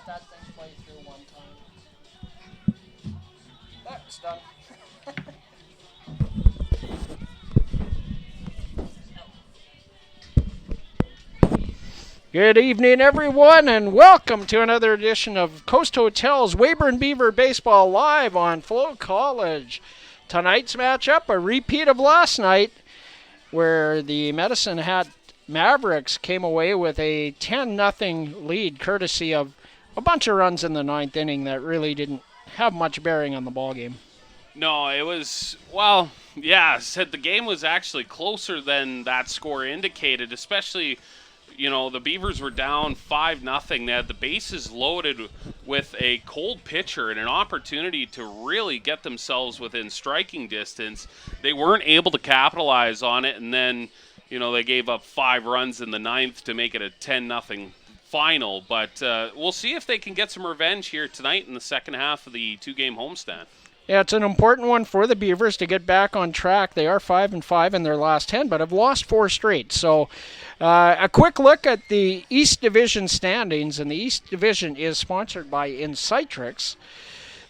that thing play through one time. That's done. Good evening, everyone, and welcome to another edition of Coast Hotel's Weyburn Beaver Baseball Live on FloCollege. Tonight's matchup, a repeat of last night, where the Medicine Hat Mavericks came away with a 10-0 lead, courtesy of a bunch of runs in the ninth inning that really didn't have much bearing on the ballgame. No, it was, well, yeah, said the game was actually closer than that score indicated, especially, you know, the Beavers were down 5-0. They had the bases loaded with a cold pitcher and an opportunity to really get themselves within striking distance. They weren't able to capitalize on it, and then, you know, they gave up 5 runs in the ninth to make it a 10-0 final. But we'll see if they can get some revenge here tonight in the second half of the 2-game homestand. Yeah, it's an important one for the Beavers to get back on track. They are 5-5 in their last 10, but have lost 4 straight. So a quick look at the East Division standings, and the East Division is sponsored by Insitrix.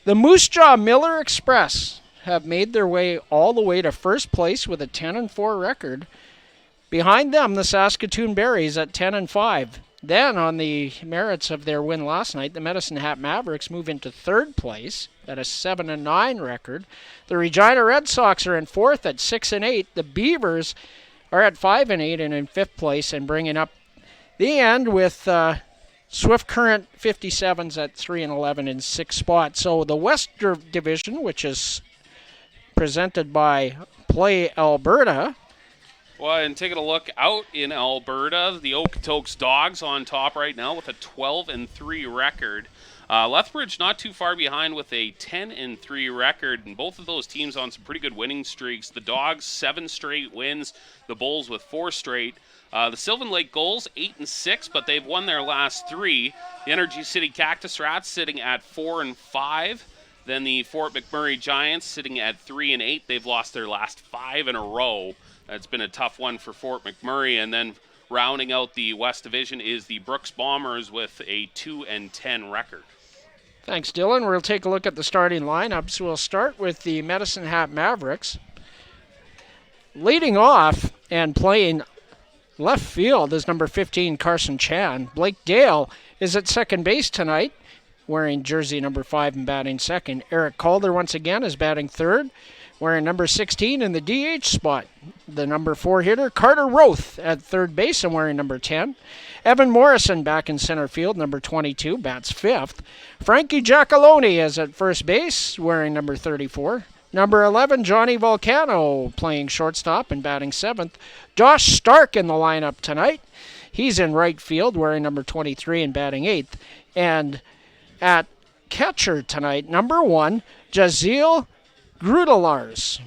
The Moose Jaw Miller Express have made their way all the way to first place with a 10-4 record. Behind them, the Saskatchewan Berries at 10-5. Then, on the merits of their win last night, the Medicine Hat Mavericks move into third place at a 7-9 record. The Regina Red Sox are in fourth at 6-8. The Beavers are at 5-8 and in fifth place, and bringing up the end with Swift Current 57s at 3-11 in sixth spot. So the West Division, which is presented by Play Alberta. Well, and taking a look out in Alberta, the Okotoks Dogs on top right now with a 12-3 record. Lethbridge not too far behind with a 10-3 record, and both of those teams on some pretty good winning streaks. The Dogs 7 straight wins, the Bulls with 4 straight. The Sylvan Lake Gulls 8-6, but they've won their last 3. The Energy City Cactus Rats sitting at 4-5. Then the Fort McMurray Giants sitting at 3-8. They've lost their last 5 in a row. That's been a tough one for Fort McMurray. And then rounding out the West Division is the Brooks Bombers with a 2-10 record. Thanks, Dylan. We'll take a look at the starting lineups. We'll start with the Medicine Hat Mavericks. Leading off and playing left field is number 15, Carson Chan. Blake Dale is at second base tonight, wearing jersey number 5 and batting second. Eric Calder once again is batting third, wearing number 16 in the DH spot. The number 4 hitter, Carter Roth, at third base and wearing number 10. Evan Morrison back in center field, number 22, bats fifth. Frankie Giacalone is at first base, wearing number 34. Number 11, Johnny Volcano, playing shortstop and batting seventh. Josh Stark in the lineup tonight. He's in right field, wearing number 23 and batting eighth. And at catcher tonight, number 1, Jaziel Grudelars.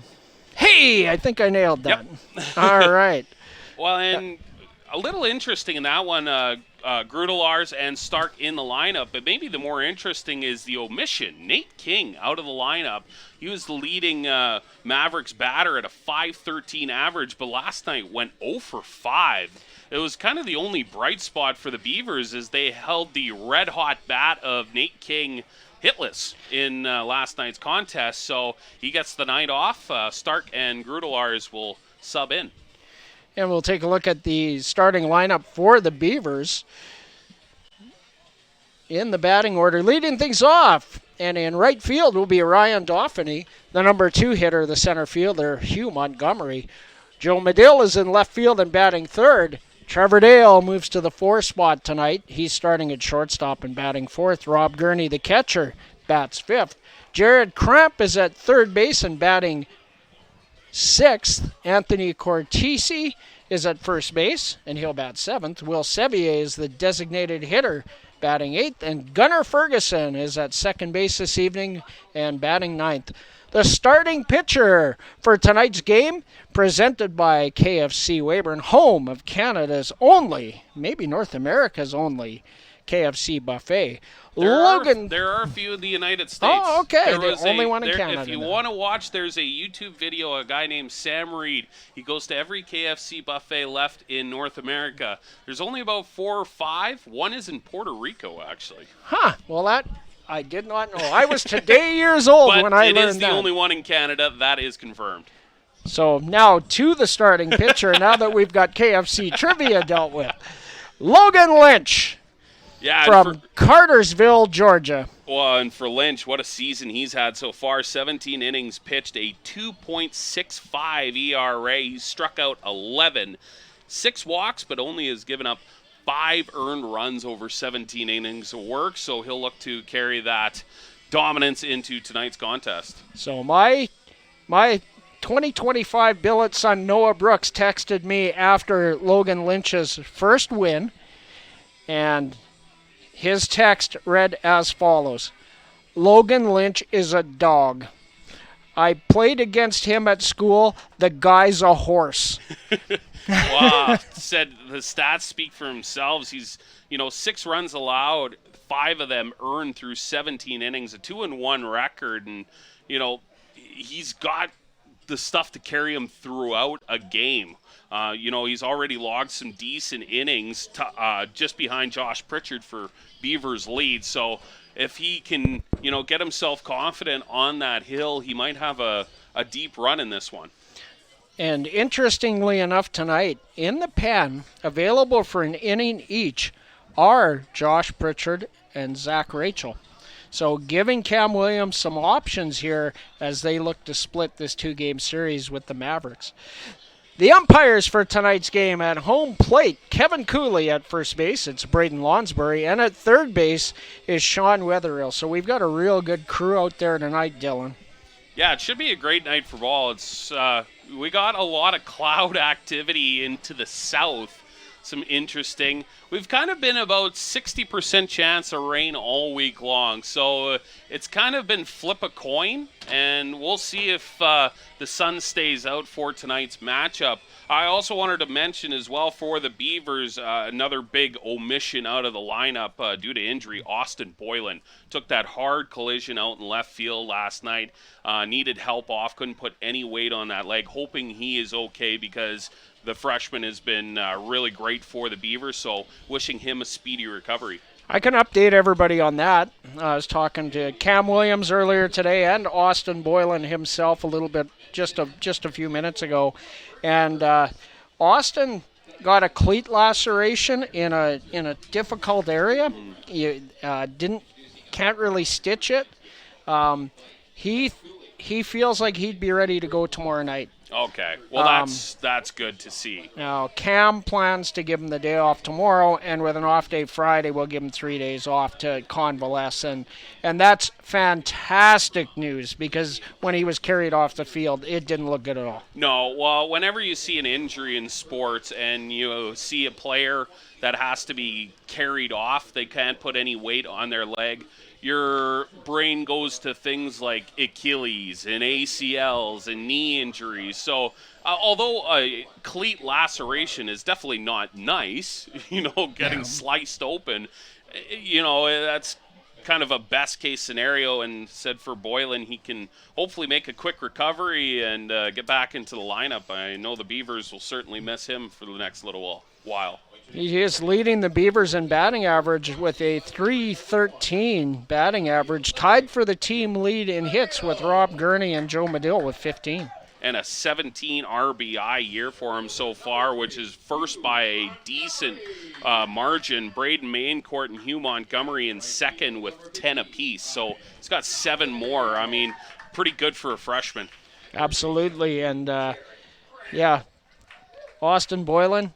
Hey, I think I nailed that. Yep. All right. Well, and a little interesting in that one, Grudelars and Stark in the lineup, but maybe the more interesting is the omission. Nate King out of the lineup. He was the leading Mavericks batter at a .513 average, but last night went 0 for 5. It was kind of the only bright spot for the Beavers as they held the red-hot bat of Nate King hitless in last night's contest, so he gets the night off. Stark and Grudelars will sub in. And we'll take a look at the starting lineup for the Beavers. In the batting order, leading things off, and in right field will be Ryan Dauphiny, the number 2 hitter, the center fielder, Hugh Montgomery. Joe Medill is in left field and batting third. Trevor Dale moves to the 4 spot tonight. He's starting at shortstop and batting fourth. Rob Gurney, the catcher, bats fifth. Jared Kramp is at third base and batting sixth. Anthony Cortese is at first base, and he'll bat seventh. Will Sevier is the designated hitter, batting eighth. And Gunnar Ferguson is at second base this evening and batting ninth. The starting pitcher for tonight's game, presented by KFC Weyburn, home of Canada's only, maybe North America's only, KFC buffet. There are a few in the United States. Oh, okay. There The was only one in Canada. If you want to watch, there's a YouTube video, a guy named Sam Reed. He goes to every KFC buffet left in North America. There's only about 4 or 5. One is in Puerto Rico, actually. Huh. Well, that I did not know. I was today years old when I learned that. But it is the only one in Canada. That is confirmed. So now to the starting pitcher, now that we've got KFC trivia dealt with. Logan Lynch from Cartersville, Georgia. Well, and for Lynch, what a season he's had so far. 17 innings pitched, a 2.65 ERA. He's struck out 11. 6 walks, but only has given up 5 earned runs over 17 innings of work. So he'll look to carry that dominance into tonight's contest. So my 2025 billet son Noah Brooks texted me after Logan Lynch's first win, and his text read as follows: Logan Lynch is a dog. I played against him at school. The guy's a horse. Wow. Said the stats speak for themselves. He's, 6 runs allowed, 5 of them earned through 17 innings, a 2-1 record, and, he's got the stuff to carry him throughout a game. He's already logged some decent innings just behind Josh Pritchard for Beavers' lead. So if he can, get himself confident on that hill, he might have a deep run in this one. And interestingly enough tonight, in the pen, available for an inning each, are Josh Pritchard and Zach Rachel. So giving Cam Williams some options here as they look to split this 2-game series with the Mavericks. The umpires for tonight's game: at home plate, Kevin Cooley. At first base, it's Braden Lonsbury. And at third base is Sean Wetherill. So we've got a real good crew out there tonight, Dylan. Yeah, it should be a great night for ball. It's we got a lot of cloud activity into the south. Some interesting. We've kind of been about 60% chance of rain all week long. So it's kind of been flip a coin, and we'll see if the sun stays out for tonight's matchup. I also wanted to mention as well for the Beavers, another big omission out of the lineup due to injury. Austin Boylan took that hard collision out in left field last night. Needed help off, couldn't put any weight on that leg. Hoping he is okay because the freshman has been really great for the Beavers, so wishing him a speedy recovery. I can update everybody on that. I was talking to Cam Williams earlier today and Austin Boylan himself a little bit just a few minutes ago, and Austin got a cleat laceration in a difficult area. You can't really stitch it. He feels like he'd be ready to go tomorrow night. Okay. Well, that's good to see. Now, Cam plans to give him the day off tomorrow, and with an off day Friday, we'll give him 3 days off to convalesce. And that's fantastic news, because when he was carried off the field, it didn't look good at all. No. Well, whenever you see an injury in sports and you see a player that has to be carried off, they can't put any weight on their leg, your brain goes to things like Achilles and ACLs and knee injuries. So although a cleat laceration is definitely not nice, getting sliced open, that's kind of a best case scenario. And said for Boylan, he can hopefully make a quick recovery and get back into the lineup. I know the Beavers will certainly miss him for the next little while. He is leading the Beavers in batting average with a .313 batting average, tied for the team lead in hits with Rob Gurney and Joe Medill with 15. And a 17 RBI year for him so far, which is first by a decent margin. Braden Maincourt and Hugh Montgomery in second with 10 apiece. So he's got 7 more. I mean, pretty good for a freshman. Absolutely. And, Austin Boylan.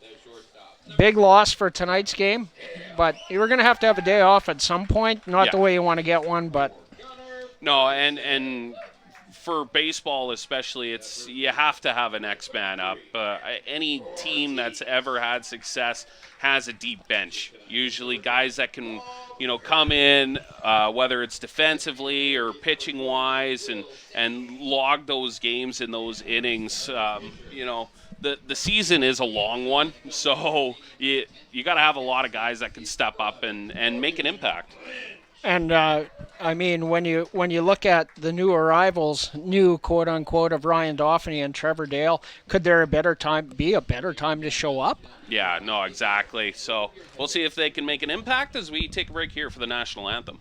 Big loss for tonight's game, but you're going to have a day off at some point. Not the way you want to get one, but... No, and for baseball especially, you have to have an X man up. Any team that's ever had success has a deep bench. Usually, guys that can, come in, whether it's defensively or pitching wise, and log those games in those innings. The season is a long one, so you got to have a lot of guys that can step up and make an impact. And I mean, when you look at the new arrivals, new quote unquote, of Ryan Dauphiny and Trevor Dale, could there be a better time to show up? Yeah, no, exactly. So we'll see if they can make an impact as we take a break here for the national anthem.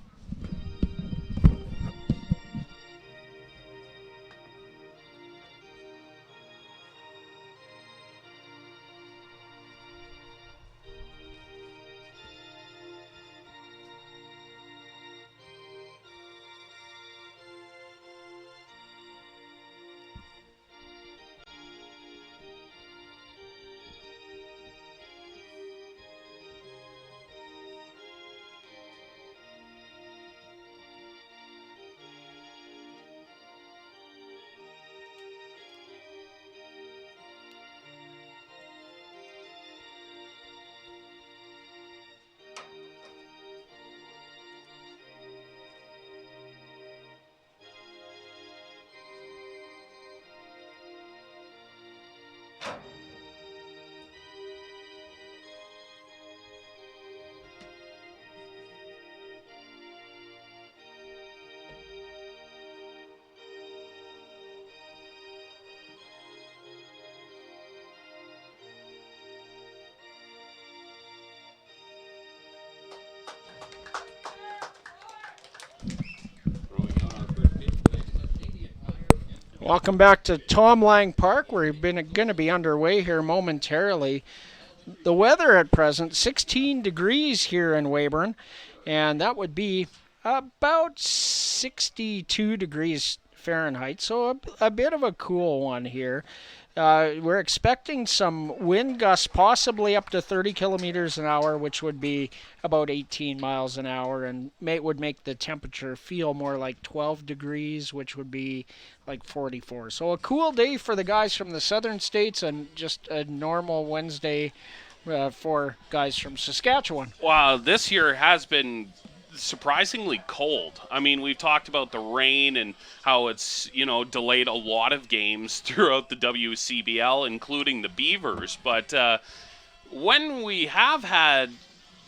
Welcome back to Tom Lang Park. We're going to be underway here momentarily. The weather at present, 16 degrees here in Weyburn, and that would be about 62 degrees Fahrenheit, so a bit of a cool one here. We're expecting some wind gusts, possibly up to 30 kilometers an hour, which would be about 18 miles an hour, and would make the temperature feel more like 12 degrees, which would be like 44. So a cool day for the guys from the southern states, and just a normal Wednesday for guys from Saskatchewan. Wow, this year has been surprisingly cold. I mean, we've talked about the rain and how it's, delayed a lot of games throughout the WCBL, including the Beavers. But when we have had,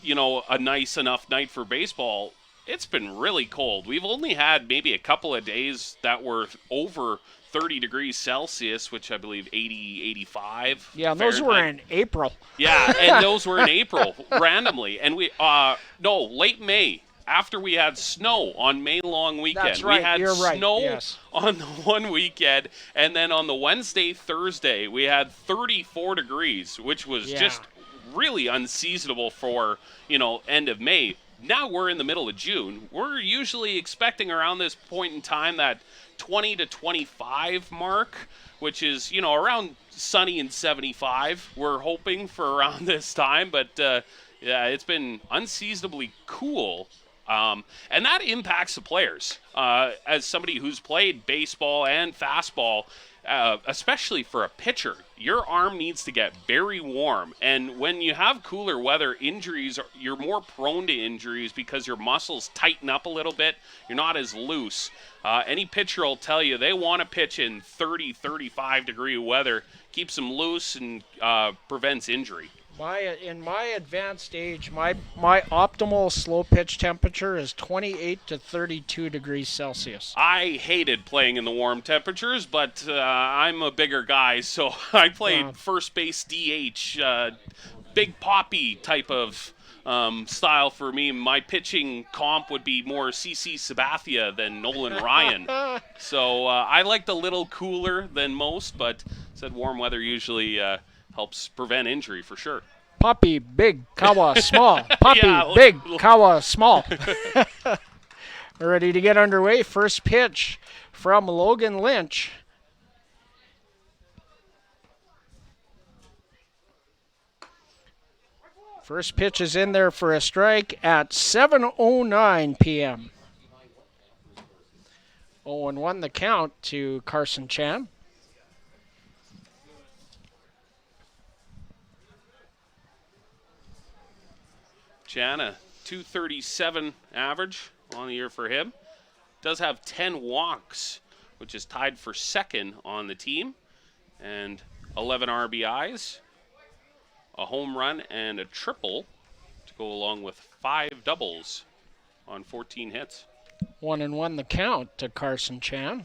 a nice enough night for baseball, it's been really cold. We've only had maybe a couple of days that were over 30 degrees Celsius, which I believe 80, 85. Yeah, those were in April. Yeah, and those were in April, randomly. And late May. After we had snow on May long weekend. That's right. We had You're right. snow Yes. on the one weekend, and then on the Wednesday, Thursday, we had 34 degrees, which was just really unseasonable for, end of May. Now we're in the middle of June. We're usually expecting around this point in time that 20 to 25 mark, which is, around sunny and 75. We're hoping for around this time, but it's been unseasonably cool. And that impacts the players. As somebody who's played baseball and fastball, especially for a pitcher, your arm needs to get very warm. And when you have cooler weather, you're more prone to injuries because your muscles tighten up a little bit. You're not as loose. Any pitcher will tell you they want to pitch in 30, 35 degree weather, keeps them loose and prevents injury. In my advanced age, my optimal slow pitch temperature is 28 to 32 degrees Celsius. I hated playing in the warm temperatures, but I'm a bigger guy, so I played first base DH, big poppy type of style for me. My pitching comp would be more CC Sabathia than Nolan Ryan. So I liked a little cooler than most, but said warm weather usually helps prevent injury for sure. Poppy, big, Kawa, small. Poppy, Yeah, big, Kawa, small. Ready to get underway. First pitch from Logan Lynch. First pitch is in there for a strike at 7:09 p.m. 0-1 the count to Carson Chan. Chan, a 237 average on the year for him. Does have 10 walks, which is tied for second on the team, and 11 RBIs, a home run, and a triple to go along with 5 doubles on 14 hits. 1-1 the count to Carson Chan.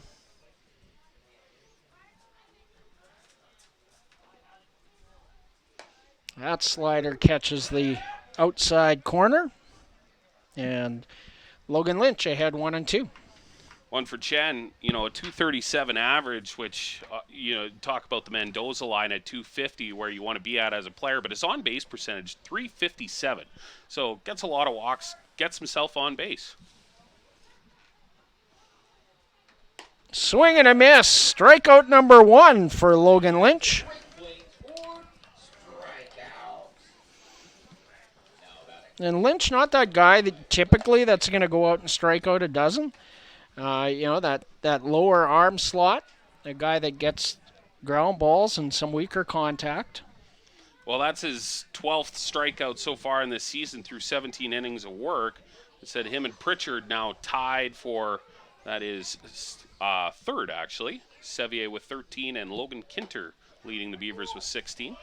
That slider catches the outside corner, and Logan Lynch ahead 1-2. One for Chen, a 237 average, which, talk about the Mendoza line at 250 where you want to be at as a player, but his on-base percentage, 357. So gets a lot of walks, gets himself on base. Swing and a miss. Strikeout number 1 for Logan Lynch. And Lynch, not that guy that typically that's going to go out and strike out a dozen. That lower arm slot, a guy that gets ground balls and some weaker contact. Well, that's his 12th strikeout so far in this season through 17 innings of work. It said him and Pritchard now tied for, that is third, actually. Sevier with 13 and Logan Kinter leading the Beavers with 16.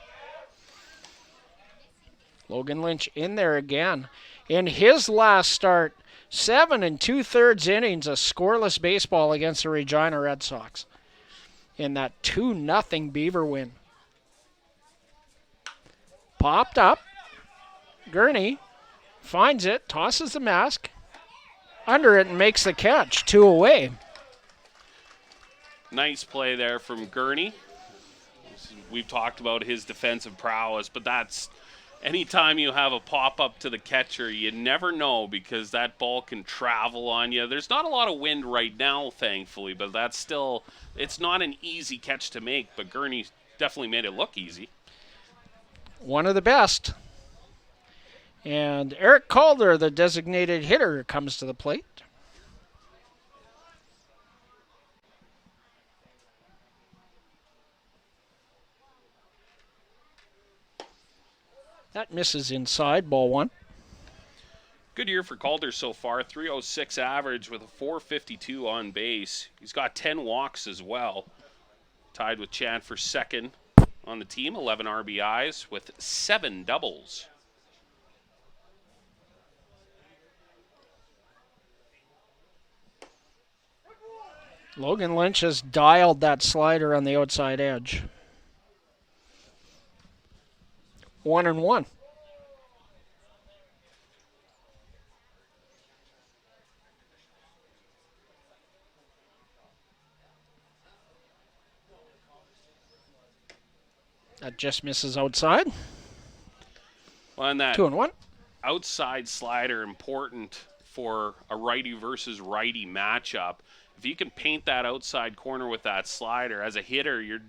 Logan Lynch in there again. In his last start, 7 2/3 innings of scoreless baseball against the Regina Red Sox in that 2-0 Beaver win. Popped up. Gurney finds it, tosses the mask under it, and makes the catch. 2 away. Nice play there from Gurney. We've talked about his defensive prowess, but that's anytime you have a pop-up to the catcher, you never know because that ball can travel on you. There's not a lot of wind right now, thankfully, but that's still, it's not an easy catch to make, but Gurney definitely made it look easy. One of the best. And Eric Calder, the designated hitter, comes to the plate. That misses inside, ball 1. Good year for Calder so far, 306 average with a 452 on base. He's got 10 walks as well. Tied with Chan for second on the team, 11 RBIs with 7 doubles. Logan Lynch has dialed that slider on the outside edge. 1-1. That just misses outside. Well, and that 2-1. outside slider important for a righty versus righty matchup. If you can paint that outside corner with that slider, as a hitter, you're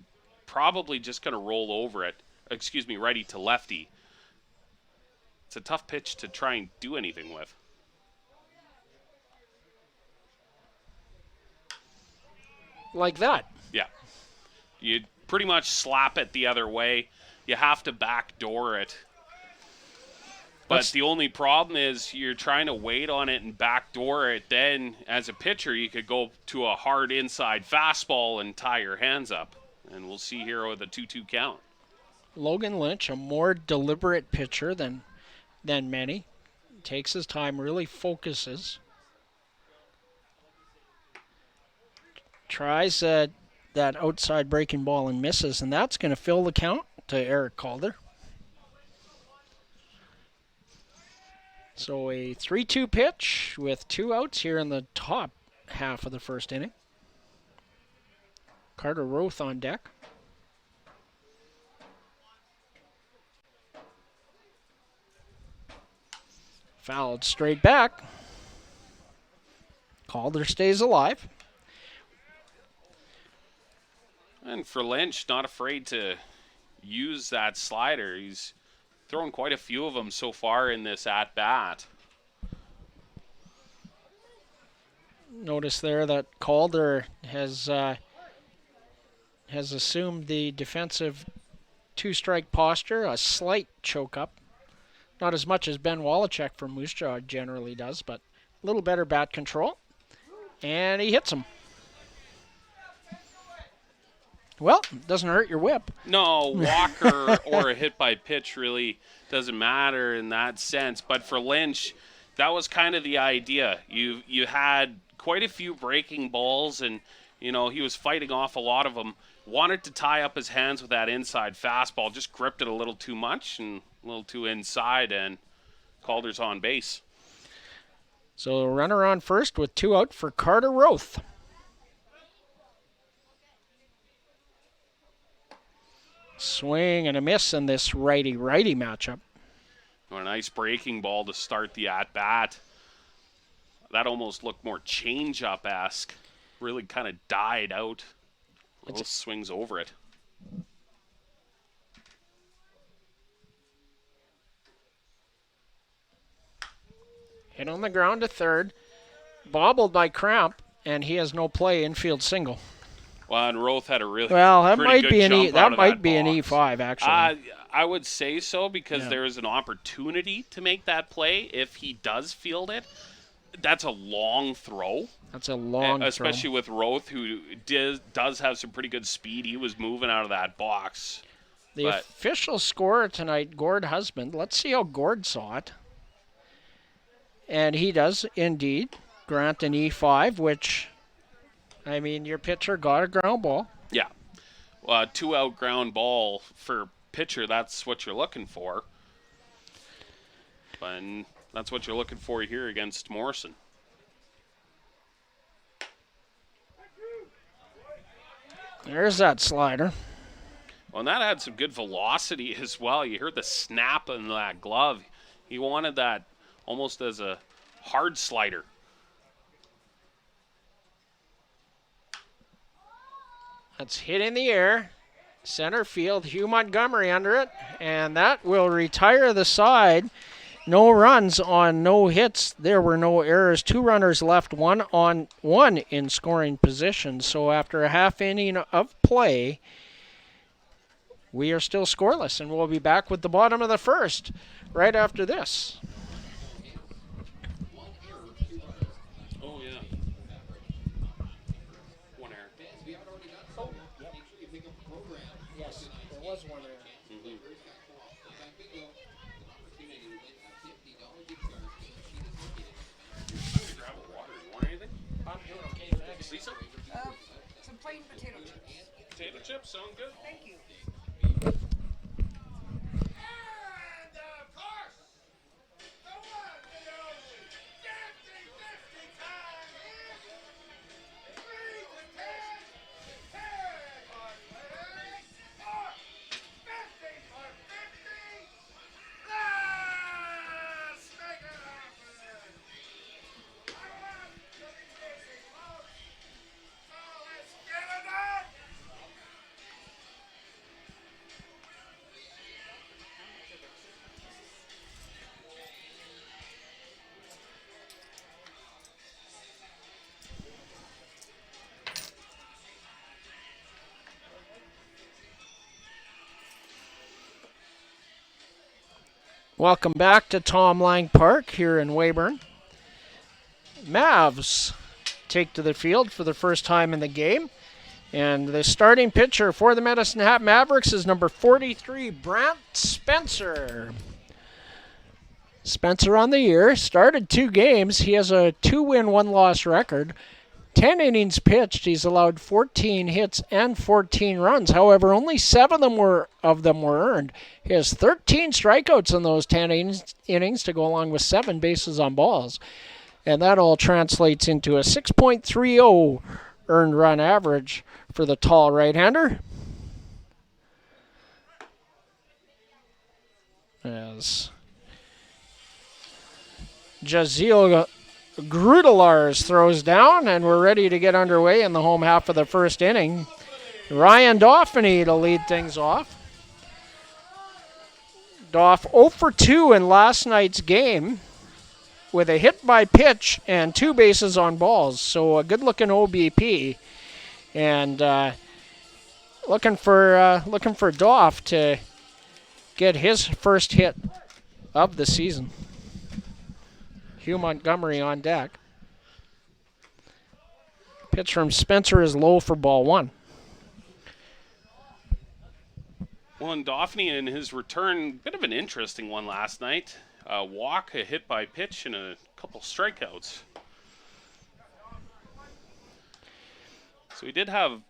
probably just going to roll over it. Righty to lefty. It's a tough pitch to try and do anything with. Like that. Yeah. You pretty much slap it the other way. You have to backdoor it. But the only problem is you're trying to wait on it and backdoor it. Then, as a pitcher, you could go to a hard inside fastball and tie your hands up. And we'll see here with a 2-2 count. Logan Lynch, a more deliberate pitcher than many. Takes his time, really focuses. Tries that outside breaking ball and misses, and that's going to fill the count to Eric Calder. So a 3-2 pitch with 2 outs here in the top half of the first inning. Carter Roth on deck. Fouled straight back. Calder stays alive. And for Lynch, not afraid to use that slider. He's thrown quite a few of them so far in this at-bat. Notice there that Calder has assumed the defensive two-strike posture, a slight choke up. Not as much as Ben Wallachek from Moose Jaw generally does, but a little better bat control. And he hits him. Well, doesn't hurt your whip. No, walker or a hit by pitch really doesn't matter in that sense. But for Lynch, that was kind of the idea. You had quite a few breaking balls, and he was fighting off a lot of them. Wanted to tie up his hands with that inside fastball, just gripped it a little too much and a little too inside, and Calder's on base. So runner on first with 2 out for Carter Roth. Swing and a miss in this righty-righty matchup. A nice breaking ball to start the at-bat. That almost looked more change-up-esque. Really kind of died out. Little swings over it. Hit on the ground to third. Bobbled by Cramp, and he has no play, infield single. Well, and Roth had a really that pretty might good be an jump that out of might be box. an E5 actually. I would say so because there is an opportunity to make that play if he does field it. That's a long throw. That's a long especially throw. with Roth, who does have some pretty good speed. He was moving out of that box. The official scorer tonight, Gord Husband. Let's see how Gord saw it. And he does indeed grant an E5, which, I mean, your pitcher got a ground ball. Yeah. 2-out ground ball for pitcher, that's what you're looking for. And that's what you're looking for here against Morrison. There's that slider. Well, and that had some good velocity as well. You heard the snap in that glove. He wanted that almost as a hard slider. That's hit in the air. Center field, Hugh Montgomery under it. And that will retire the side. No runs on no hits. There were no errors. 2 runners left, 1 on 1 in scoring position. So after a half inning of play, we are still scoreless. And we'll be back with the bottom of the first right after this. Oh, yeah. 1 error. Yes, there was 1 error. Grab a water. You want anything? I'm doing okay, thanks. Lisa? Some plain potato chips. Potato chips sound good. Thank you. Welcome back to Tom Lang Park here in Weyburn. Mavs take to the field for the first time in the game. And the starting pitcher for the Medicine Hat Mavericks is number 43, Brant Spencer. Spencer on the year, started 2 games. He has a 2-win, 1-loss record. 10 innings pitched. He's allowed 14 hits and 14 runs. However, only 7 of them were earned. He has 13 strikeouts in those 10 innings to go along with 7 bases on balls. And that all translates into a 6.30 earned run average for the tall right-hander. As Jaziel Grudelars throws down, and we're ready to get underway in the home half of the first inning. Ryan Dauphiny to lead things off. Doff 0 for 2 in last night's game. with a hit by pitch and 2 bases on balls. So a good-looking OBP, and looking for Doff to get his first hit of the season. Hugh Montgomery on deck. Pitch from Spencer is low for ball 1. Well, and Dauphin in his return, bit of an interesting one last night. A walk, a hit by pitch, and a couple strikeouts. So he did have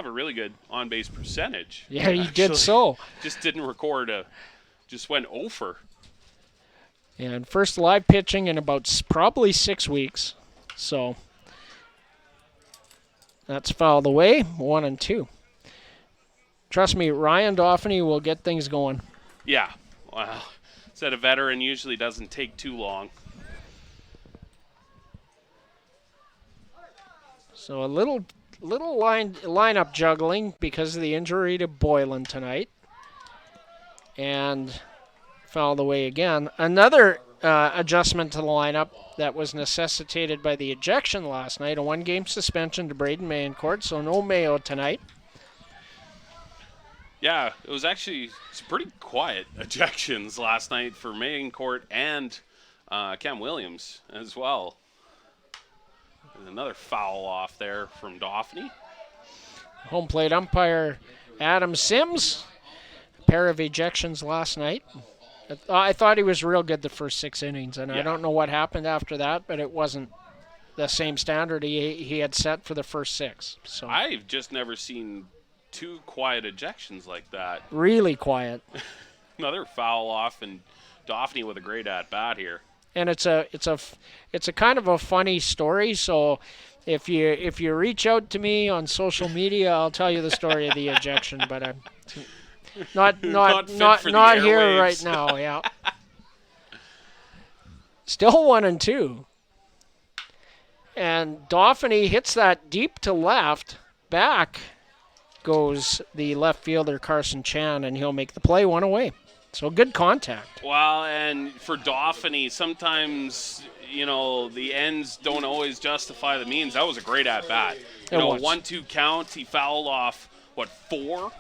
a really good on-base percentage. Yeah, he did so. Just didn't record just went over. And first live pitching in about probably 6 weeks. So that's fouled away, 1-2. Trust me, Ryan Dauphin will get things going. Yeah. Well, said a veteran usually doesn't take too long. So a little lineup juggling because of the injury to Boylan tonight. And fouled away again. Another adjustment to the lineup that was necessitated by the ejection last night. A 1-game suspension to Braden Mayencourt, so no Mayo tonight. Yeah, it was actually some pretty quiet ejections last night for Mayencourt and Cam Williams as well. There's another foul off there from Dauphin. Home plate umpire Adam Sims. A pair of ejections last night. I thought he was real good the first 6 innings, and I don't know what happened after that, but it wasn't the same standard he had set for the first 6. So I've just never seen 2 quiet ejections like that. Really quiet. Another foul off, and Dauphin with a great at-bat here. And it's a kind of a funny story, so if you reach out to me on social media, I'll tell you the story of the ejection, but I'm not here right now. Yeah. Still 1-2. And Dauphin hits that deep to left. Back goes the left fielder Carson Chan, and he'll make the play 1 away. So good contact. Well, and for Dauphin, sometimes, the ends don't always justify the means. That was a great at-bat. 1-2 count. He fouled off, 4?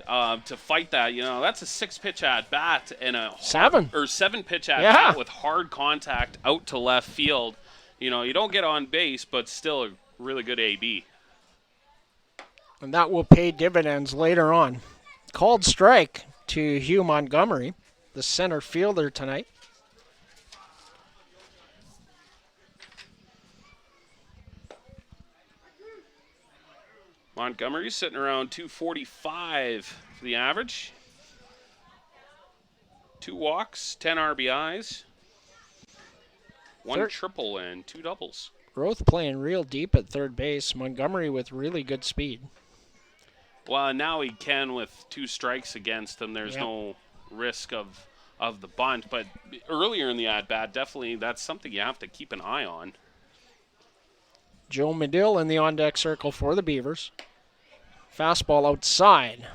To fight that, that's a 6-pitch at-bat and a 7-pitch at-bat with hard contact out to left field. You don't get on base, but still a really good AB. And that will pay dividends later on. Called strike to Hugh Montgomery, the center fielder tonight. Montgomery's sitting around 245 for the average. 2 walks, 10 RBIs, 1 triple and 2 doubles. Roth playing real deep at third base. Montgomery with really good speed. Well, now he can with 2 strikes against him. There's no risk of the bunt. But earlier in the at-bat, definitely that's something you have to keep an eye on. Joe Medill in the on-deck circle for the Beavers. Fastball outside.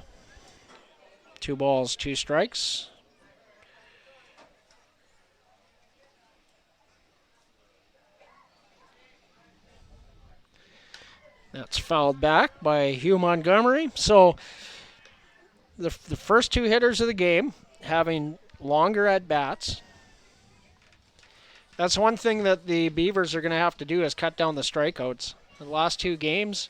2 balls, 2 strikes. That's fouled back by Hugh Montgomery. So the first 2 hitters of the game having longer at-bats. That's one thing that the Beavers are going to have to do is cut down the strikeouts. The last 2 games,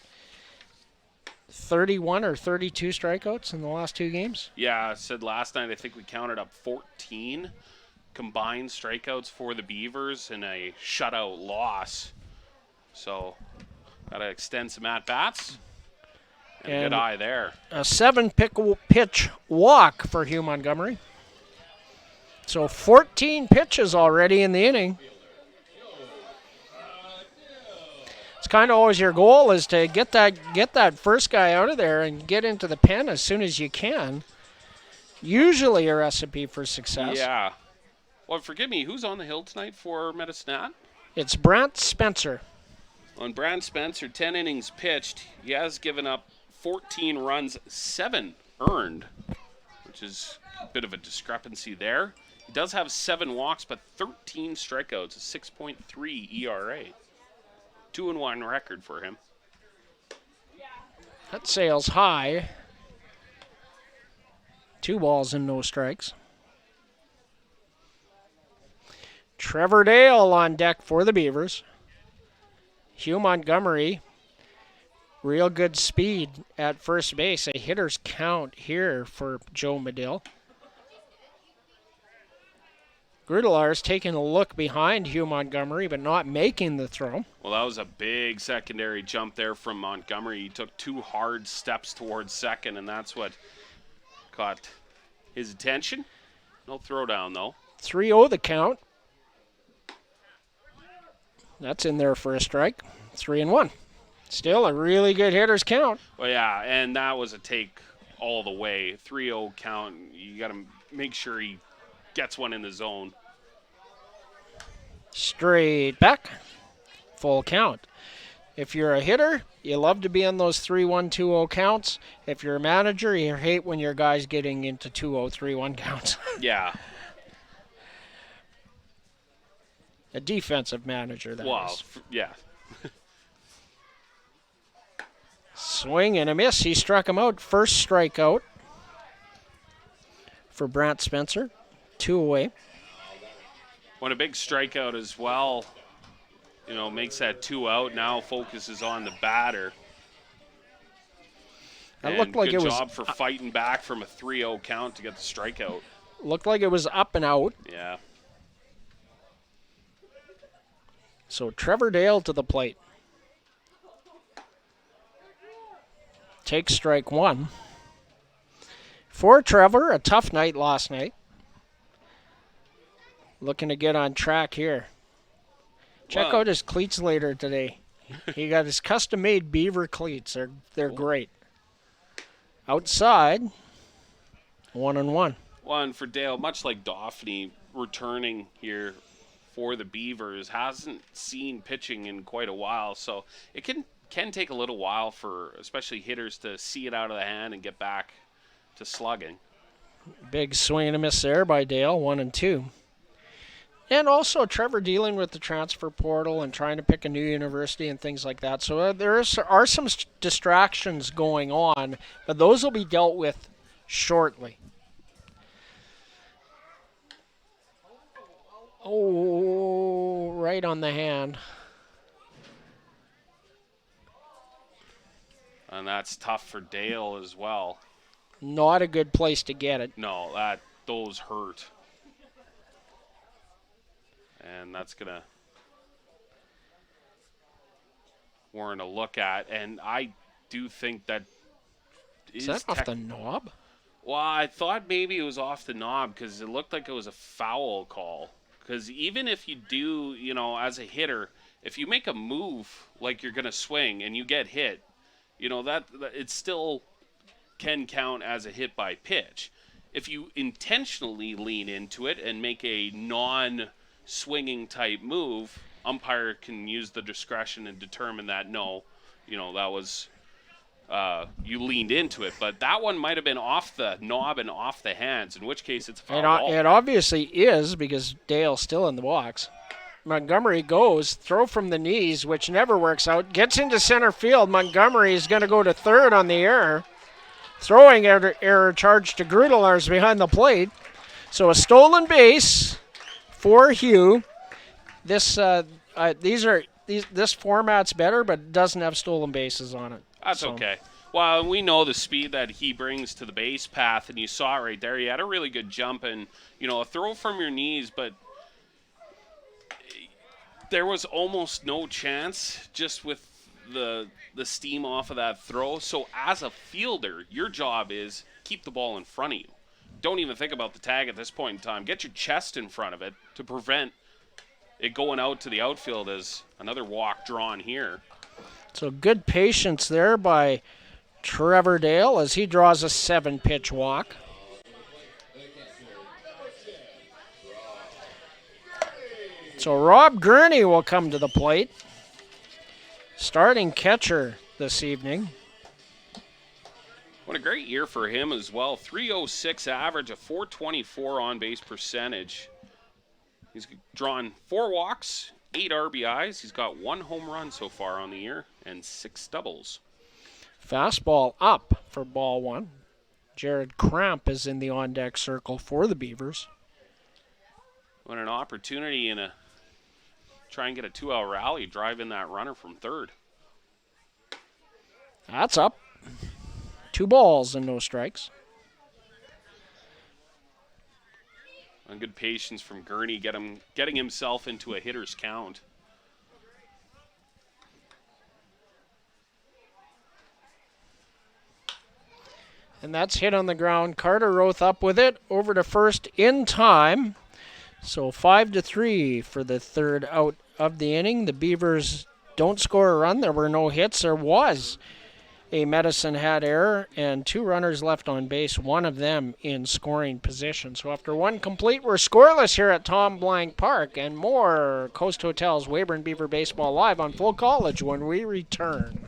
31 or 32 strikeouts in the last 2 games. Yeah, I said last night I think we counted up 14 combined strikeouts for the Beavers in a shutout loss. So got to extend some at-bats. And a good eye there. A 7-pitch walk for Hugh Montgomery. So 14 pitches already in the inning. It's kind of always your goal is to get that first guy out of there and get into the pen as soon as you can. Usually a recipe for success. Yeah. Well, forgive me, who's on the hill tonight for Medicine Hat? It's Brant Spencer. On Brant Spencer, 10 innings pitched. He has given up 14 runs, 7 earned, which is a bit of a discrepancy there. He does have 7 walks, but 13 strikeouts, a 6.3 ERA. 2-1 record for him. That sails high. 2 balls and no strikes. Trevor Dale on deck for the Beavers. Hugh Montgomery, real good speed at first base. A hitter's count here for Joe Medill. Grudelar's taking a look behind Hugh Montgomery, but not making the throw. Well, that was a big secondary jump there from Montgomery. He took 2 hard steps towards second, and that's what caught his attention. No throwdown, though. 3-0 the count. That's in there for a strike. 3-1. Still a really good hitter's count. Well, yeah, and that was a take all the way. 3-0 count. You got to make sure he gets one in the zone. Straight back. Full count. If you're a hitter, you love to be on those 3-1, 2-0 counts. If you're a manager, you hate when your guy's getting into 2-0, 3-1 counts. Yeah. A defensive manager, that is. Yeah. Swing and a miss. He struck him out. First strikeout for Brant Spencer. 2 away. When a big strikeout as well, makes that 2 out. Now focuses on the batter. That looked like good it was job for fighting back from a 3-0 count to get the strikeout. Looked like it was up and out. Yeah. So Trevor Dale to the plate. Takes strike 1. For Trevor, a tough night last night. Looking to get on track here. Check out his cleats later today. He got his custom-made Beaver cleats. They're great. Outside, 1-1. One for Dale, much like Dauphney, returning here for the Beavers, hasn't seen pitching in quite a while, so it can take a little while for especially hitters to see it out of the hand and get back to slugging. Big swing and a miss there by Dale, 1-2. And also Trevor dealing with the transfer portal and trying to pick a new university and things like that. So there are some distractions going on, but those will be dealt with shortly. Oh, right on the hand. And that's tough for Dale as well. Not a good place to get it. No, those hurt. And that's going to warrant a look at. And I do think that is that off the knob? Well, I thought maybe it was off the knob because it looked like it was a foul call. Because even if you do, as a hitter, if you make a move like you're going to swing and you get hit, that it still can count as a hit by pitch. If you intentionally lean into it and make a non-swinging type move, umpire can use the discretion and determine that that was you leaned into it. But that one might have been off the knob and off the hands, in which case it's a foul ball. It obviously is because Dale's still in the box. Montgomery goes, throw from the knees, which never works out. Gets into center field. Montgomery is going to go to third on the error. Throwing error charge to Grudelar's behind the plate. So a stolen base for Hugh. This format's better, but it doesn't have stolen bases on it. That's okay. Well, we know the speed that he brings to the base path, and you saw it right there. He had a really good jump and, a throw from your knees, but there was almost no chance just with the steam off of that throw. So as a fielder, your job is keep the ball in front of you. Don't even think about the tag at this point in time. Get your chest in front of it to prevent it going out to the outfield as another walk drawn here. So good patience there by Trevor Dale as he draws a 7-pitch walk. So Rob Gurney will come to the plate. Starting catcher this evening. What a great year for him as well. 306 average, a 424 on-base percentage. He's drawn 4 walks, 8 RBIs. He's got 1 home run so far on the year and 6 doubles. Fastball up for ball 1. Jared Cramp is in the on-deck circle for the Beavers. What an opportunity in a try and get a 2-out rally, drive in that runner from third. That's up. 2 balls and no strikes. And good patience from Gurney, getting himself into a hitter's count. And that's hit on the ground. Carter Roth up with it, over to first in time. So 5-3 for the third out of the inning. The Beavers don't score a run. There were no hits. There was a Medicine Hat error and 2 runners left on base, one of them in scoring position. So after 1 complete, we're scoreless here at Tom Blank Park. And more Coast Hotels Weyburn Beaver Baseball live on FloCollege when we return.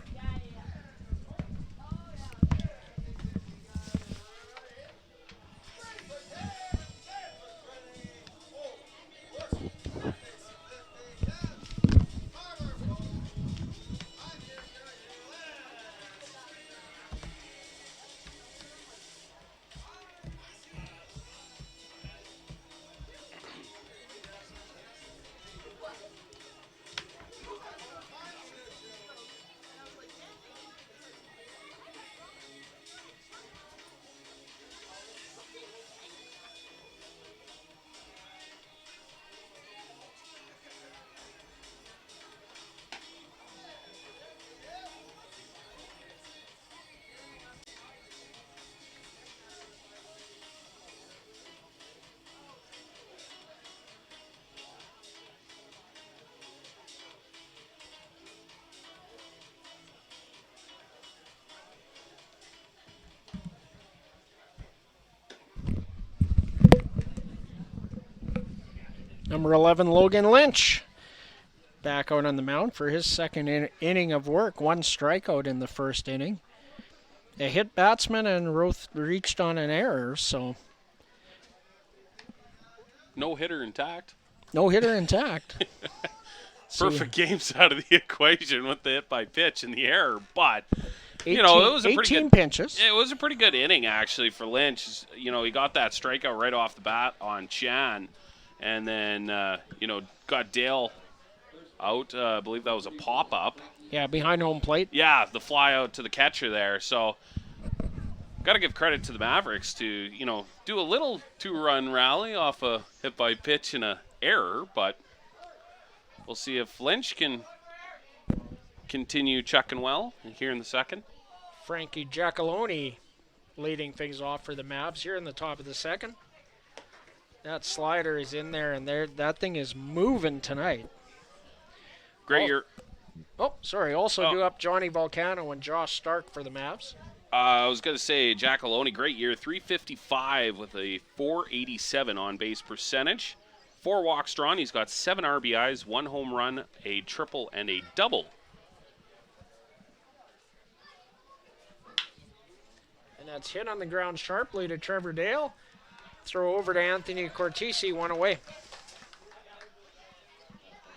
Number 11, Logan Lynch, back out on the mound for his second inning of work. 1 strikeout in the first inning. A hit batsman, and Roth reached on an error, so No hitter intact. no hitter intact. Perfect games out of the equation with the hit by pitch and the error, but 18, it was a pretty 18 good pinches. It was a pretty good inning actually for Lynch. He got that strikeout right off the bat on Chan, and then got Dale out. I believe that was a pop up. Yeah, behind home plate. Yeah, the fly out to the catcher there. So got to give credit to the Mavericks to do a little 2-run rally off a hit by pitch and a error, but we'll see if Lynch can continue chucking well here in the second. Frankie Giacalone leading things off for the Mavs here in the top of the second. That slider is in there, and that thing is moving tonight. Great year. Oh, sorry. Also do up Johnny Volcano and Josh Stark for the Mavs. I was going to say, Giacalone, great year. 355 with a 487 on-base percentage. 4 walks drawn. He's got 7 RBIs, 1 home run, a triple, and a double. And that's hit on the ground sharply to Trevor Dale. Throw over to Anthony Cortese, 1 away.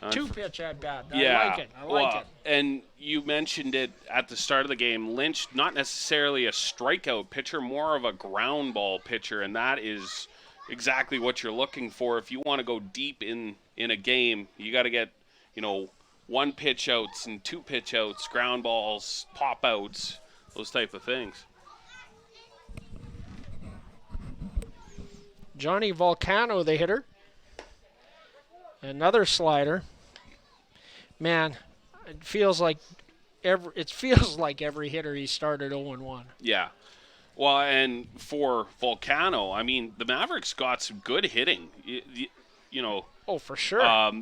2-pitch at bat. I like it. I like it. And you mentioned it at the start of the game. Lynch, not necessarily a strikeout pitcher, more of a ground ball pitcher, and that is exactly what you're looking for. If you want to go deep in a game, you got to get, 1 pitch outs and 2 pitch outs, ground balls, pop outs, those type of things. Johnny Volcano, the hitter. Another slider. Man, it feels like every hitter he started 0-1. Yeah. Well, and for Volcano, I mean, the Mavericks got some good hitting. Oh, for sure.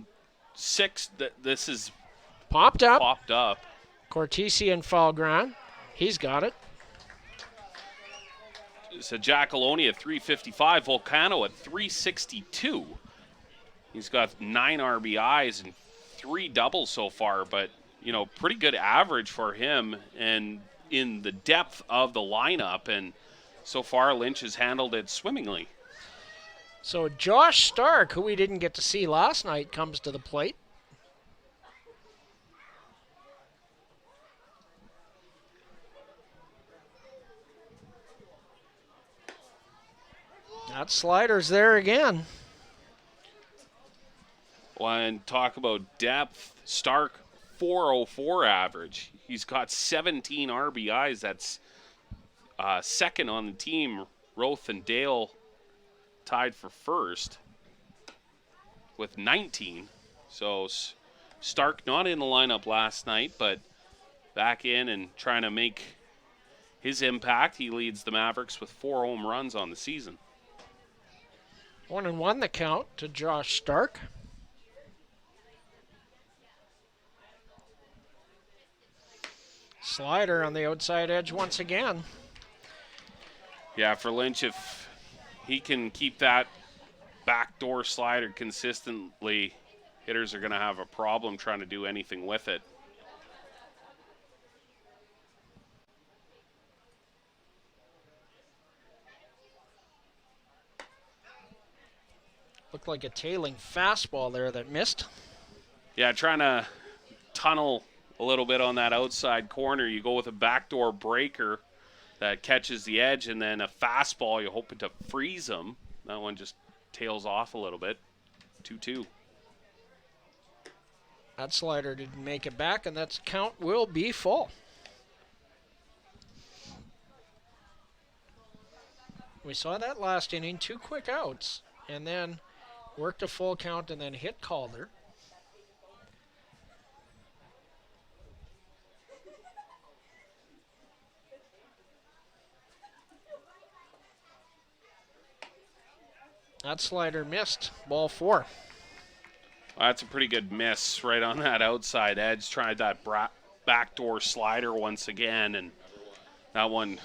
6. This is popped up. Cortese and Falgran. He's got it. So Giacalone at 355, Volcano at 362. He's got 9 RBIs and 3 doubles so far, but pretty good average for him. And in the depth of the lineup, and so far Lynch has handled it swimmingly. So Josh Stark, who we didn't get to see last night, comes to the plate. That slider's there again. When talk about depth, Stark 404 average. He's got 17 RBIs. That's second on the team. Roth and Dale tied for first with 19. So Stark not in the lineup last night, but back in and trying to make his impact. He leads the Mavericks with 4 home runs on the season. 1-1 the count to Josh Stark. Slider on the outside edge once again. Yeah, for Lynch, if he can keep that backdoor slider consistently, hitters are going to have a problem trying to do anything with it. Looked like a tailing fastball there that missed. Yeah, trying to tunnel a little bit on that outside corner. You go with a backdoor breaker that catches the edge, and then a fastball, you're hoping to freeze them. That one just tails off a little bit. 2-2. That slider didn't make it back, and that count will be full. We saw that last inning, 2 quick outs, and then worked a full count and then hit Calder. That slider missed. Ball 4. Well, that's a pretty good miss right on that outside edge. Tried that backdoor slider once again, and that one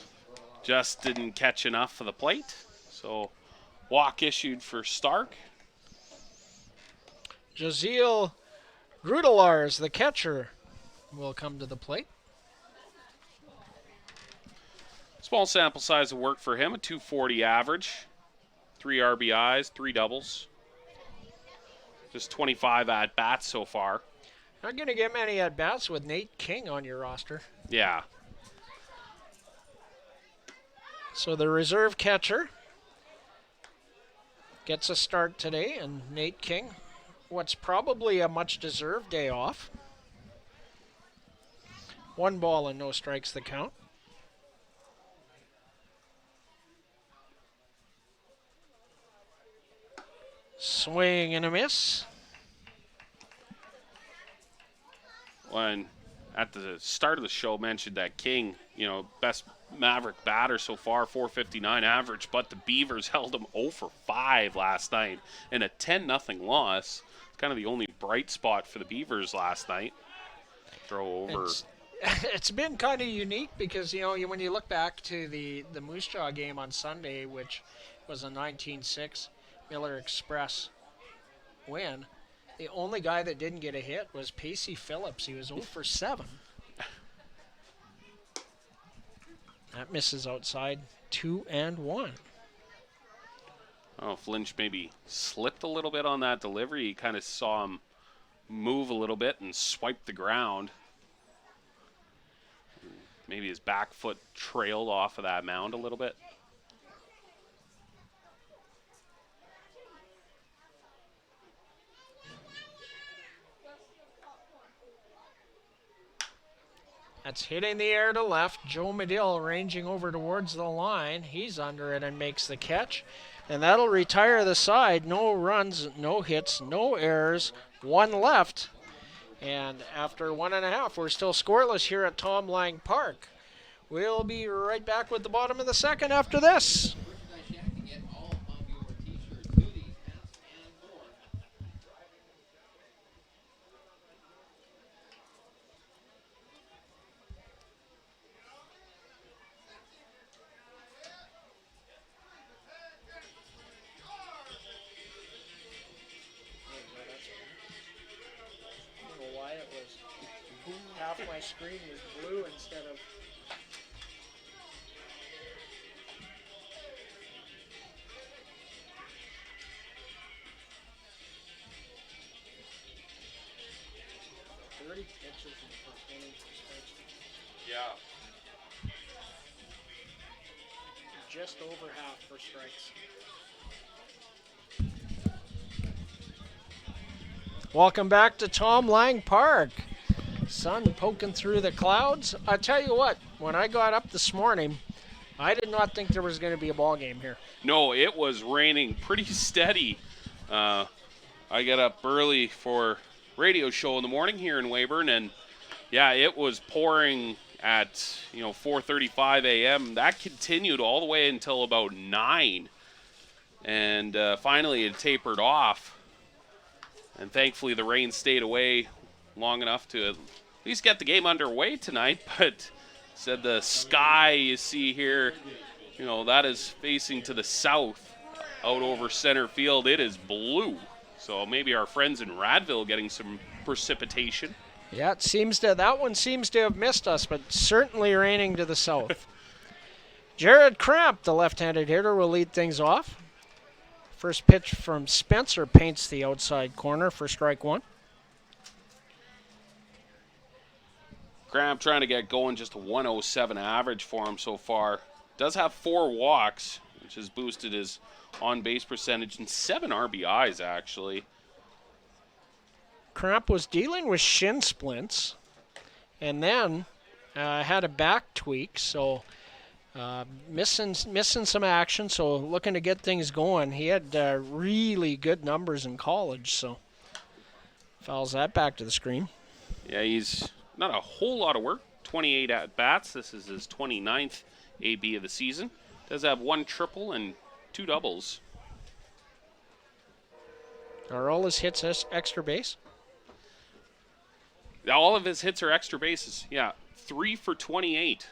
just didn't catch enough for the plate. So walk issued for Stark. Jaziel Grudelars, the catcher, will come to the plate. Small sample size of work for him, a 240 average. 3 RBIs, 3 doubles. Just 25 at-bats so far. Not going to get many at-bats with Nate King on your roster. Yeah. So the reserve catcher gets a start today, and Nate King, what's probably a much-deserved day off. 1 ball and no strikes the count. Swing and a miss. When at the start of the show mentioned that King, best Maverick batter so far, 459 average, but the Beavers held him 0 for 5 last night in a 10-0 loss. It's kind of the only bright spot for the Beavers last night. Throw over. It's been kind of unique because, when you look back to the Moose Jaw game on Sunday, which was a 19-6 Miller Express win, the only guy that didn't get a hit was Pacey Phillips. He was 0 for 7. That misses outside, 2-1. Oh, if Lynch maybe slipped a little bit on that delivery, you kind of saw him move a little bit and swipe the ground. Maybe his back foot trailed off of that mound a little bit. That's hitting the air to left. Joe Medill ranging over towards the line. He's under it and makes the catch. And that'll retire the side. No runs, no hits, no errors. 1 left. And after 1.5, we're still scoreless here at Tom Lang Park. We'll be right back with the bottom of the second after this. Half my screen was blue instead of 40 pitches in the first inning for strikes. Yeah. Just over half for strikes. Welcome back to Tom Lang Park. Sun poking through the clouds. I tell you what, when I got up this morning, I did not think there was going to be a ball game here. No, it was raining pretty steady. I got up early for radio show in the morning here in Weyburn, and yeah, it was pouring at 4:35 a.m. That continued all the way until about 9, and finally it tapered off. And thankfully the rain stayed away long enough to at least get the game underway tonight. But said the sky you see here, that is facing to the south out over center field. It is blue. So maybe our friends in Radville getting some precipitation. Yeah, that one seems to have missed us, but certainly raining to the south. Jared Cramp, the left-handed hitter, will lead things off. First pitch from Spencer paints the outside corner for strike one. Cramp trying to get going, just a 107 average for him so far. Does have 4 walks, which has boosted his on-base percentage, and 7 RBIs, actually. Cramp was dealing with shin splints and then had a back tweak, so missing some action, so looking to get things going. He had really good numbers in college, so fouls that back to the screen. Yeah, he's not a whole lot of work. 28 at-bats. This is his 29th AB of the season. Does have 1 triple and 2 doubles. Are all his hits extra base? All of his hits are extra bases. Yeah, 3 for 28.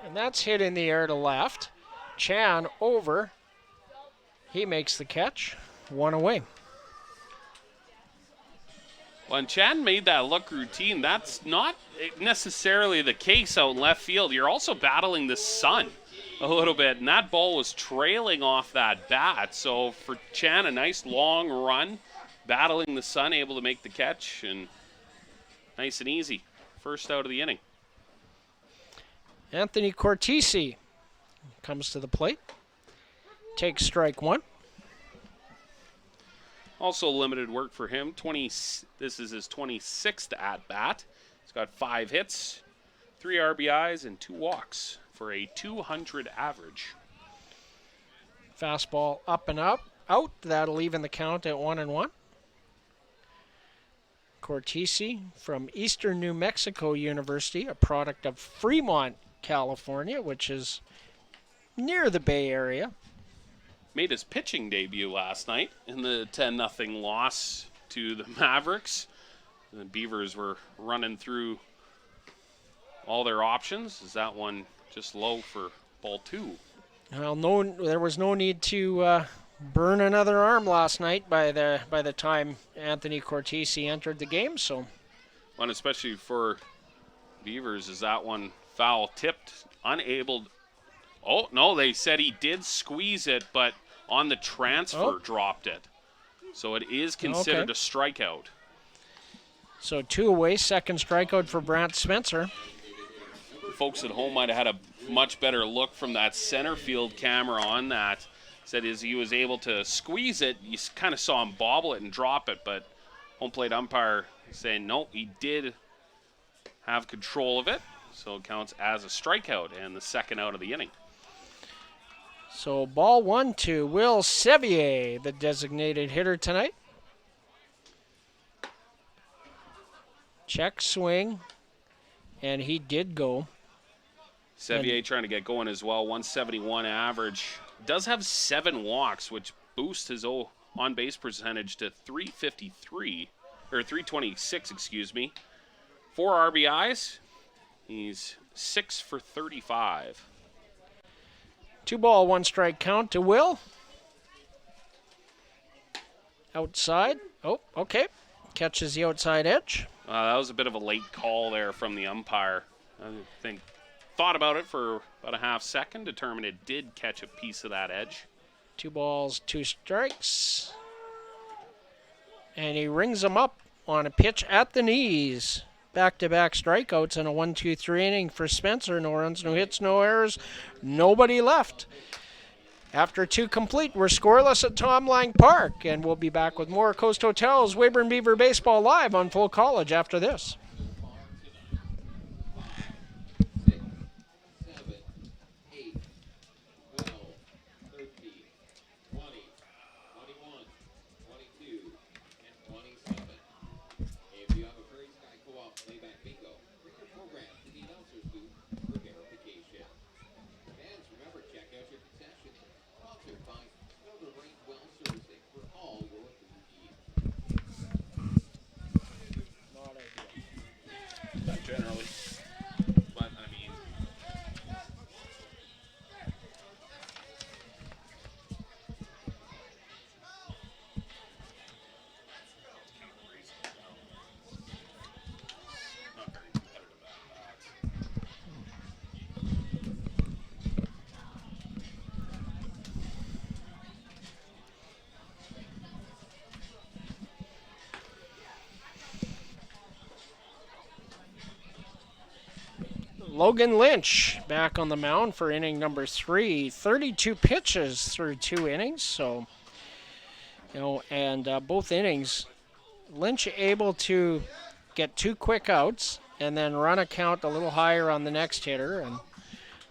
And that's hit in the air to left. Chan over. He makes the catch. 1 away. When Chan made that look routine, that's not necessarily the case out in left field. You're also battling the sun a little bit, and that ball was trailing off that bat. So for Chan, a nice long run, battling the sun, able to make the catch, and nice and easy. First out of the inning. Anthony Cortese comes to the plate. Takes strike one. Also limited work for him. This is his 26th at-bat. He's got 5 hits, 3 RBIs, and 2 walks for a 200 average. Fastball up and out. That'll even the count at 1-1. Cortese from Eastern New Mexico University, a product of Fremont, California, which is near the Bay Area. Made his pitching debut last night in the 10-0 loss to the Mavericks. The Beavers were running through all their options. Is that one just low for ball 2? Well, there was no need to burn another arm last night by the time Anthony Cortese entered the game. So, one especially for Beavers, is that one foul tipped, unable. Oh no, they said he did squeeze it, but on the transfer dropped it. So it is considered a strikeout. So 2 away, second strikeout for Brant Spencer. Folks at home might have had a much better look from that center field camera on that. Said as he was able to squeeze it, you kind of saw him bobble it and drop it, but home plate umpire saying no, he did have control of it, so it counts as a strikeout and the second out of the inning. So ball 1 to Will Sevier, the designated hitter tonight. Check swing, and he did go. Sevier trying to get going as well, 171 average. Does have 7 walks, which boosts his on-base percentage to 353, or 326, excuse me. 4 RBIs. He's 6 for 35. 2-ball, 1-strike count to Will. Outside. Oh, okay. Catches the outside edge. That was a bit of a late call there from the umpire. I think thought about it for about a half second, determined it did catch a piece of that edge. 2 balls, 2 strikes. And he rings them up on a pitch at the knees. Back-to-back strikeouts in a 1-2-3 inning for Spencer. No runs, no hits, no errors. Nobody left. After 2 complete, we're scoreless at Tom Lang Park. And we'll be back with more Coast Hotels Weyburn Beaver Baseball live on FloCollege after this. Generally. But, I mean, not very competitive at Logan Lynch back on the mound for inning number 3. 32 pitches through 2 innings. So, and both innings, Lynch able to get 2 quick outs and then run a count a little higher on the next hitter. And,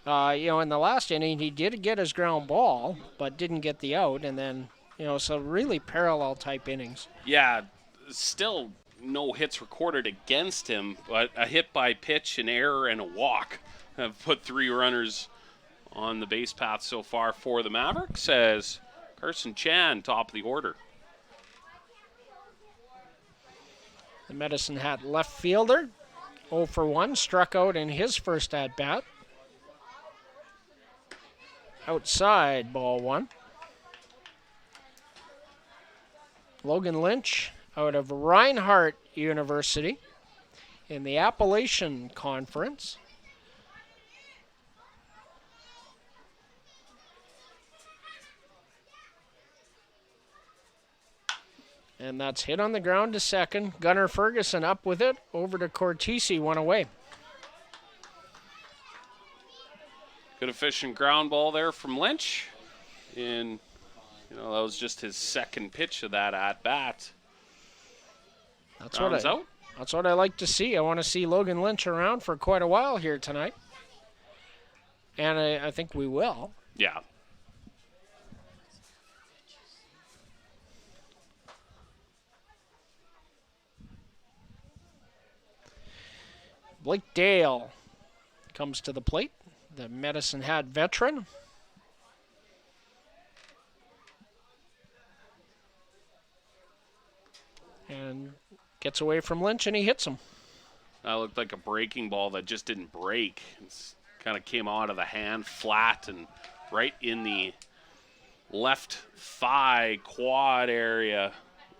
in the last inning, he did get his ground ball, but didn't get the out. And then, so really parallel type innings. Yeah, still no hits recorded against him, but a hit by pitch, an error, and a walk have put 3 runners on the base path so far for the Mavericks as Carson Chan, top of the order. The Medicine Hat left fielder, 0 for 1, struck out in his first at-bat. Outside, ball 1. Logan Lynch out of Reinhardt University in the Appalachian Conference. And that's hit on the ground to second. Gunnar Ferguson up with it. Over to Cortese, 1 away. Good efficient ground ball there from Lynch. And, that was just his second pitch of that at-bat. That's what I like to see. I want to see Logan Lynch around for quite a while here tonight. And I think we will. Yeah. Blake Dale comes to the plate, the Medicine Hat veteran. And gets away from Lynch, and he hits him. That looked like a breaking ball that just didn't break. It kind of came out of the hand flat and right in the left thigh quad area.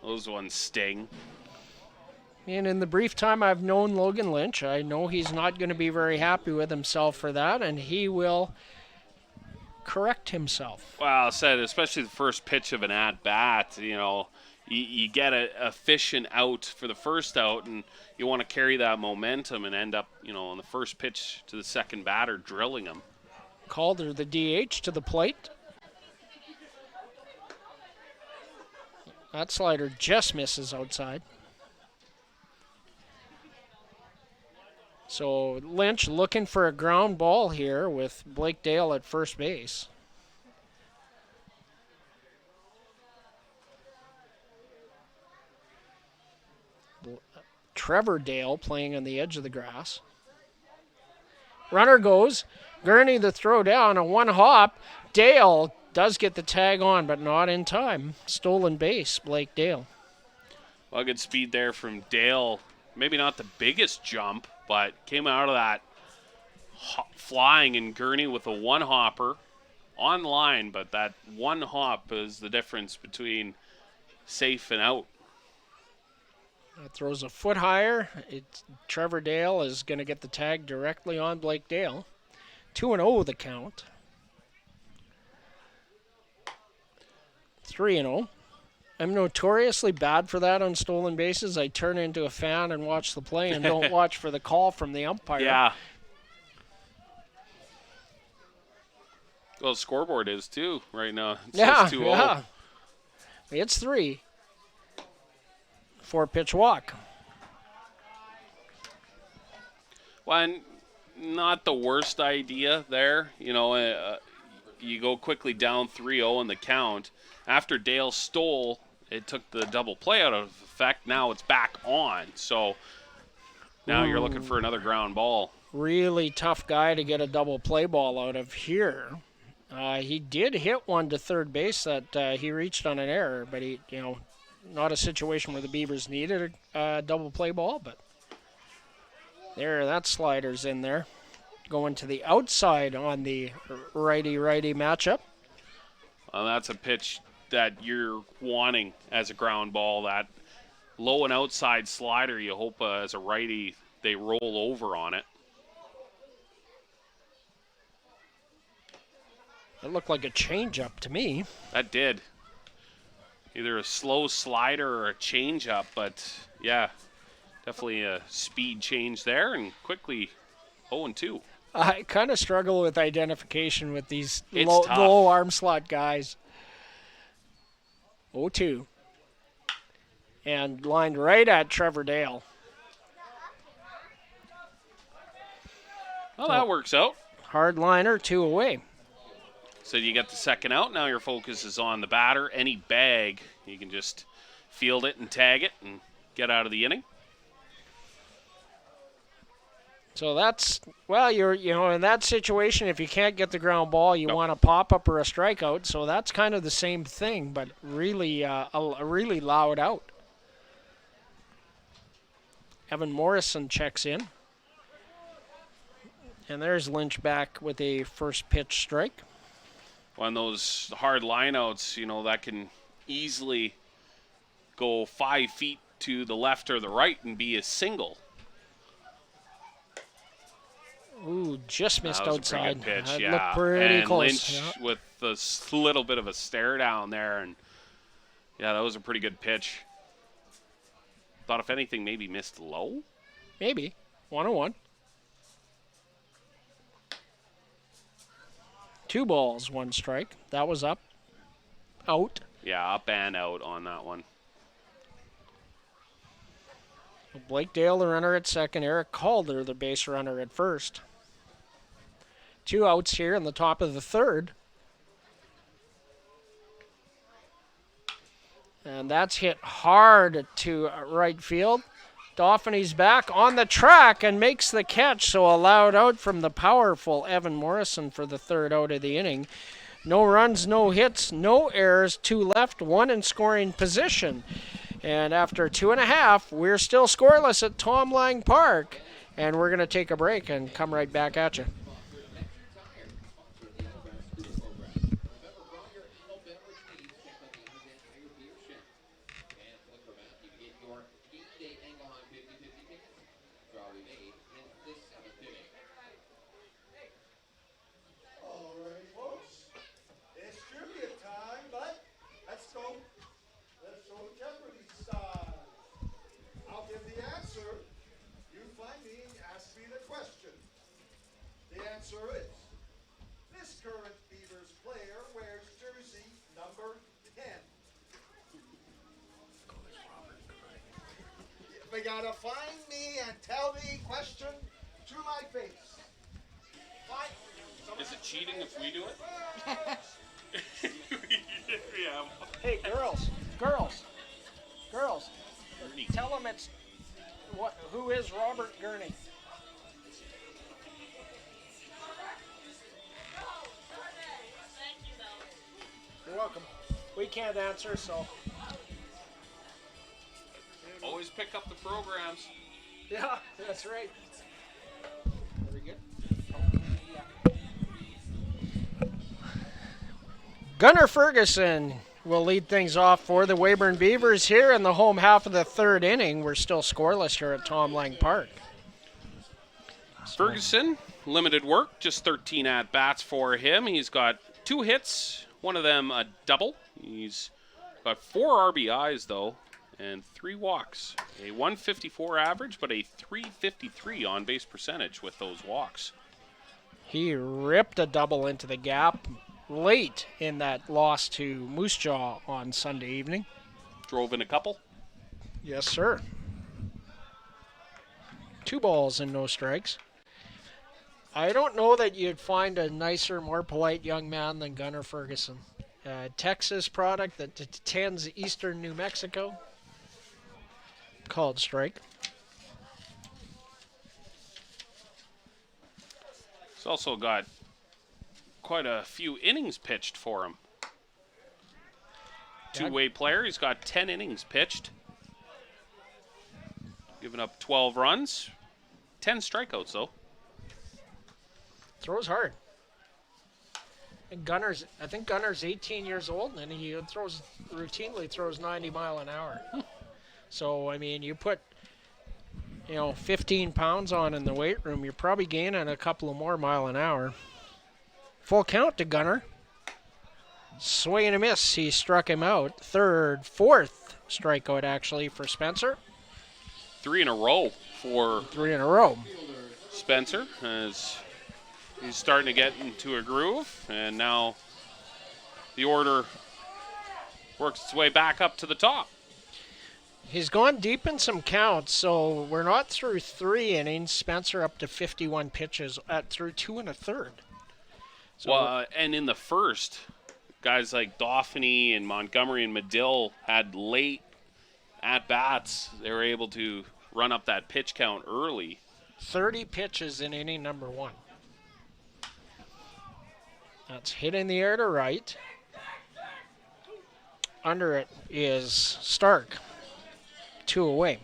Those ones sting. And in the brief time I've known Logan Lynch, I know he's not going to be very happy with himself for that, and he will correct himself. Well, I said, especially the first pitch of an at-bat, you get a efficient out for the first out, and you want to carry that momentum and end up, on the first pitch to the second batter, drilling him. Calder, the DH, to the plate. That slider just misses outside. So Lynch looking for a ground ball here with Blake Dale at first base. Trevor Dale playing on the edge of the grass. Runner goes. Gurney the throw down, a 1 hop. Dale does get the tag on, but not in time. Stolen base, Blake Dale. Well, good speed there from Dale. Maybe not the biggest jump, but came out of that flying, and Gurney with a 1 hopper on line, but that 1 hop is the difference between safe and out. Throws a foot higher. Trevor Dale is going to get the tag directly on Blake Dale. 2-0 the count. 3-0. I'm notoriously bad for that on stolen bases. I turn into a fan and watch the play and don't watch for the call from the umpire. Yeah. Well, the scoreboard is too right now. It says 2-0. Yeah. It's 3. 4-pitch walk. Well, and not the worst idea there. You know, you go quickly down 3-0 in the count. After Dale stole, it took the double play out of effect. Now it's back on. So now you're looking for another ground ball. Really tough guy to get a double play ball out of here. He did hit one to third base that he reached on an error, but he, not a situation where the Beavers needed a double play ball, but there, that slider's in there. Going to the outside on the righty-righty matchup. Well, that's a pitch that you're wanting as a ground ball. That low and outside slider, you hope as a righty they roll over on it. It looked like a changeup to me. That did. Either a slow slider or a changeup, but yeah, definitely a speed change there, and quickly 0-2. I kind of struggle with identification with these It's low, tough. low arm slot guys. 0-2. And lined right at Trevor Dale. Well, that works out. Hard liner, 2 away. So you get the second out. Now your focus is on the batter. Any bag, you can just field it and tag it and get out of the inning. So that's, well, you're in that situation, if you can't get the ground ball, you want a pop-up or a strikeout. So that's kind of the same thing, but really, a really loud out. Evan Morrison checks in. And there's Lynch back with a first pitch strike. On those hard lineouts, that can easily go 5 feet to the left or the right and be a single. Ooh, just missed That was outside. a pretty good pitch, That yeah. looked pretty and close. Lynch Yeah. with a little bit of a stare down there, and yeah, that was a pretty good pitch. Thought if anything, maybe missed low. Maybe. 1-1. 2 balls, 1 strike. That was up. Out. Yeah, up and out on that one. Blake Dale, the runner at second. Eric Calder, the base runner at first. 2 outs here in the top of the third. And that's hit hard to right field. Dauphiny's back on the track and makes the catch, so a loud out from the powerful Evan Morrison for the third out of the inning. No runs, no hits, no errors, 2 left, 1 in scoring position. And after 2.5, we're still scoreless at Tom Lang Park. And we're going to take a break and come right back at you. This current Beavers player wears jersey number 10. They gotta find me and tell the question to my face. Is it cheating if we do it? Yeah. Hey, girls. Tell them it's who is Robert Gurney? You're welcome. We can't answer, so. Always pick up the programs. Yeah, that's right. Very good. Gunnar Ferguson will lead things off for the Weyburn Beavers here in the home half of the third inning. We're still scoreless here at Tom Lang Park. Ferguson, limited work, just 13 at-bats for him. He's got 2 hits, one of them a double. He's Got 4 RBIs, though, and 3 walks. A 154 average, but a 353 on-base percentage with those walks. He ripped a double into the gap late in that loss to Moose Jaw on Sunday evening. Drove in a couple. Yes, sir. 2 balls and no strikes. I don't know that you'd find a nicer, more polite young man than Gunnar Ferguson. Texas product that attends eastern New Mexico. Called strike. He's also got quite a few innings pitched for him. Two-way player. He's got 10 innings pitched. Giving up 12 runs. 10 strikeouts, though. Throws hard. And I think Gunner's 18 years old, and he routinely throws 90 mile an hour. So, I mean, you put, 15 pounds on in the weight room, you're probably gaining a couple of more mile an hour. Full count to Gunner. Swing and a miss. He struck him out. Fourth strikeout, actually, for Spencer. 3 in a row for 3 in a row. Spencer, as he's starting to get into a groove, and now the order works its way back up to the top. He's gone deep in some counts, so we're not through 3 innings. Spencer up to 51 pitches through 2 1/3. So and in the first, guys like Dauphiny and Montgomery and Medill had late at-bats. They were able to run up that pitch count early. 30 pitches in inning number 1. That's hit in the air to right. Under it is Stark. 2 away.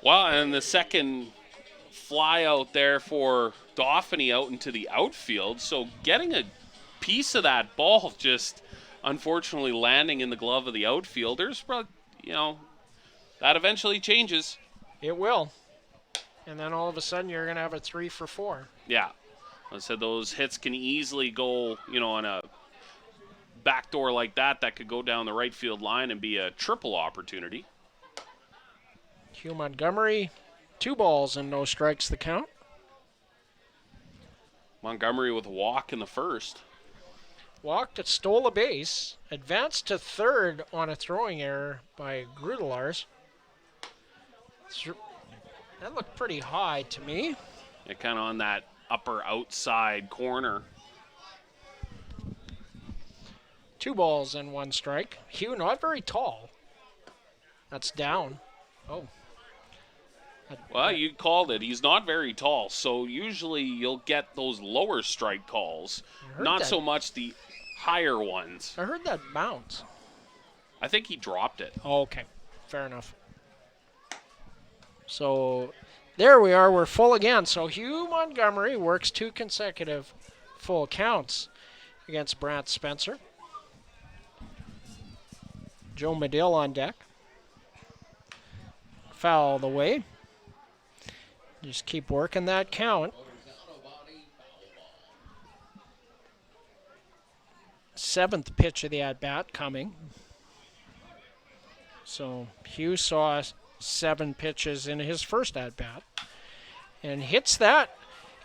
Well, and the second fly out there for Dauphiny out into the outfield. So getting a piece of that ball just unfortunately landing in the glove of the outfielders, but, that eventually changes. It will. And then all of a sudden you're going to have a 3 for 4. Yeah. I said those hits can easily go, on a backdoor like that could go down the right field line and be a triple opportunity. Hugh Montgomery, 2 balls and no strikes the count. Montgomery with a walk in the first. Walked, stole a base, advanced to third on a throwing error by Grudelars. That looked pretty high to me. Yeah, kind of on that upper outside corner. 2 balls and 1 strike. Hugh not very tall. That's down. Oh. Well, you called it. He's not very tall, so usually you'll get those lower strike calls, not so much the higher ones. I heard that bounce. I think he dropped it. Oh, okay. Fair enough. So there we are. We're full again. So Hugh Montgomery works 2 consecutive full counts against Brant Spencer. Joe Medill on deck. Foul the way. Just keep working that count. 7th pitch of the at-bat coming. So Hugh saw 7 pitches in his first at-bat. And hits that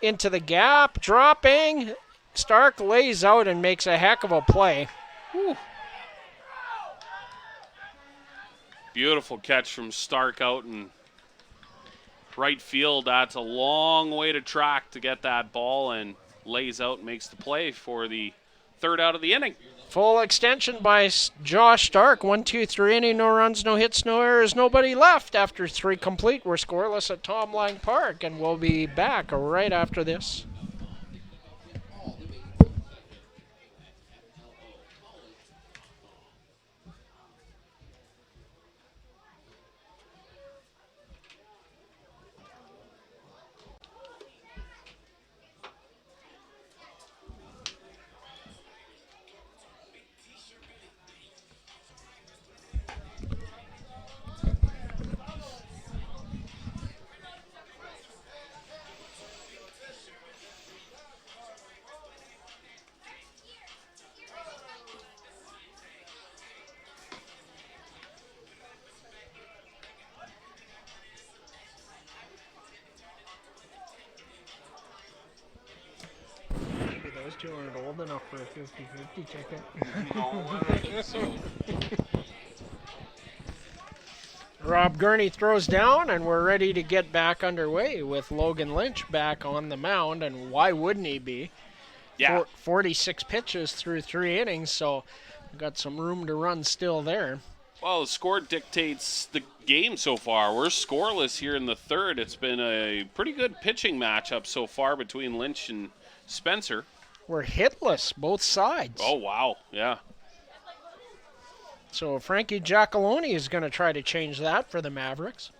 into the gap, dropping. Stark lays out and makes a heck of a play. Whew. Beautiful catch from Stark out in right field. That's a long way to track to get that ball, and lays out and makes the play for the 3rd out of the inning. Full extension by Josh Stark. 1-2-3 inning, no runs, no hits, no errors, nobody left after 3 complete. We're scoreless at Tom Lang Park, and we'll be back right after this. those two aren't old enough for a 50-50 ticket. No, I don't think so. Rob Gurney throws down, and we're ready to get back underway with Logan Lynch back on the mound, and why wouldn't he be? Yeah. 46 pitches through 3 innings, so got some room to run still there. Well, the score dictates the game so far. We're scoreless here in the third. It's been a pretty good pitching matchup so far between Lynch and Spencer. We're hitless, both sides. Oh, wow. Yeah. So Frankie Giacalone is going to try to change that for the Mavericks.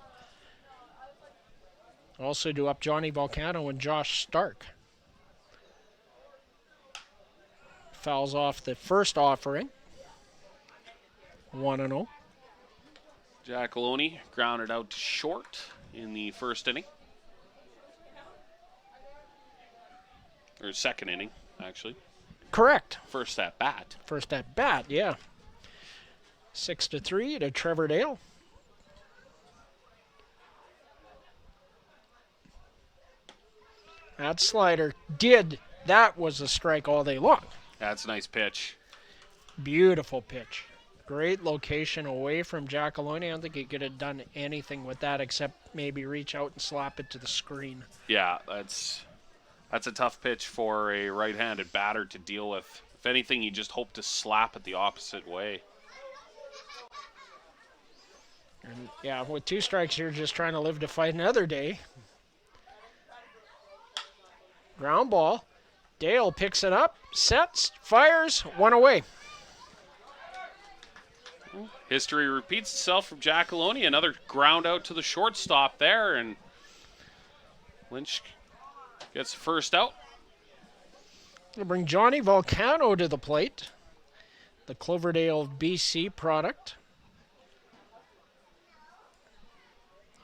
Also do up Johnny Volcano and Josh Stark. Fouls off the first offering. 1-0. Giacalone grounded out to short in the first inning. Or second inning, actually. Correct. First at bat. First at bat, yeah. 6-3 to Trevor Dale. That slider that was a strike all day long. That's a nice pitch. Beautiful pitch. Great location away from Giacalone. I don't think he could have done anything with that except maybe reach out and slap it to the screen. Yeah, that's a tough pitch for a right-handed batter to deal with. If anything, you just hope to slap it the opposite way. And yeah, with 2 strikes, you're just trying to live to fight another day. Ground ball. Dale picks it up, sets, fires, 1 away. History repeats itself from Giacalone. Another ground out to the shortstop there, and Lynch gets the first out. We'll bring Johnny Volcano to the plate, the Cloverdale, BC product.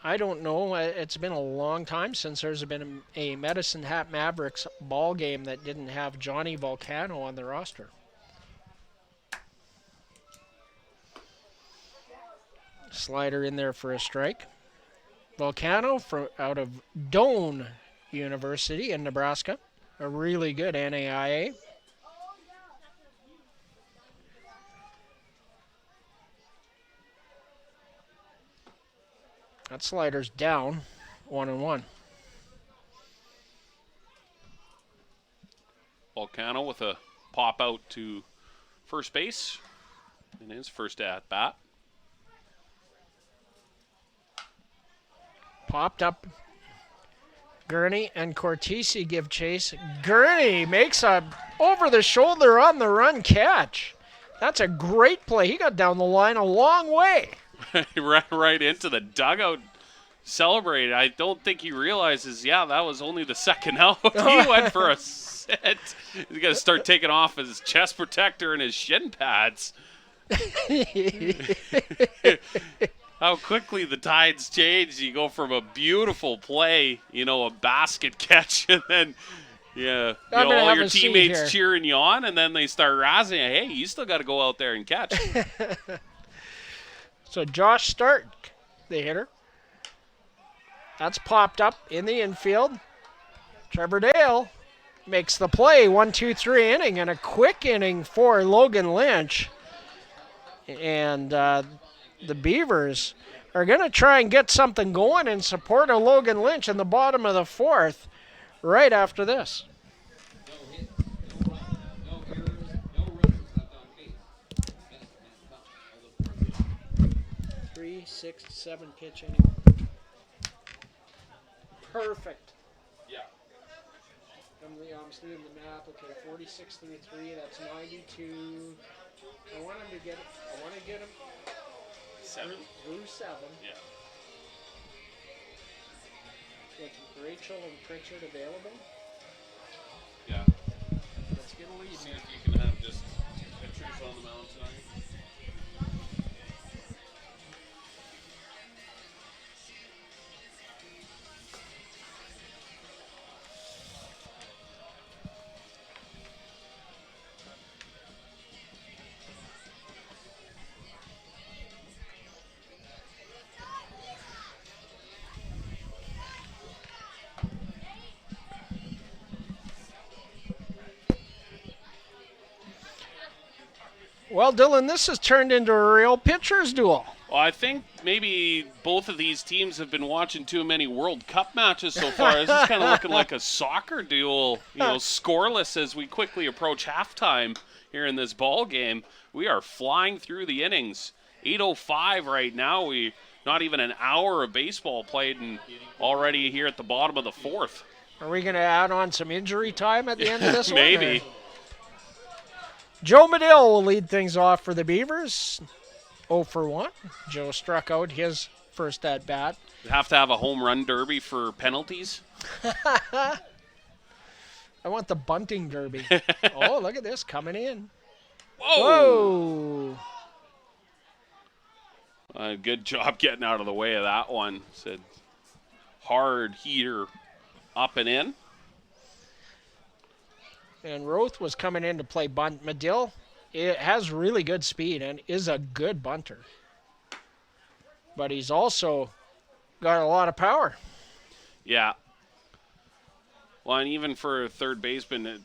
I don't know. It's been a long time since there's been a Medicine Hat Mavericks ball game that didn't have Johnny Volcano on the roster. Slider in there for a strike. Volcano out of Doane University in Nebraska. A really good NAIA. That slider's down, 1-1. Volcano with a pop out to first base in his first at bat. Popped up. Gurney and Cortese give chase. Gurney makes a over-the-shoulder on the run catch. That's a great play. He got down the line a long way. He ran right into the dugout, celebrated. I don't think he realizes, that was only the second out. He went for a set. He's got to start taking off his chest protector and his shin pads. How quickly the tides change. You go from a beautiful play, a basket catch, and then, all your teammates cheering you on, and then they start razzing you. Hey, you still got to go out there and catch. So Josh Stark, the hitter. That's popped up in the infield. Trevor Dale makes the play. 1-2-3 inning, and a quick inning for Logan Lynch. And the Beavers are going to try and get something going in support of Logan Lynch in the bottom of the 4th right after this. 3, 6, 7 pitch inning. Perfect. Yeah. I'm doing the math. Okay, 46 through 3, that's 92. I want to get him 7. through 7. Yeah. With Rachel and Pritchard available. Yeah. Let's get a lead. See if you can have just pitchers on the mound tonight. Well, Dylan, this has turned into a real pitcher's duel. Well, I think maybe both of these teams have been watching too many World Cup matches so far. This is kind of looking like a soccer duel, scoreless as we quickly approach halftime here in this ball game. We are flying through the innings. 8:05 right now. We not even an hour of baseball played, and already here at the bottom of the fourth. Are we going to add on some injury time at the end of this one? Maybe. Joe Medill will lead things off for the Beavers. 0 for 1. Joe struck out his first at bat. Have to have a home run derby for penalties. I want the bunting derby. Oh, look at this coming in. Whoa! Whoa. Good job getting out of the way of that one. Said hard heater up and in. And Roth was coming in to play bunt. Medill has really good speed and is a good bunter. But he's also got a lot of power. Yeah. Well, and even for a third baseman, it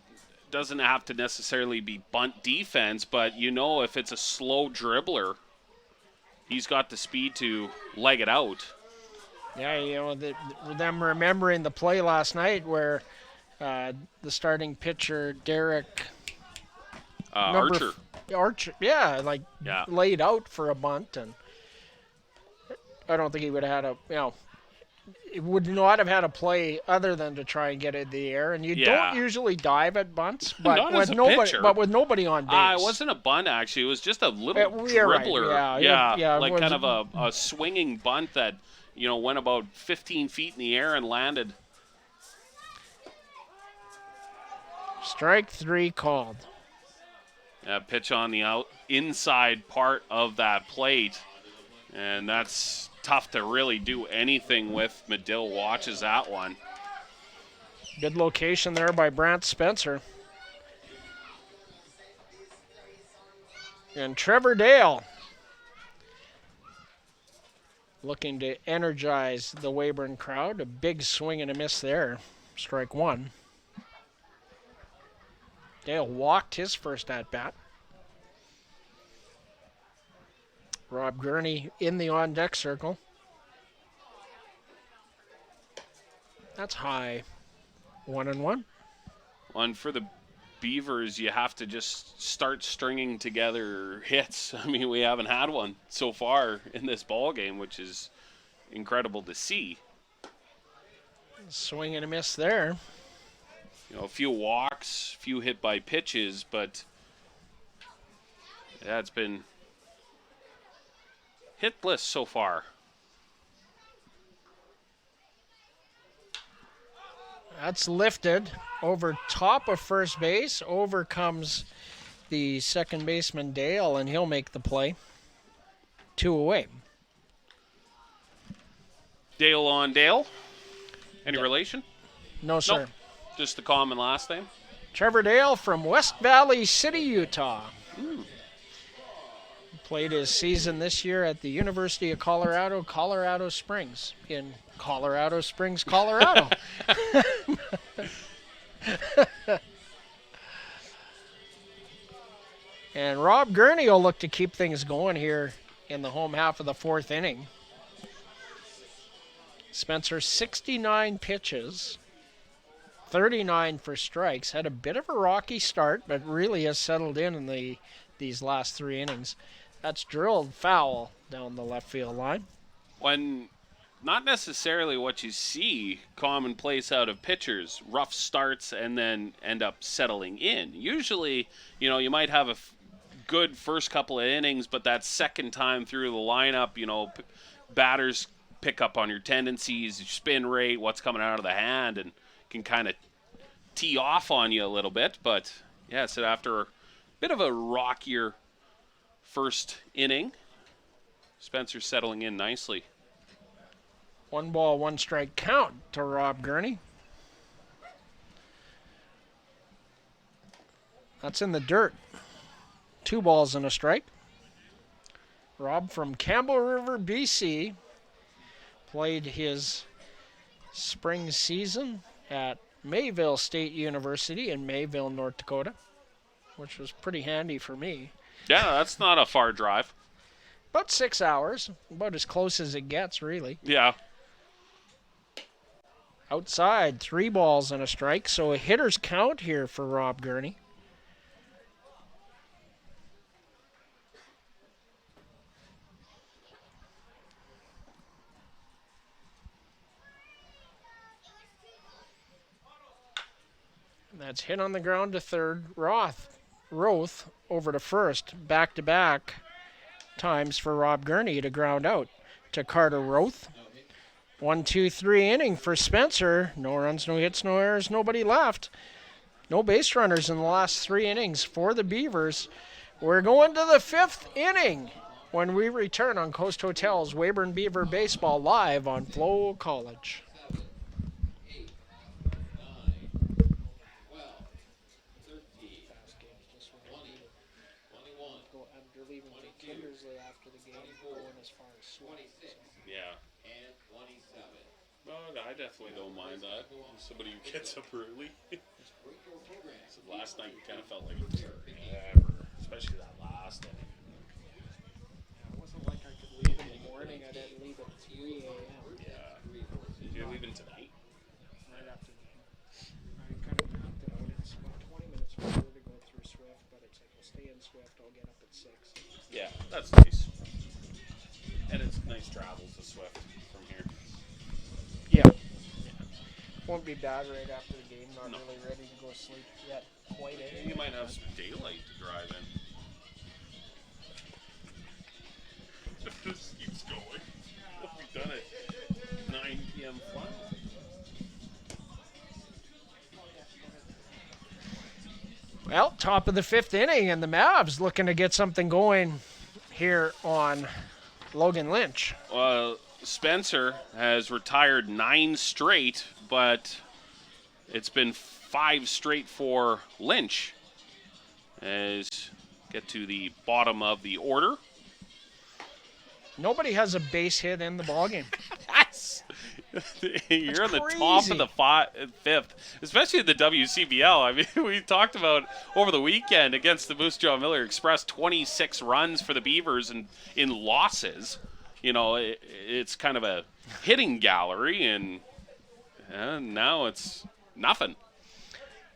doesn't have to necessarily be bunt defense, but if it's a slow dribbler, he's got the speed to leg it out. Yeah, them remembering the play last night where the starting pitcher, Derek Archer. Archer, laid out for a bunt, and I don't think he would have had it would not have had a play other than to try and get it in the air. And you don't usually dive at bunts, but Not with as a nobody, pitcher. but with nobody on base. It wasn't a bunt, actually. It was just a little You're right, dribbler. yeah, like it kind was- of a swinging bunt that, went about 15 feet in the air and landed. Strike 3 called. Pitch on the inside part of that plate. And that's tough to really do anything with. Medill watches that one. Good location there by Brant Spencer. And Trevor Dale looking to energize the Weyburn crowd. A big swing and a miss there. Strike 1. Dale walked his first at-bat. Rob Gurney in the on-deck circle. That's high. 1-1. And for the Beavers, you have to just start stringing together hits. I mean, we haven't had one so far in this ball game, which is incredible to see. Swing and a miss there. A few walks, few hit by pitches, but it's been hitless so far. That's lifted over top of first base. Over comes the second baseman, Dale, and he'll make the play. 2 away. Dale on Dale. Any relation? No, sir. Nope. Just the common last name. Trevor Dale from West Valley City, Utah. Played his season this year at the University of Colorado, Colorado Springs, in Colorado Springs, Colorado. And Rob Gurney will look to keep things going here in the home half of the fourth inning. Spencer, 69 pitches, 39 for strikes. Had a bit of a rocky start, but really has settled in these last 3 innings. That's drilled foul down the left field line. When not necessarily what you see commonplace out of pitchers, rough starts and then end up settling in. Usually, you might have a good first couple of innings, but that second time through the lineup, batters pick up on your tendencies, your spin rate, what's coming out of the hand, and can kind of tee off on you a little bit. But so after a bit of a rockier first inning, Spencer settling in nicely. 1 ball, 1 strike count to Rob Gurney. That's in the dirt. 2 balls and a strike. Rob from Campbell River, BC, played his spring season at Mayville State University in Mayville, North Dakota, which was pretty handy for me. Yeah, that's not a far drive. About 6 hours. About as close as it gets, really. Yeah. Outside, 3 balls and a strike. So a hitter's count here for Rob Gurney. And that's hit on the ground to third. Roth over to first. Back-to-back times for Rob Gurney to ground out to Carter Roth. 1-2-3 inning for Spencer. No runs, no hits, no errors, nobody left. No base runners in the last 3 innings for the Beavers. We're going to the 5th inning when we return on Coast Hotel's Weyburn Beaver Baseball live on FloCollege. Yeah. Well, I definitely don't mind that. Somebody who gets up early. So last night, it kind of felt like it was forever, especially that last inning. It wasn't like I could leave in the morning. I had to leave at 3 a.m. Yeah. You're leaving tonight? Right after the game. I kind of mapped it out. It's about 20 minutes further to go through Swift, but it's like I'll stay in Swift. I'll get up at 6. Yeah, that's nice. And it's nice travel to Swift from here. Yeah. Won't be bad right after the game. Not really ready to go to sleep yet. Quite anyway. You might have some daylight to drive in. This keeps going. We've done it. 9 p.m. flat. Well, top of the 5th inning, and the Mavs looking to get something going here on Logan Lynch. Well, Spencer has retired 9 straight, but it's been 5 straight for Lynch. As get to the bottom of the order. Nobody has a base hit in the ballgame. Yes. You're in the top of the 5th, especially in the WCBL. I mean, we talked about over the weekend against the Moose Jaw Miller Express, 26 runs for the Beavers and in losses. You know, it's kind of a hitting gallery, and now it's nothing.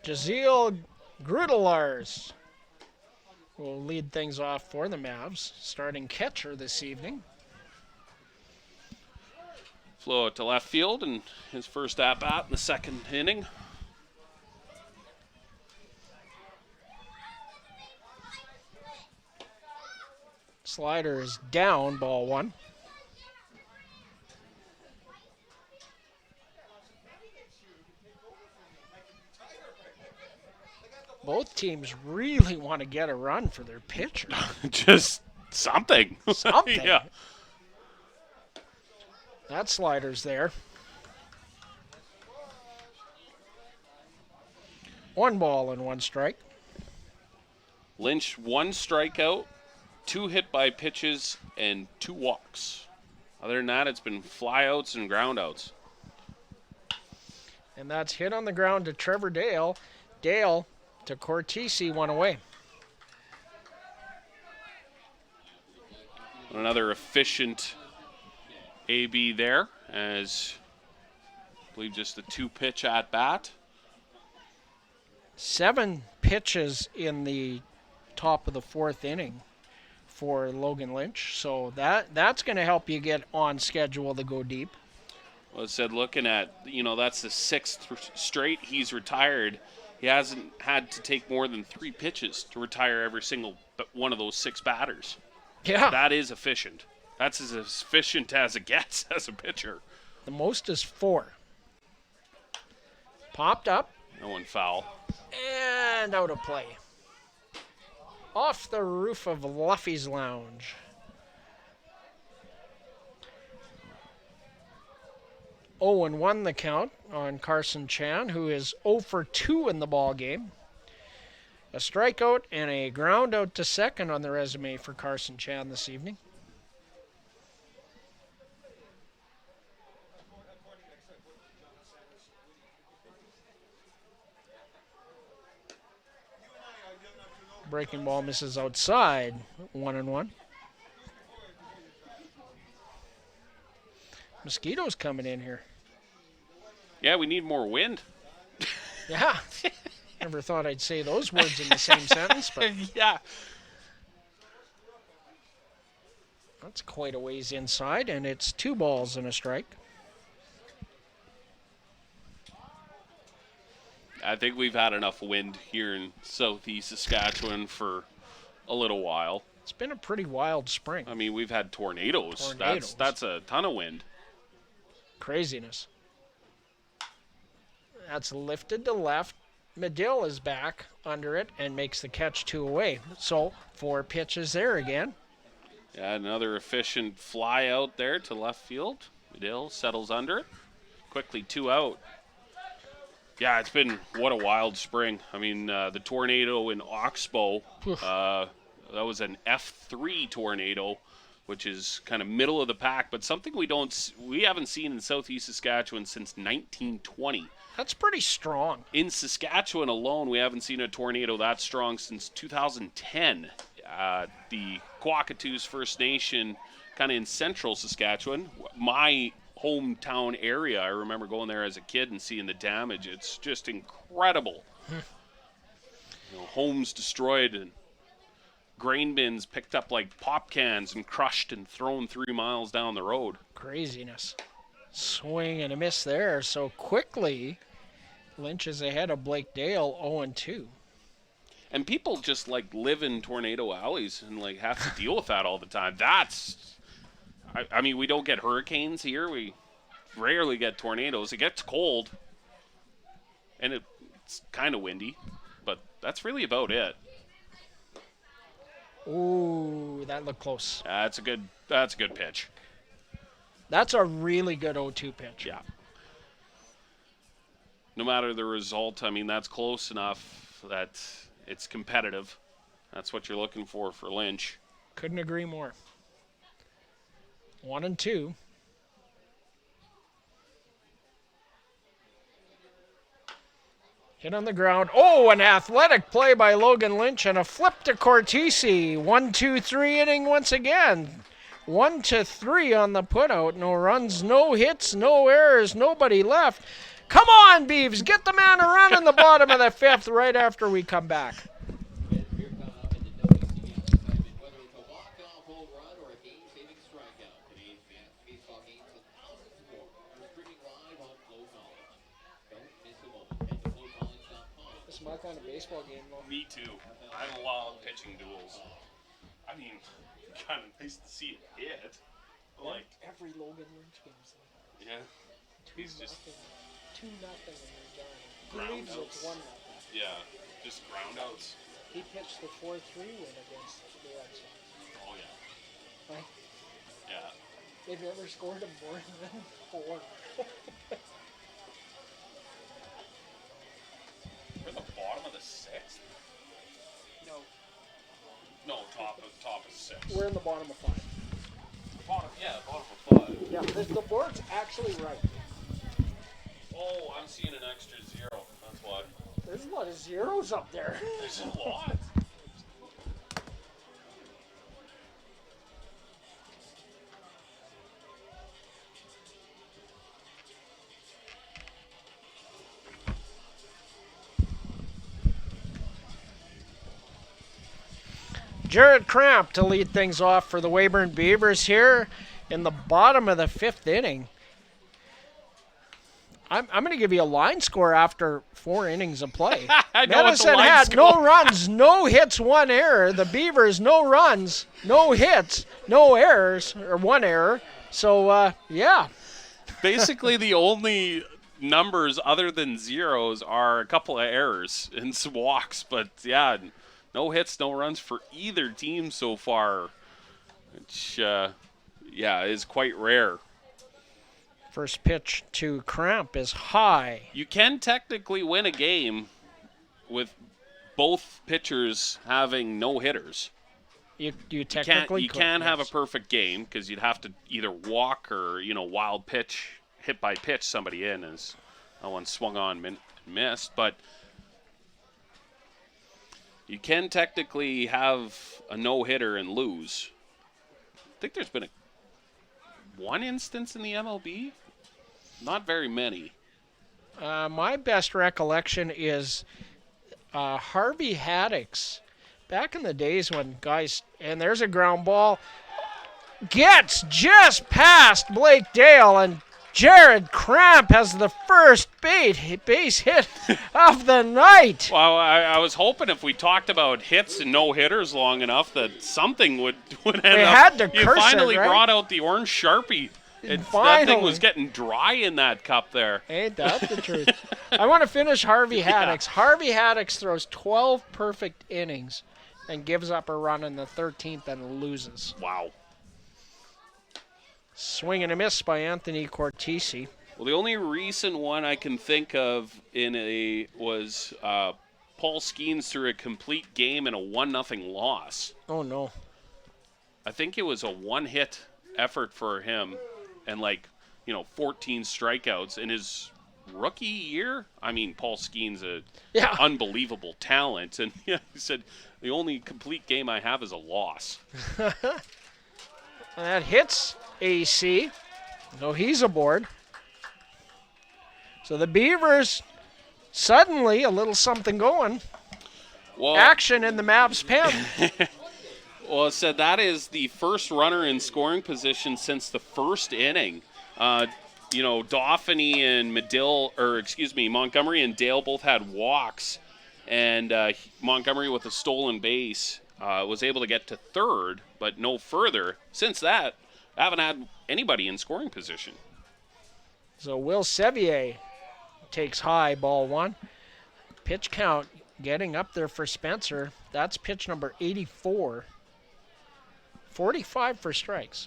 Jaziel Grudelars will lead things off for the Mavs, starting catcher this evening. Flew out to left field and his first at-bat in the 2nd inning. Slider is down, ball 1. Both teams really want to get a run for their pitcher. Just something. Something. Yeah. That slider's there. 1 ball and 1 strike. Lynch 1 strikeout, 2 hit by pitches, and 2 walks. Other than that, it's been flyouts and groundouts. And that's hit on the ground to Trevor Dale. Dale to Cortese, 1 away. Another efficient AB there, as I believe just a 2-pitch at bat. 7 pitches in the top of the 4th inning for Logan Lynch. So that's going to help you get on schedule to go deep. Well, it said looking at, that's the 6th straight he's retired. He hasn't had to take more than 3 pitches to retire every single one of those 6 batters. Yeah. That is efficient. That's as efficient as it gets as a pitcher. The most is 4. Popped up. No one foul. And out of play. Off the roof of Luffy's Lounge. 0-1 the count on Carson Chan, who is 0 for 2 in the ball game. A strikeout and a ground out to second on the resume for Carson Chan this evening. Breaking ball misses outside. 1-1. Mosquitoes coming in here. Yeah, we need more wind. Yeah. Never thought I'd say those words in the same sentence, but Yeah. that's quite a ways inside, and it's 2 balls and a strike. I think we've had enough wind here in southeast Saskatchewan for a little while. It's been a pretty wild spring. I mean, we've had tornadoes. Tornadoes. That's a ton of wind. Craziness. That's lifted to left. Medill is back under it and makes the catch 2 away. So 4 pitches there again. Yeah, another efficient fly out there to left field. Medill settles under it. Quickly 2 out. Yeah, it's been what a wild spring. I mean, the tornado in Oxbow, that was an F3 tornado, which is kind of middle of the pack, but something we haven't seen in southeast Saskatchewan since 1920. That's pretty strong. In Saskatchewan alone, we haven't seen a tornado that strong since 2010. The Quakatoos First Nation, kind of in central Saskatchewan, my hometown area. I remember going there as a kid and seeing the damage. It's just incredible. Homes destroyed and grain bins picked up like pop cans and crushed and thrown 3 miles down the road. Craziness. Swing and a miss there. So quickly, Lynch is ahead of Blake Dale, 0-2. And people just like live in tornado alleys and like have to deal with that all the time. I mean, we don't get hurricanes here. We rarely get tornadoes. It gets cold, and it's kind of windy, but that's really about it. Ooh, that looked close. That's a good pitch. That's a really good 0-2 pitch. Yeah. No matter the result, I mean, that's close enough that it's competitive. That's what you're looking for Lynch. Couldn't agree more. 1-2. Hit on the ground. Oh, an athletic play by Logan Lynch and a flip to Cortese. 1-2-3 inning once again. 1-3 on the putout. No runs, no hits, no errors, nobody left. Come on, Beavs. Get the man a run in the bottom of the 5th right after we come back. This is my kind of baseball game, though. Me too. I love pitching duels. I mean, kind of nice to see it hit. Like, Every Logan Lynch game is like that. yeah. He's just 2-0 in your jar. He Ground leaves outs. it's 1-0. Yeah, just ground outs. He pitched the 4-3 win against the Red Sox. Oh, yeah. Like, Yeah. they've never scored a more than 4. We're the bottom of the 6th? No, No, top of 6. we're in the bottom of 5. Bottom of 5. Yeah, the board's actually right. Oh, I'm seeing an extra 0. That's why. There's a lot of zeros up there. There's a lot. Jared Cramp to lead things off for the Weyburn Beavers here in the bottom of the 5th inning. I'm going to give you a line score after 4 innings of play. I know what the Medicine line had score- no runs, no hits, 1 error. The Beavers, no runs, no hits, no errors, or 1 error. So, yeah. Basically, the only numbers other than zeros are a couple of errors and some walks. But, yeah, no hits, no runs for either team so far, which, is quite rare. First pitch to Cramp is high. You can technically win a game with both pitchers having no hitters. You technically You can't have a perfect game because you'd have to either walk or wild pitch, hit by pitch somebody in as that one swung on and missed. But You can technically have a no-hitter and lose. I think there's been one instance in the MLB. Not very many. My best recollection is Harvey Haddix. Back in the days when guys, and there's a ground ball, gets just past Blake Dale, and Jared Cramp has the first base hit of the night. Well, I was hoping if we talked about hits and no-hitters long enough that something would end They up. had to You curse finally it, right? brought out the orange Sharpie. That thing Finally. was getting dry in that cup there. Ain't that the truth? I want to finish Harvey Haddix. Harvey Haddix throws 12 perfect innings and gives up a run in the 13th and loses. Wow. Swing and a miss by Anthony Cortese. Well, the only recent one I can think of was Paul Skeens threw a complete game in a 1-0 loss. Oh, no. I think it was a one-hit effort for him and 14 strikeouts in his rookie year. I mean, Paul Skeens Yeah. unbelievable talent, and he said the only complete game I have is a loss. That hits AC. So he's aboard. So the Beavers, suddenly a little something going. Well, Action in the Mavs pen. Well, it said that is the first runner in scoring position since the first inning. Dauphiny and Montgomery and Dale both had walks, and Montgomery with a stolen base was able to get to third, but no further. Since that, I haven't had anybody in scoring position. So Will Sevier takes high, ball one. Pitch count getting up there for Spencer. That's pitch number 84. 45 for strikes.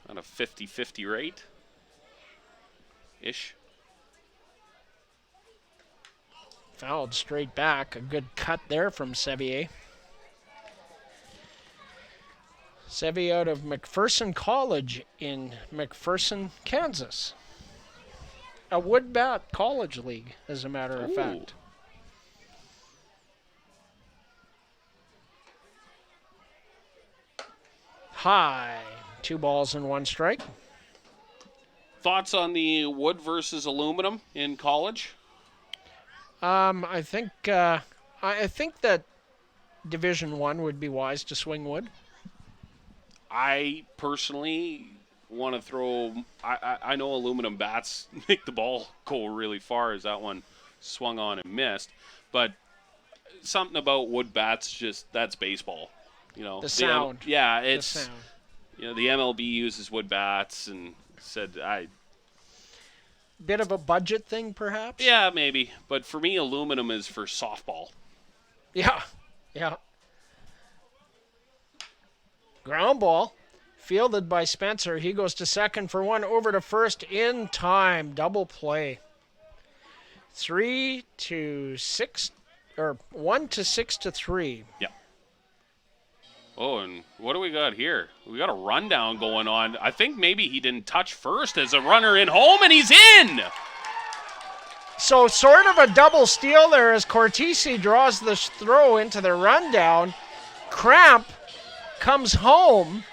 On a 50-50 rate. Ish. Fouled straight back. A good cut there from Sevier. Sevier out of McPherson College in McPherson, Kansas. A Woodbat College League, as a matter of fact. High. 2 balls and 1 strike. Thoughts on the wood versus aluminum in college? I think that Division 1 would be wise to swing wood. I personally want to throw. I know aluminum bats make the ball go really far, as that one swung on and missed. But something about wood bats, that's baseball. The sound. It's the sound. The MLB uses wood bats, and said Bit of a budget thing, perhaps? Yeah, maybe. But for me, aluminum is for softball. Yeah. Ground ball. Fielded by Spencer. He goes to second for 1, over to first in time. Double play. 1 to 6 to 3. Yeah. Oh, and what do we got here? We got a rundown going on. I think maybe he didn't touch first as a runner in home, and he's in! So sort of a double steal there as Cortese draws the throw into the rundown. Cramp comes home,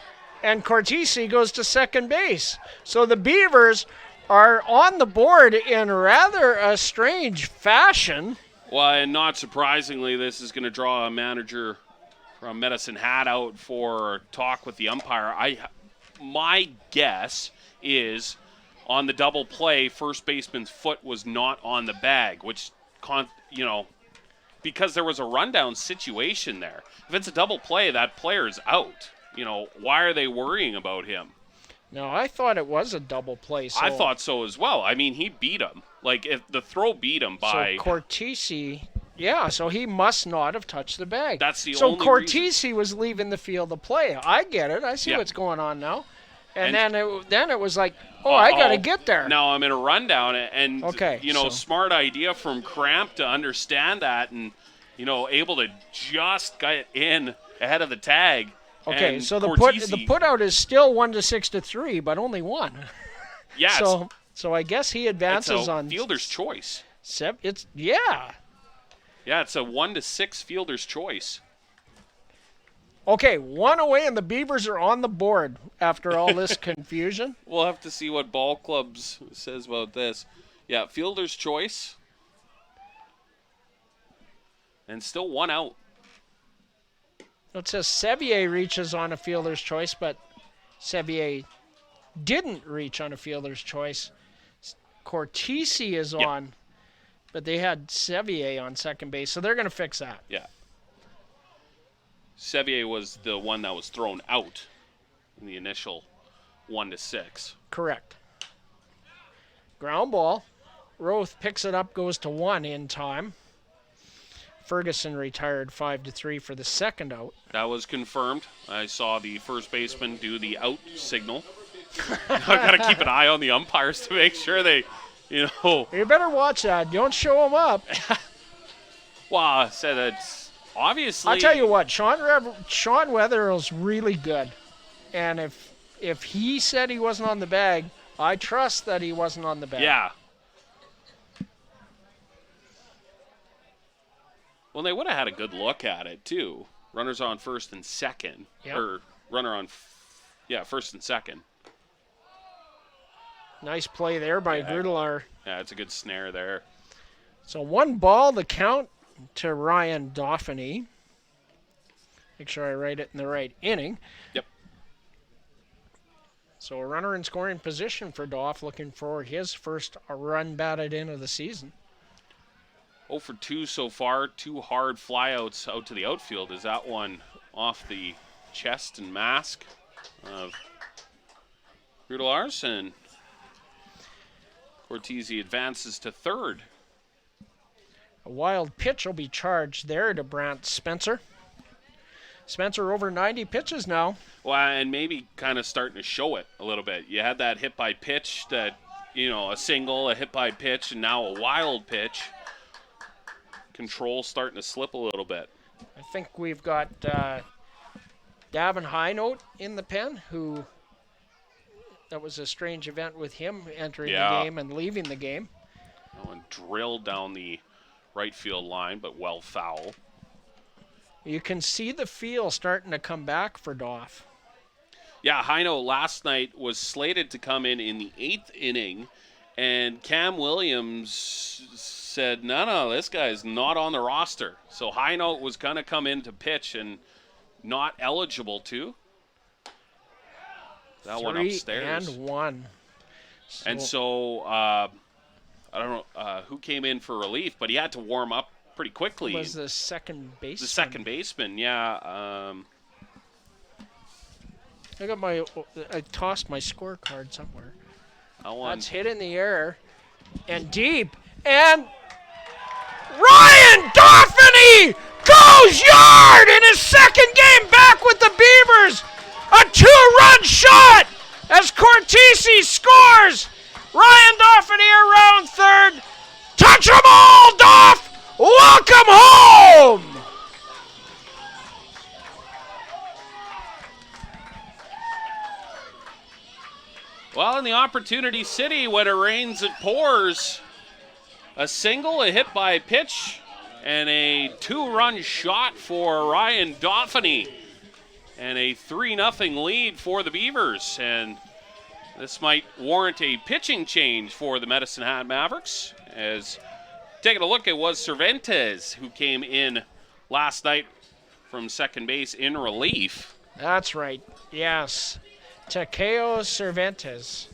and Cortese goes to second base. So the Beavers are on the board in rather a strange fashion. Well, and not surprisingly, this is going to draw a manager from Medicine Hat out for talk with the umpire. My guess is on the double play, first baseman's foot was not on the bag, which, because there was a rundown situation there. If it's a double play, that player's out. Why are they worrying about him? No, I thought it was a double play. So I thought so as well. I mean, he beat him. If the throw beat him by... So Cortese... Yeah, so he must not have touched the bag. That's the so only Cortese was leaving the field of play. I get it. I see what's going on now. And then it was like, I got to get there. Now I'm in a rundown, and so smart idea from Cramp to understand that, and able to just get in ahead of the tag. Okay, and so the Cortese, put out is still 1 to 6 to 3, but only 1. Yeah. So I guess he advances it's a on fielder's choice. It's yeah. Yeah, it's a 1-6 fielder's choice. Okay, 1 away, and the Beavers are on the board after all this confusion. We'll have to see what Ball Clubs says about this. Yeah, fielder's choice. And still 1 out. It says Sevier reaches on a fielder's choice, but Sevier didn't reach on a fielder's choice. Cortese is on, but they had Sevier on second base, so they're going to fix that. Yeah. Sevier was the one that was thrown out in the initial 1-6. Correct. Ground ball. Roth picks it up, goes to 1 in time. Ferguson retired 5-3 for the second out. That was confirmed. I saw the first baseman do the out signal. I got to keep an eye on the umpires to make sure they, You better watch that. Don't show them up. Well, I said it's obviously. I'll tell you what, Sean Wetherell's really good. And if he said he wasn't on the bag, I trust that he wasn't on the bag. Yeah. Well, they would have had a good look at it, too. Runners on first and second. Yep. Or runner on, first and second. Nice play there by Grudelaar. Yeah, it's a good snare there. So 1 ball, the count to Ryan Dauphiny. Make sure I write it in the right inning. Yep. So a runner in scoring position for Doff, looking for his first run batted in of the season. 0 for 2 so far. 2 hard flyouts out to the outfield. Is that one off the chest and mask of Grudelaars? And Cortese advances to third. A wild pitch will be charged there to Brant Spencer. Spencer over 90 pitches now. Well, and maybe kind of starting to show it a little bit. You had that hit by pitch, that, a single, a hit by pitch, and now a wild pitch. Control starting to slip a little bit. I think we've got Davin Highnote in the pen, that was a strange event with him entering the game and leaving the game. That one drilled down the right field line, but well foul. You can see the feel starting to come back for Doff. Yeah, Heino last night was slated to come in the 8th inning, and Cam Williams said, no, this guy's not on the roster. So Heino was going to come in to pitch and not eligible to. That one upstairs. 3-1. And so I don't know who came in for relief, but he had to warm up pretty quickly. It was the second baseman. The second baseman, yeah. I tossed my scorecard somewhere. That's hit in the air and deep. And Ryan Dauphiny goes yard in his second game back with the Beavers. A 2-run shot as Cortese scores. Ryan Dauphiny around third. Touch 'em all, Doff. Welcome home. Well, in the Opportunity City, when it rains, it pours. A single, a hit by pitch, and a 2-run shot for Ryan Dauphiny. And a 3-0 lead for the Beavers. And this might warrant a pitching change for the Medicine Hat Mavericks. As taking a look, it was Cervantes who came in last night from second base in relief. That's right. Yes. Takeo Cervantes.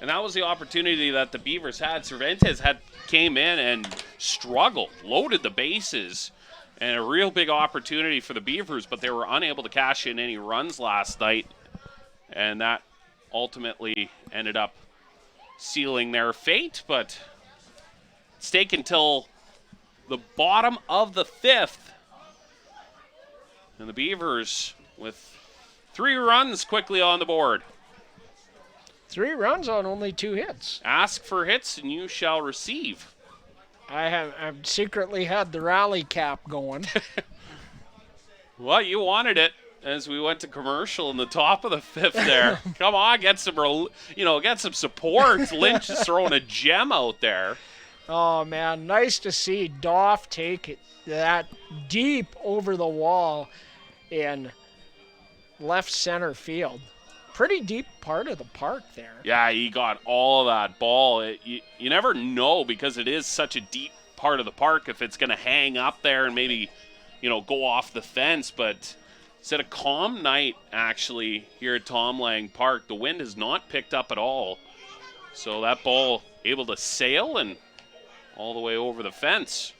And that was the opportunity that the Beavers had. Cervantes came in and struggled, loaded the bases, and a real big opportunity for the Beavers, but they were unable to cash in any runs last night, and that ultimately ended up sealing their fate. But it's taken till the bottom of the 5th, and the Beavers with 3 runs quickly on the board. 3 runs on only 2 hits. Ask for hits and you shall receive. I've secretly had the rally cap going. Well, you wanted it as we went to commercial in the top of the 5th there. Come on, get some support. Lynch is throwing a gem out there. Oh, man, nice to see Doff take that deep over the wall in left center field. Pretty deep part of the park there. Yeah, he got all of that ball. You never know because it is such a deep part of the park if it's going to hang up there and maybe, go off the fence. But it's at a calm night, actually, here at Tom Lang Park. The wind has not picked up at all. So that ball able to sail and all the way over the fence.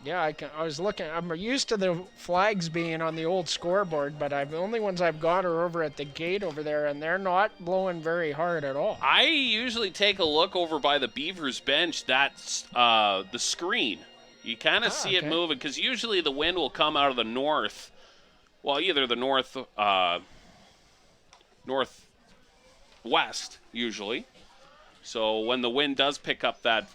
Yeah, I was looking. I'm used to the flags being on the old scoreboard, but the only ones I've got are over at the gate over there, and they're not blowing very hard at all. I usually take a look over by the Beavers bench. That's the screen. You kind of see it moving because usually the wind will come out of the north. Well, either the northwest usually. So when the wind does pick up, that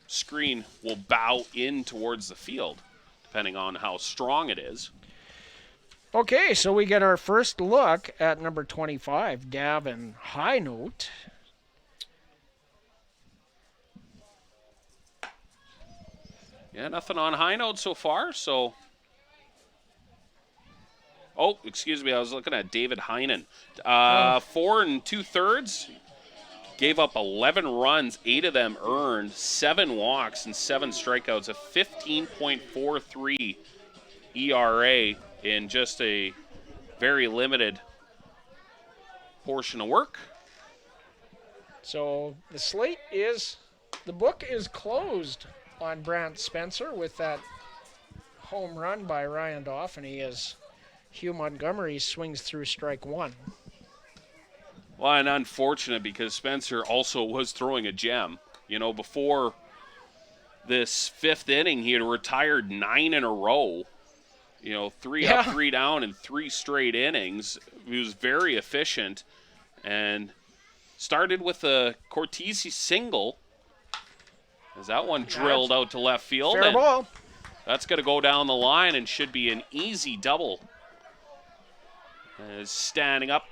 screen will bow in towards the field, depending on how strong it is. Okay, so we get our first look at number 25, Gavin High Note. Yeah, nothing on High Note so far, so... Oh, excuse me, I was looking at David Heinen. 4 2/3. Gave up 11 runs, 8 of them earned, 7 walks, and 7 strikeouts, a 15.43 ERA in just a very limited portion of work. So the book is closed on Brant Spencer with that home run by Ryan Doffany as Hugh Montgomery swings through strike 1. Well, and unfortunate because Spencer also was throwing a gem. Before this 5th inning, he had retired 9 in a row. 3 up, 3 down in 3 straight innings. He was very efficient and started with a Cortese single as that one drilled out to left field. Fair ball. That's going to go down the line and should be an easy double. As standing up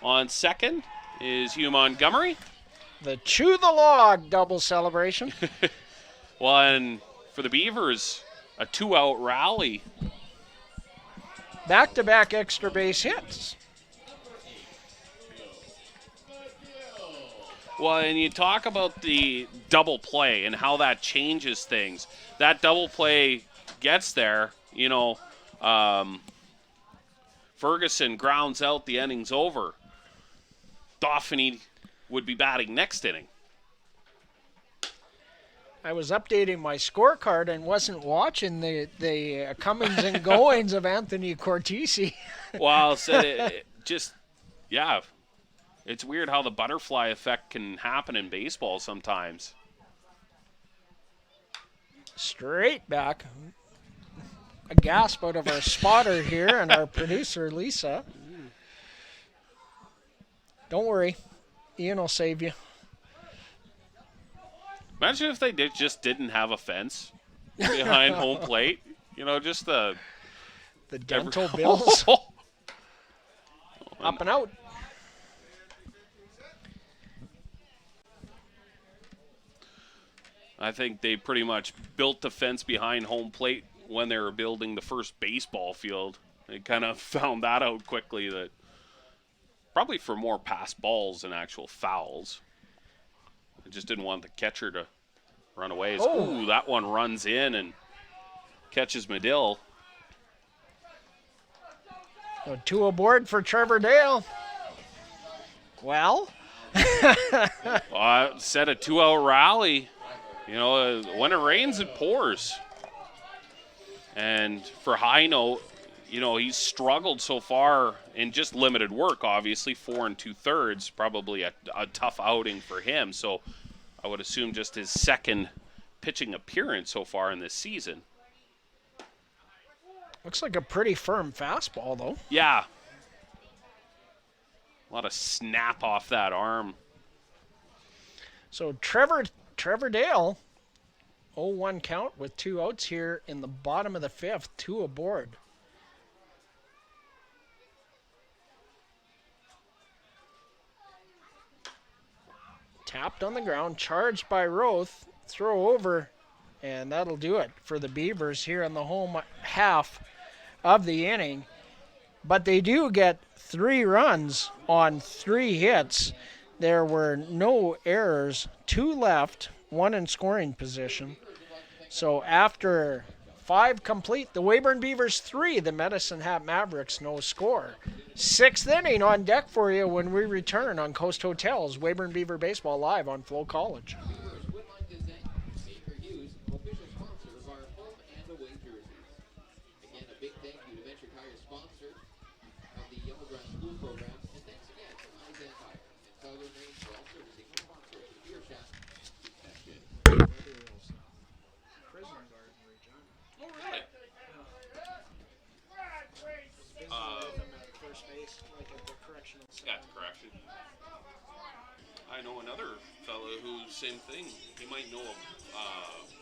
on second is Hugh Montgomery. The chew the log double celebration. Well, and for the Beavers, a 2-out rally. Back-to-back extra base hits. Well, and you talk about the double play and how that changes things. That double play gets there, Ferguson grounds out, the inning's over. Doffany would be batting next inning. I was updating my scorecard and wasn't watching the comings and goings of Anthony Cortese. Well, it's weird how the butterfly effect can happen in baseball sometimes. Straight back. A gasp out of our spotter here and our producer, Lisa. Don't worry. Ian will save you. Imagine if they just didn't have a fence behind home plate. Just the dental bills. Up and out. I think they pretty much built the fence behind home plate when they were building the first baseball field. They kind of found that out quickly, that probably for more pass balls than actual fouls. They just didn't want the catcher to run away. Ooh, that one runs in and catches Medill. 2 aboard for Trevor Dale. Well, I said a 2-out rally. When it rains, it pours. And for High Note, he's struggled so far in just limited work, obviously. 4 2/3, probably a tough outing for him. So I would assume just his second pitching appearance so far in this season. looks like a pretty firm fastball, though. Yeah. A lot of snap off that arm. So Trevor Dale, 0-1 count with 2 outs here in the bottom of the 5th, 2 aboard. Tapped on the ground, charged by Roth, throw over, and that'll do it for the Beavers here in the home half of the inning. But they do get 3 runs on 3 hits. There were no errors, 2 left, 1 in scoring position. So after 5 complete, the Weyburn Beavers 3, the Medicine Hat Mavericks no score. 6th inning on deck for you when we return on Coast Hotels. Weyburn Beaver Baseball live on FloCollege. Yeah, correction. I know another fellow who, same thing. He might know of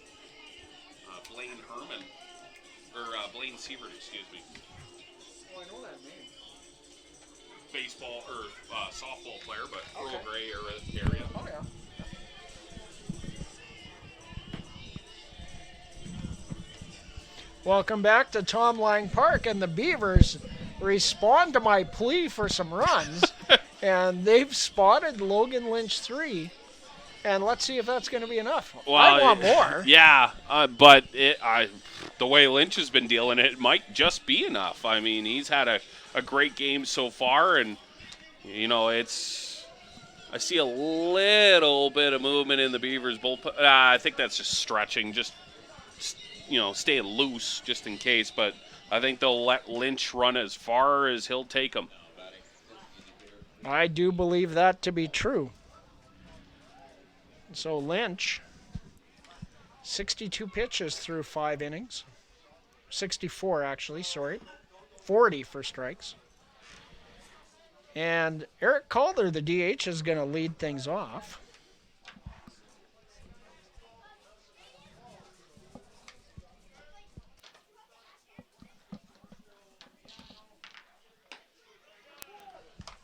Blaine Herman, or Blaine Sievert, excuse me. Oh, I know that name. Baseball or softball player, but Okay. Earl Grey area. Oh, yeah. Welcome back to Tom Lang Park, and the Beavers respond to my plea for some runs, and they've spotted Logan Lynch 3, and let's see if that's going to be enough. Well, I want more. Yeah, but the way Lynch has been dealing, it might just be enough. I mean, he's had a great game so far, and, you know, I see a little bit of movement in the Beavers bullpen. I think that's just stretching, just staying loose just in case, but I think they'll let Lynch run as far as he'll take him. I do believe that to be true. So Lynch, 62 pitches through 5 innings. 64, actually, sorry. 40 for strikes. And Eric Calder, the DH, is going to lead things off.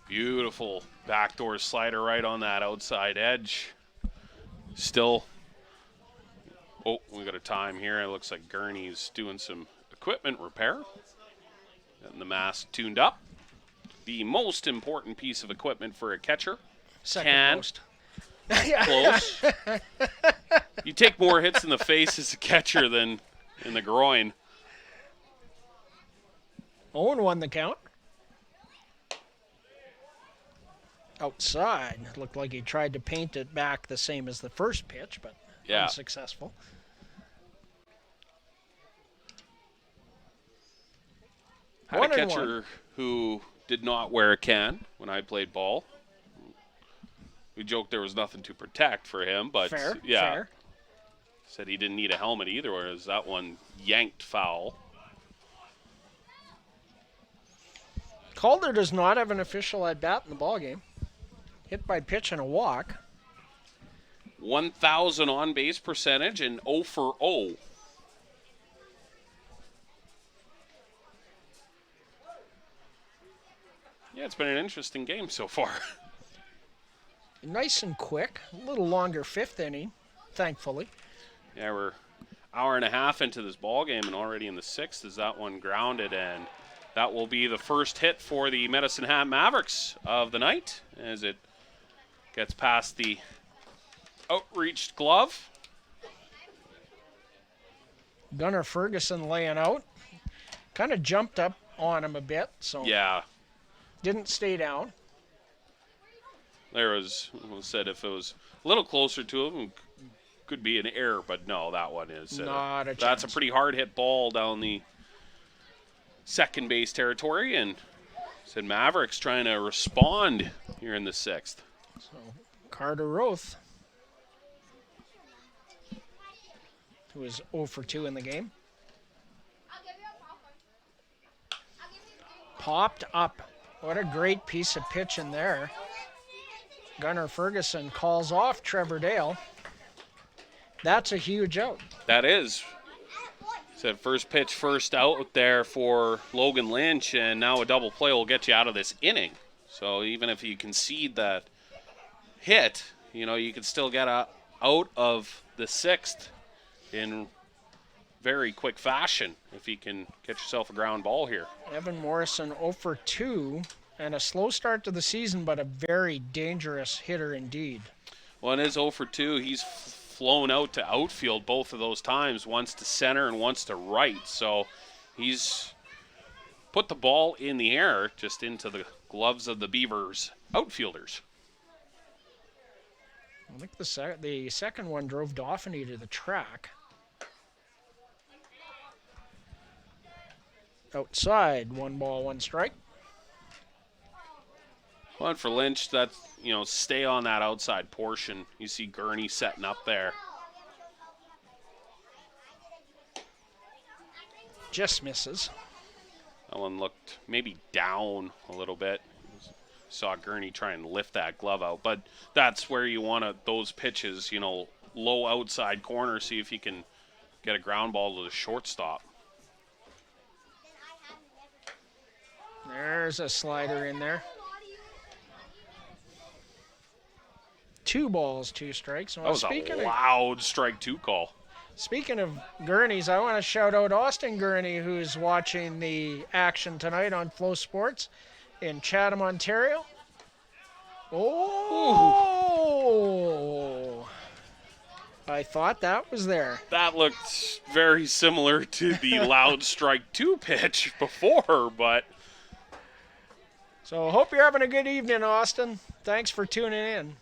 Beautiful backdoor slider right on that outside edge. Still, we got a time here. It looks like Gurney's doing some equipment repair. Getting the mask tuned up. The most important piece of equipment for a catcher. Second most. Close. You take more hits in the face as a catcher than in the groin. Owen won the count. Outside. Looked like he tried to paint it back the same as the first pitch, but unsuccessful. Had a catcher who did not wear a can when I played ball. We joked there was nothing to protect for him, but fair. Said he didn't need a helmet either, whereas that one yanked foul. Calder does not have an official at bat in the ballgame. Hit by pitch and a walk. 1,000 on base percentage and 0 for 0. Yeah, it's been an interesting game so far. Nice and quick. A little longer 5th inning, thankfully. Yeah, we're hour and a half into this ball game, and already in the 6th is that one grounded, and that will be the first hit for the Medicine Hat Mavericks of the night as it gets past the outreached glove. Gunnar Ferguson laying out. Kind of jumped up on him a bit, so yeah, didn't stay down. There was said if it was a little closer to him, could be an error, but no, that one is. Not a chance. That's a pretty hard hit ball down the second base territory, and said Mavericks trying to respond here in the 6th. So Carter Roth, who is 0 for 2 in the game. Popped up. What a great piece of pitching there. Gunnar Ferguson calls off Trevor Dale. That's a huge out. That is. Said first pitch, first out there for Logan Lynch, and now a double play will get you out of this inning. So even if you concede that hit, you could still get out of the 6th in very quick fashion if you can get yourself a ground ball here. Evan Morrison 0 for 2, and a slow start to the season, but a very dangerous hitter indeed. Well, in his 0 for 2, he's flown out to outfield both of those times, once to center and once to right. So he's put the ball in the air, just into the gloves of the Beavers outfielders. I think the second one drove Dauphiny to the track. Outside, 1 ball, 1 strike. Well, and for Lynch, that's, stay on that outside portion. You see Gurney setting up there. Just misses. That one looked maybe down a little bit. Saw Gurney try and lift that glove out, but that's where you want those pitches, low outside corner, see if you can get a ground ball to the shortstop. There's a slider in there. 2 balls, 2 strikes. Well, That was a loud strike 2 call. Speaking of Gurneys, I want to shout out Austin Gurney, who's watching the action tonight on Flow Sports in Chatham, Ontario. Oh! Ooh. I thought that was there. That looked very similar to the loud strike 2 pitch before, but... So hope you're having a good evening, Austin. Thanks for tuning in.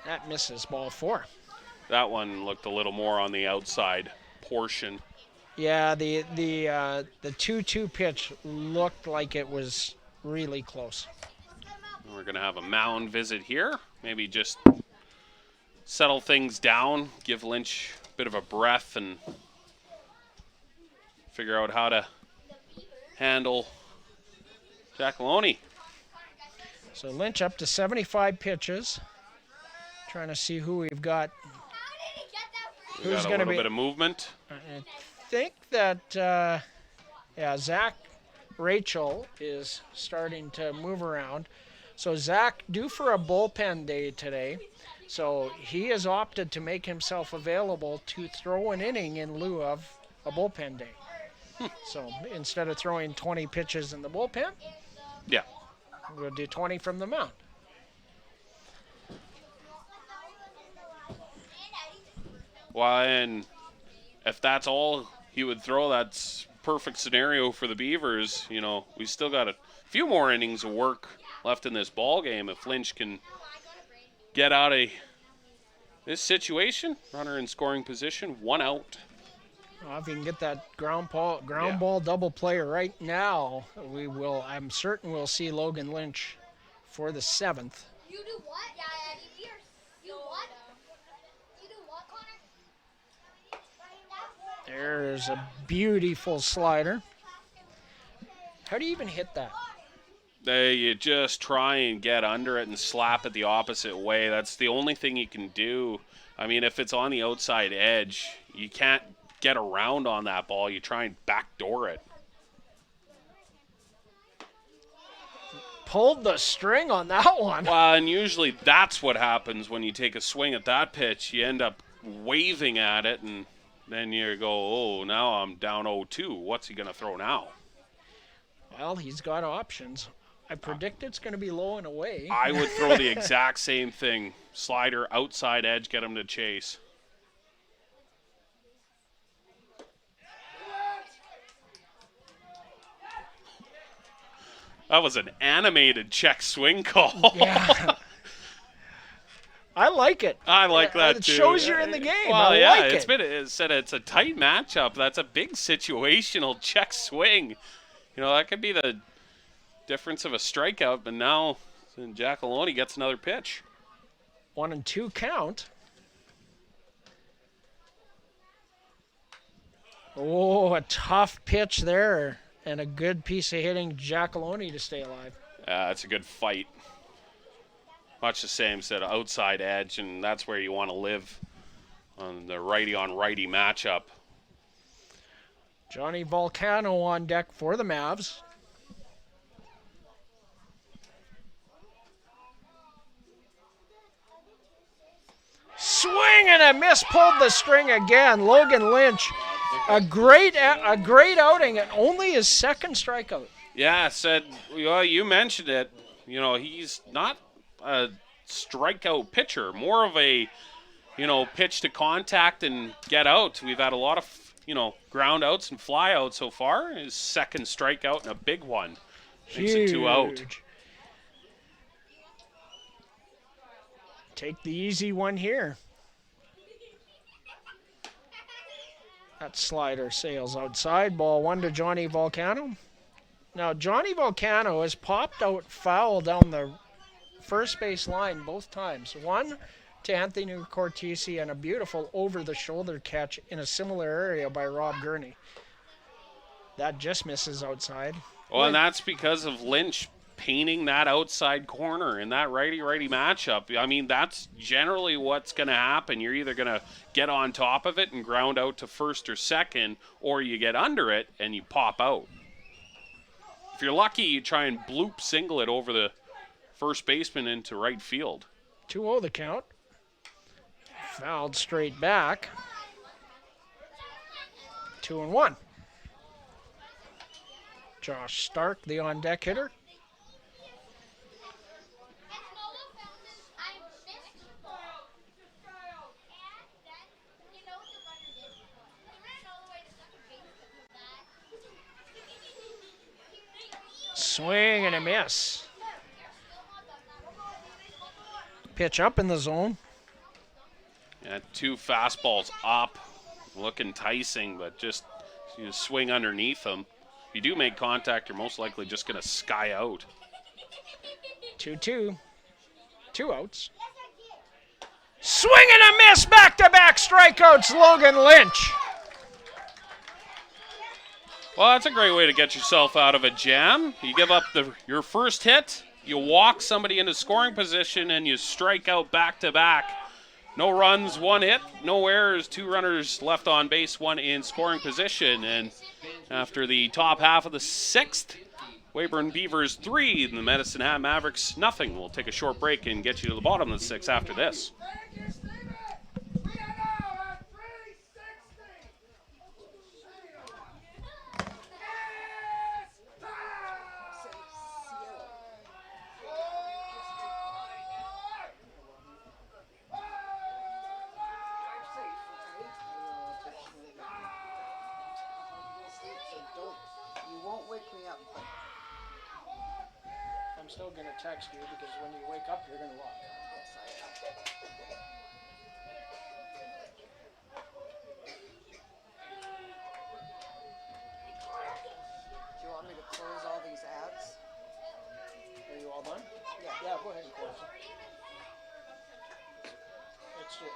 That misses, ball 4. That one looked a little more on the outside portion. Yeah, the 2-2 pitch looked like it was really close. We're going to have a mound visit here. Maybe just settle things down, give Lynch a bit of a breath, and figure out how to handle Giacalone. So Lynch up to 75 pitches. Trying to see who we've got. We got a little bit of movement. I think that, Zach Rachel is starting to move around. So Zach due for a bullpen day today. So he has opted to make himself available to throw an inning in lieu of a bullpen day. So instead of throwing 20 pitches in the bullpen, yeah, we'll do 20 from the mound. Well, and if that's all he would throw, that's perfect scenario for the Beavers. We still got a few more innings of work left in this ball game. If Lynch can get out of this situation, runner in scoring position, 1 out. Well, if you can get that ground ball double play right now, I'm certain we'll see Logan Lynch for the 7th. You do what? Yeah, Beavers. You what? You do what, Connor? There's a beautiful slider. How do you even hit that? You just try and get under it and slap it the opposite way. That's the only thing you can do. I mean, if it's on the outside edge, you can't get around on that ball. You try and backdoor it. Pulled the string on that one. Well, and usually that's what happens when you take a swing at that pitch. You end up waving at it, and then you go, oh, now I'm down 0-2. What's he going to throw now? Well, he's got options. I predict it's going to be low and away. I would throw the exact same thing. Slider, outside edge, get him to chase. That was an animated check swing call. Yeah. I like it. I like that it too. It shows you're in the game. Well, I yeah, like it's a tight matchup. That's a big situational check swing. That could be the difference of a strikeout, but now Giacalone gets another pitch. 1-2 count. Oh, a tough pitch there, and a good piece of hitting Giacalone to stay alive. It's a good fight. Much the same, said outside edge, and that's where you want to live on the righty-on-righty matchup. Johnny Volcano on deck for the Mavs. Swing and a miss, pulled the string again. Logan Lynch, a great outing and only his second strikeout. Yeah, said, well, you mentioned it. You know, he's not a strikeout pitcher, more of a, pitch to contact and get out. We've had a lot of, ground outs and fly outs so far. His second strikeout and a big one. Makes it 2 out. Take the easy one here. That slider sails outside. Ball 1 to Johnny Volcano. Now, Johnny Volcano has popped out foul down the first base line both times. One to Anthony Cortese and a beautiful over-the-shoulder catch in a similar area by Rob Gurney. That just misses outside. Well, and that's because of Lynch painting that outside corner in that righty-righty matchup. I mean, that's generally what's going to happen. You're either going to get on top of it and ground out to first or second, or you get under it and you pop out. If you're lucky, you try and bloop single it over the first baseman into right field. 2-0 the count. Fouled straight back. 2-1. Josh Stark, the on-deck hitter. Swing and a miss. Pitch up in the zone. Yeah, 2 fastballs up. Look enticing, but just swing underneath them. If you do make contact, you're most likely just going to sky out. 2-2. 2 outs. Swing and a miss. Back-to-back strikeouts, Logan Lynch. Well, that's a great way to get yourself out of a jam. You give up your first hit, you walk somebody into scoring position, and you strike out back-to-back. No runs, 1 hit, no errors, 2 runners left on base, 1 in scoring position. And after the top half of the 6th, Weyburn Beavers 3, the Medicine Hat Mavericks nothing. We'll take a short break and get you to the bottom of the 6th after this. I'm still going to text you because when you wake up, you're going to walk. Do you want me to close all these ads? Are you all done? Yeah, go ahead and close it.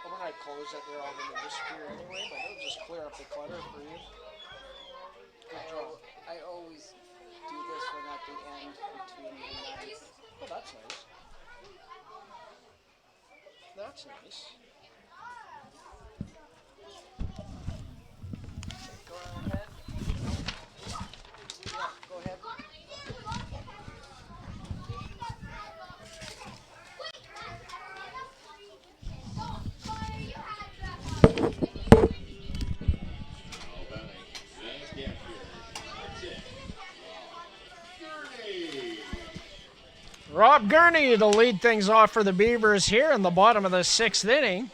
When I close it, they're all going to disappear anyway, but it'll just clear up the clutter for you. Good job. I always do this one at the end between the lines. Oh, that's nice. That's nice. Go ahead. Yeah, go ahead. Rob Gurney to lead things off for the Beavers here in the bottom of the 6th inning.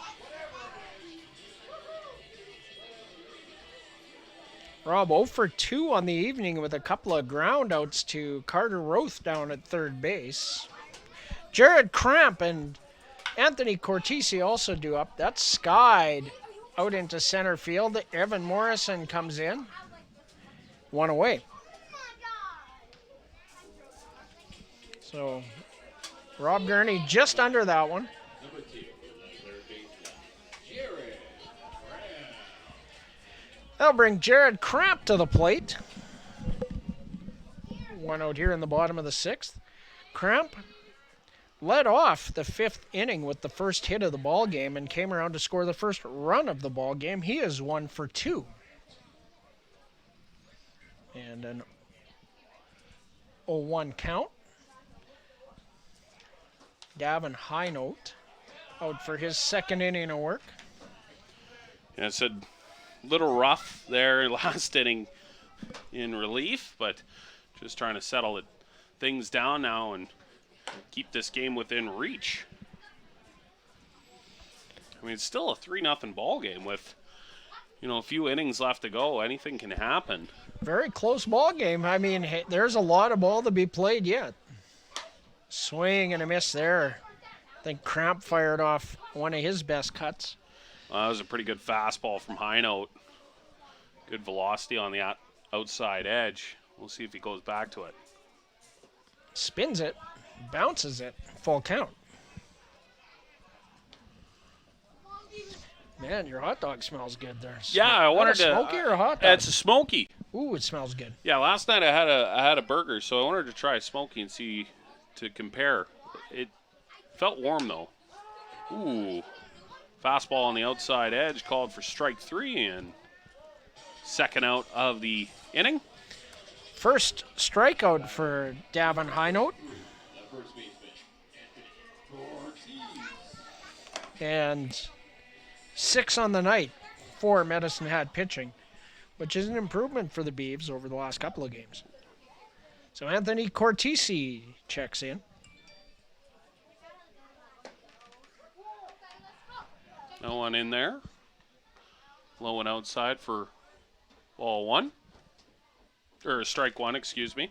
Rob 0 for 2 on the evening with a couple of ground outs to Carter Roth down at third base. Jared Cramp and Anthony Cortese also due up. That's skied out into center field. Evan Morrison comes in. 1 away. So Rob Gurney just under that one. That'll bring Jared Cramp to the plate. 1 out here in the bottom of the 6th. Cramp led off the 5th inning with the first hit of the ball game and came around to score the first run of the ball game. He is 1 for 2. And an 0-1 count. Gavin Highnote out for his second inning of work. And it's a little rough there last inning in relief, but just trying to settle things down now and keep this game within reach. I mean, it's still a 3-0 ball game with, a few innings left to go. Anything can happen. Very close ball game. I mean, hey, there's a lot of ball to be played yet. Swing and a miss there. I think Cramp fired off one of his best cuts. That was a pretty good fastball from Heinout. Good velocity on the outside edge. We'll see if he goes back to it. Spins it, bounces it, full count. Man, your hot dog smells good there. Yeah, I wanted to. Smoky or a hot dog? It's a smoky. Ooh, it smells good. Yeah, last night I had a burger, so I wanted to try a smoky and see to compare. It felt warm though. Ooh, fastball on the outside edge called for strike 3 and second out of the inning. First strikeout for Davin Heinout. And 6 on the night for Medicine Hat pitching, which is an improvement for the Beavs over the last couple of games. So Anthony Cortese checks in. No one in there. Low and outside for ball 1. Or strike 1, excuse me.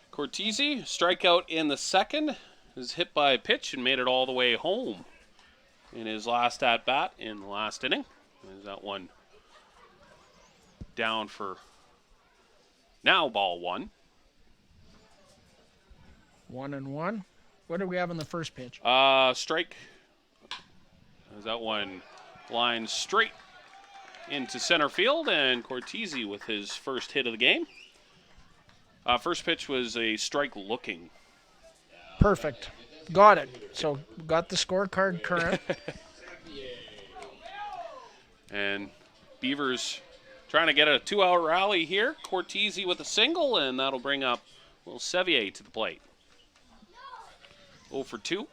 Cortese, strikeout in the second, is hit by a pitch and made it all the way home in his last at-bat in the last inning. There's that one down for now ball 1. 1-1. What do we have in the first pitch? Strike. There's that one line straight into center field, and Cortese with his first hit of the game. First pitch was a strike looking. Perfect. Got it. So got the scorecard current. And Beavers trying to get a 2-out rally here. Cortese with a single, and that'll bring up Will Sevier to the plate. 0 for 2.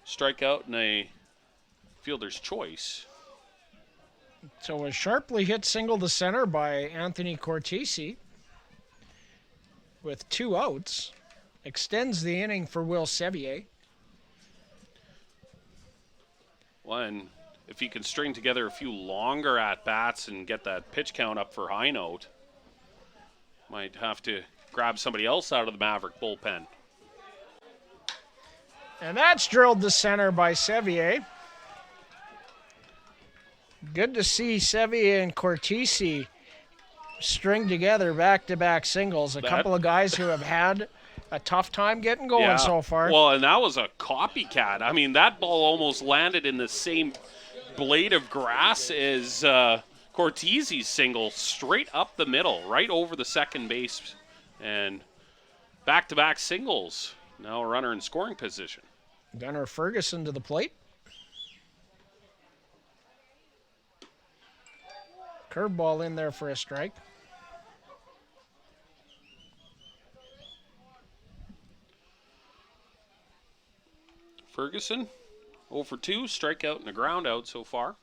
Strikeout and a fielder's choice. So a sharply hit single to center by Anthony Cortese with 2 outs. Extends the inning for Will Sevier. Well, and if he can string together a few longer at-bats and get that pitch count up for high note, might have to grab somebody else out of the Maverick bullpen. And that's drilled to center by Sevier. Good to see Sevier and Cortese string together back-to-back singles. A couple of guys who have had a tough time getting going so far. Well, and that was a copycat. I mean, that ball almost landed in the same blade of grass as Cortese's single, straight up the middle, right over the second base. And back-to-back singles. Now a runner in scoring position. Gunnar Ferguson to the plate. Curveball in there for a strike. Ferguson, 0 for 2, strikeout and a ground out so far.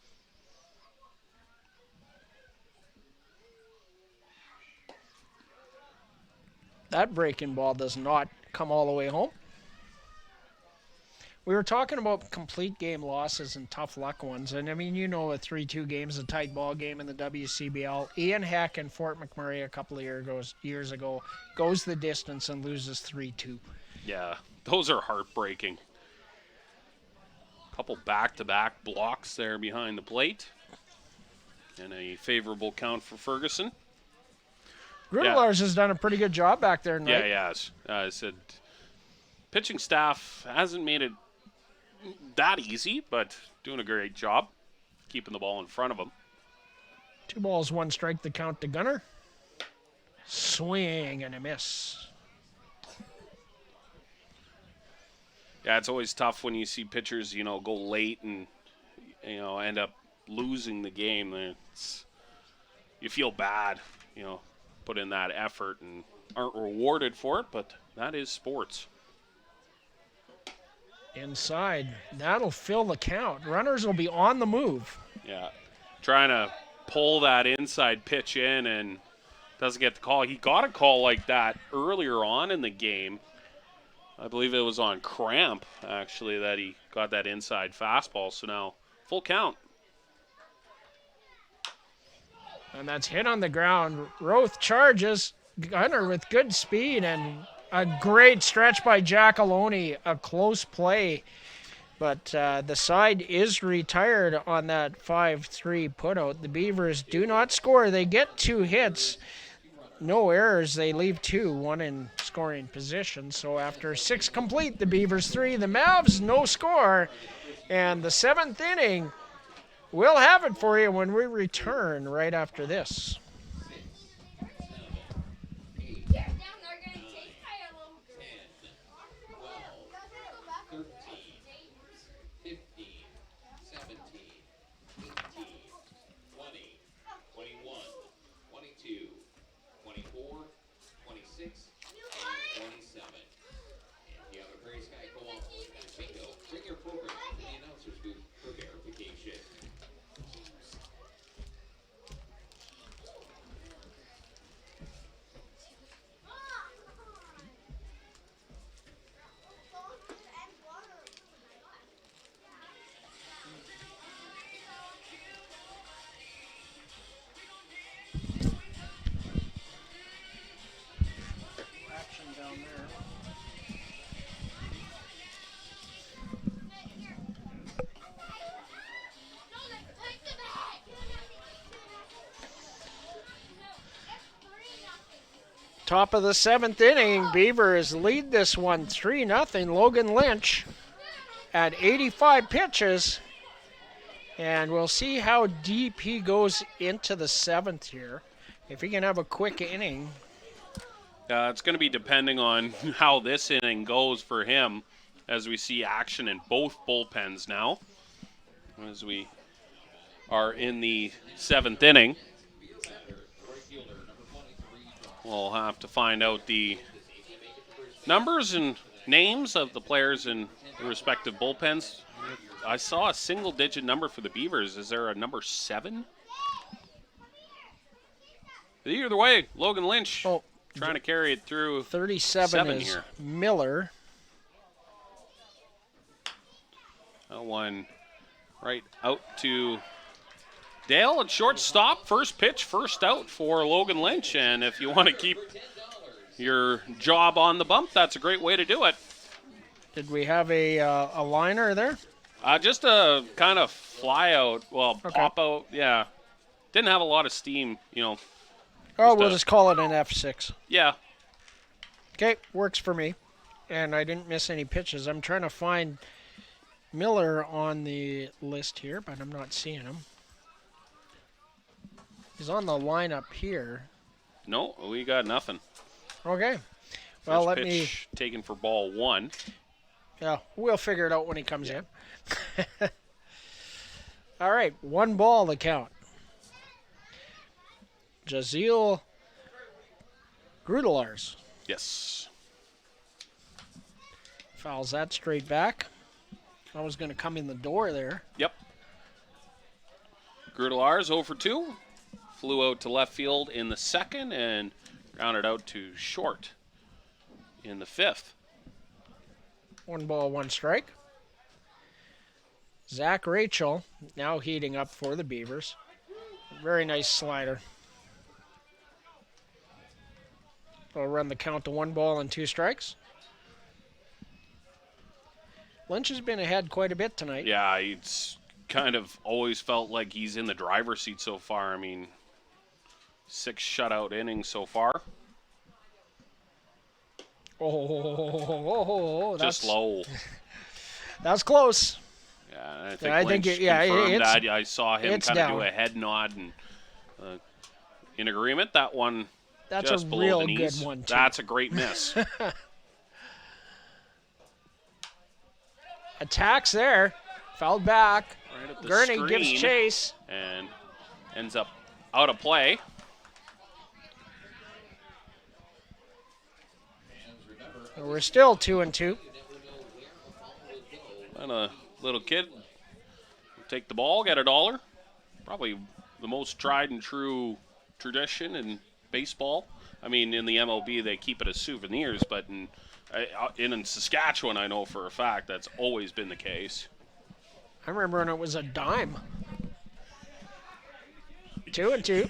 That breaking ball does not come all the way home. We were talking about complete game losses and tough luck ones. And, I mean, a 3-2 game is a tight ball game in the WCBL. Ian Heck in Fort McMurray a couple of years ago goes the distance and loses 3-2. Yeah, those are heartbreaking. Couple back-to-back blocks there behind the plate. And a favorable count for Ferguson. Grudelaars has done a pretty good job back there tonight. Yeah, he has. I said pitching staff hasn't made it that easy, but doing a great job keeping the ball in front of him. 2 balls, 1 strike, the count to Gunnar. Swing and a miss. Yeah, it's always tough when you see pitchers, go late and, end up losing the game. You feel bad, put in that effort and aren't rewarded for it, but that is sports. Inside. That'll fill the count. Runners will be on the move. Yeah, trying to pull that inside pitch in and doesn't get the call. He got a call like that earlier on in the game. I believe it was on cramp, actually, that he got that inside fastball. So now full count. And that's hit on the ground. Roth charges. Gunner with good speed and a great stretch by Giacalone. A close play. But the side is retired on that 5-3 putout. The Beavers do not score. They get 2 hits. No errors. They leave 2, 1 in scoring position. So after 6 complete, the Beavers 3, the Mavs no score. And the 7th inning, we'll have it for you when we return right after this. Top of the 7th inning, Beavers lead this one 3-0. Logan Lynch at 85 pitches. And we'll see how deep he goes into the 7th here. If he can have a quick inning. It's going to be depending on how this inning goes for him as we see action in both bullpens now. As we are in the 7th inning. We'll have to find out the numbers and names of the players in the respective bullpens. I saw a single-digit number for the Beavers. Is there a number 7? Either way, Logan Lynch trying to carry it through. 37 is here. Miller. That one right out to Dale at shortstop. First pitch, first out for Logan Lynch. And if you want to keep your job on the bump, that's a great way to do it. Did we have a liner there? Just a kind of fly out, pop out, yeah. Didn't have a lot of steam, We'll just call it an F6. Yeah. Okay, works for me. And I didn't miss any pitches. I'm trying to find Miller on the list here, but I'm not seeing him. He's on the lineup here. No, we got nothing. Okay. Well, First pitch taken for ball 1. Yeah, we'll figure it out when he comes in. All right, 1 ball the count. Jaziel Grudelars Yes. fouls that straight back. I was going to come in the door there. Yep. Grudelars 0 for 2. Flew out to left field in the 2nd and grounded out to short in the 5th. 1 ball, 1 strike. Zach Rachel now heating up for the Beavers. Very nice slider. I'll run the count to 1 ball and 2 strikes. Lynch has been ahead quite a bit tonight. Yeah, it's kind of always felt like he's in the driver's seat so far. I mean, 6 shutout innings so far. Oh, just low. That's close. Yeah, I think Lynch confirmed that. I saw him kind of do a head nod and in agreement. That one, that's just a below real the knees. good one, too. That's a great miss. Attacks there. Fouled back. Right at the Gurney screen, gives chase. and ends up out of play. We're still 2-2. And a little kid take the ball, get $1. Probably the most tried and true tradition in baseball. I mean, in the MLB, they keep it as souvenirs, but in Saskatchewan, I know for a fact that's always been the case. I remember when it was a dime. 2-2.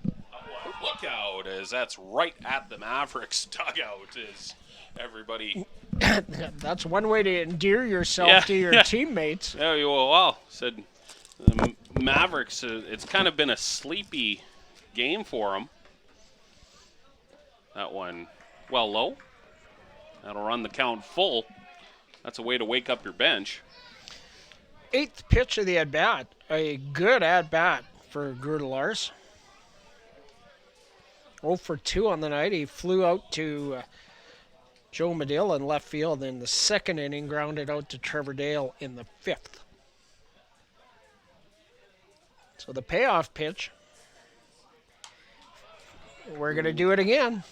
Look out, as that's right at the Mavericks dugout, as everybody. That's one way to endear yourself to your teammates. Yeah, well, said the Mavericks, it's kind of been a sleepy game for them. That one, well, low. That'll run the count full. That's a way to wake up your bench. 8th pitch of the at-bat. A good at-bat for Grudelaars. 0 for 2 on the night. He flew out to Joe Medill in left field in the 2nd inning, grounded out to Trevor Dale in the 5th. So the payoff pitch, we're going to do it again.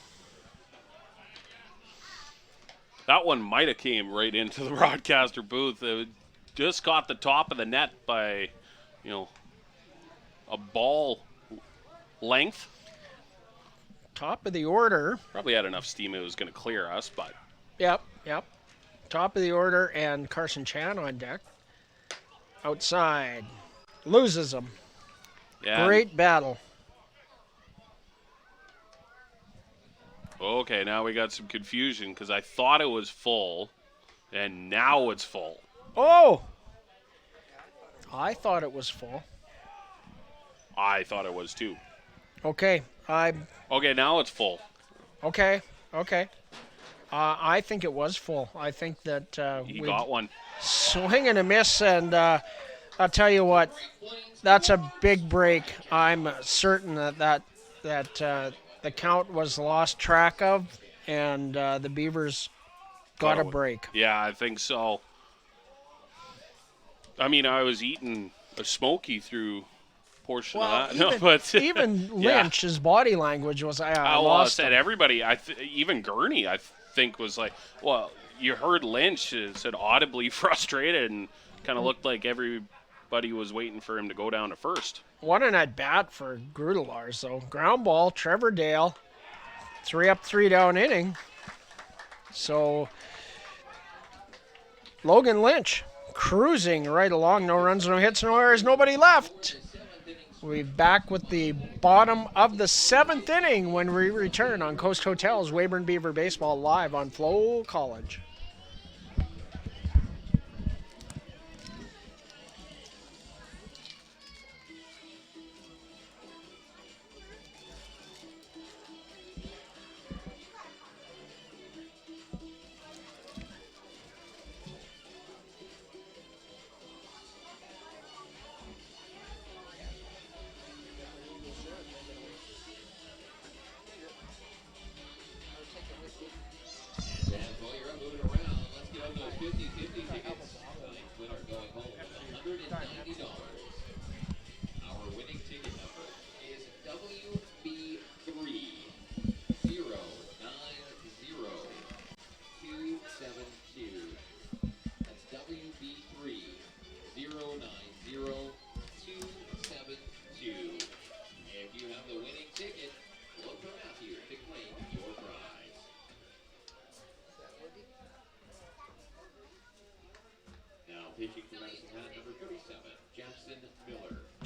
That one might have came right into the broadcaster booth. It just caught the top of the net by, a ball length. Top of the order. Probably had enough steam it was going to clear us, but. Yep. Top of the order and Carson Chan on deck. Outside. Loses him. Yeah. Great battle. Okay, now we got some confusion because I thought it was full, and now it's full. Oh! I thought it was full. I thought it was too. Okay, Okay, now it's full. Okay. I think it was full. I think that He we got one. swing and a miss, and I'll tell you what, that's a big break. I'm certain that the count was lost track of, and the Beavers got a break. Yeah, I think so. I mean, I was eating a Smoky through portion of that. Even Lynch, his body language was, I I lost said him. everybody, even Gurney, I think was like, well, you heard Lynch said audibly frustrated and kind of looked like everybody was waiting for him to go down to first. What an at-bat for Grudelaars, though. Ground ball, Trevor Dale, 3 up, 3 down inning. So, Logan Lynch cruising right along. No runs, no hits, no errors, nobody left. We'll be back with the bottom of the 7th inning when we return on Coast Hotel's Weyburn Beaver Baseball live on FloCollege.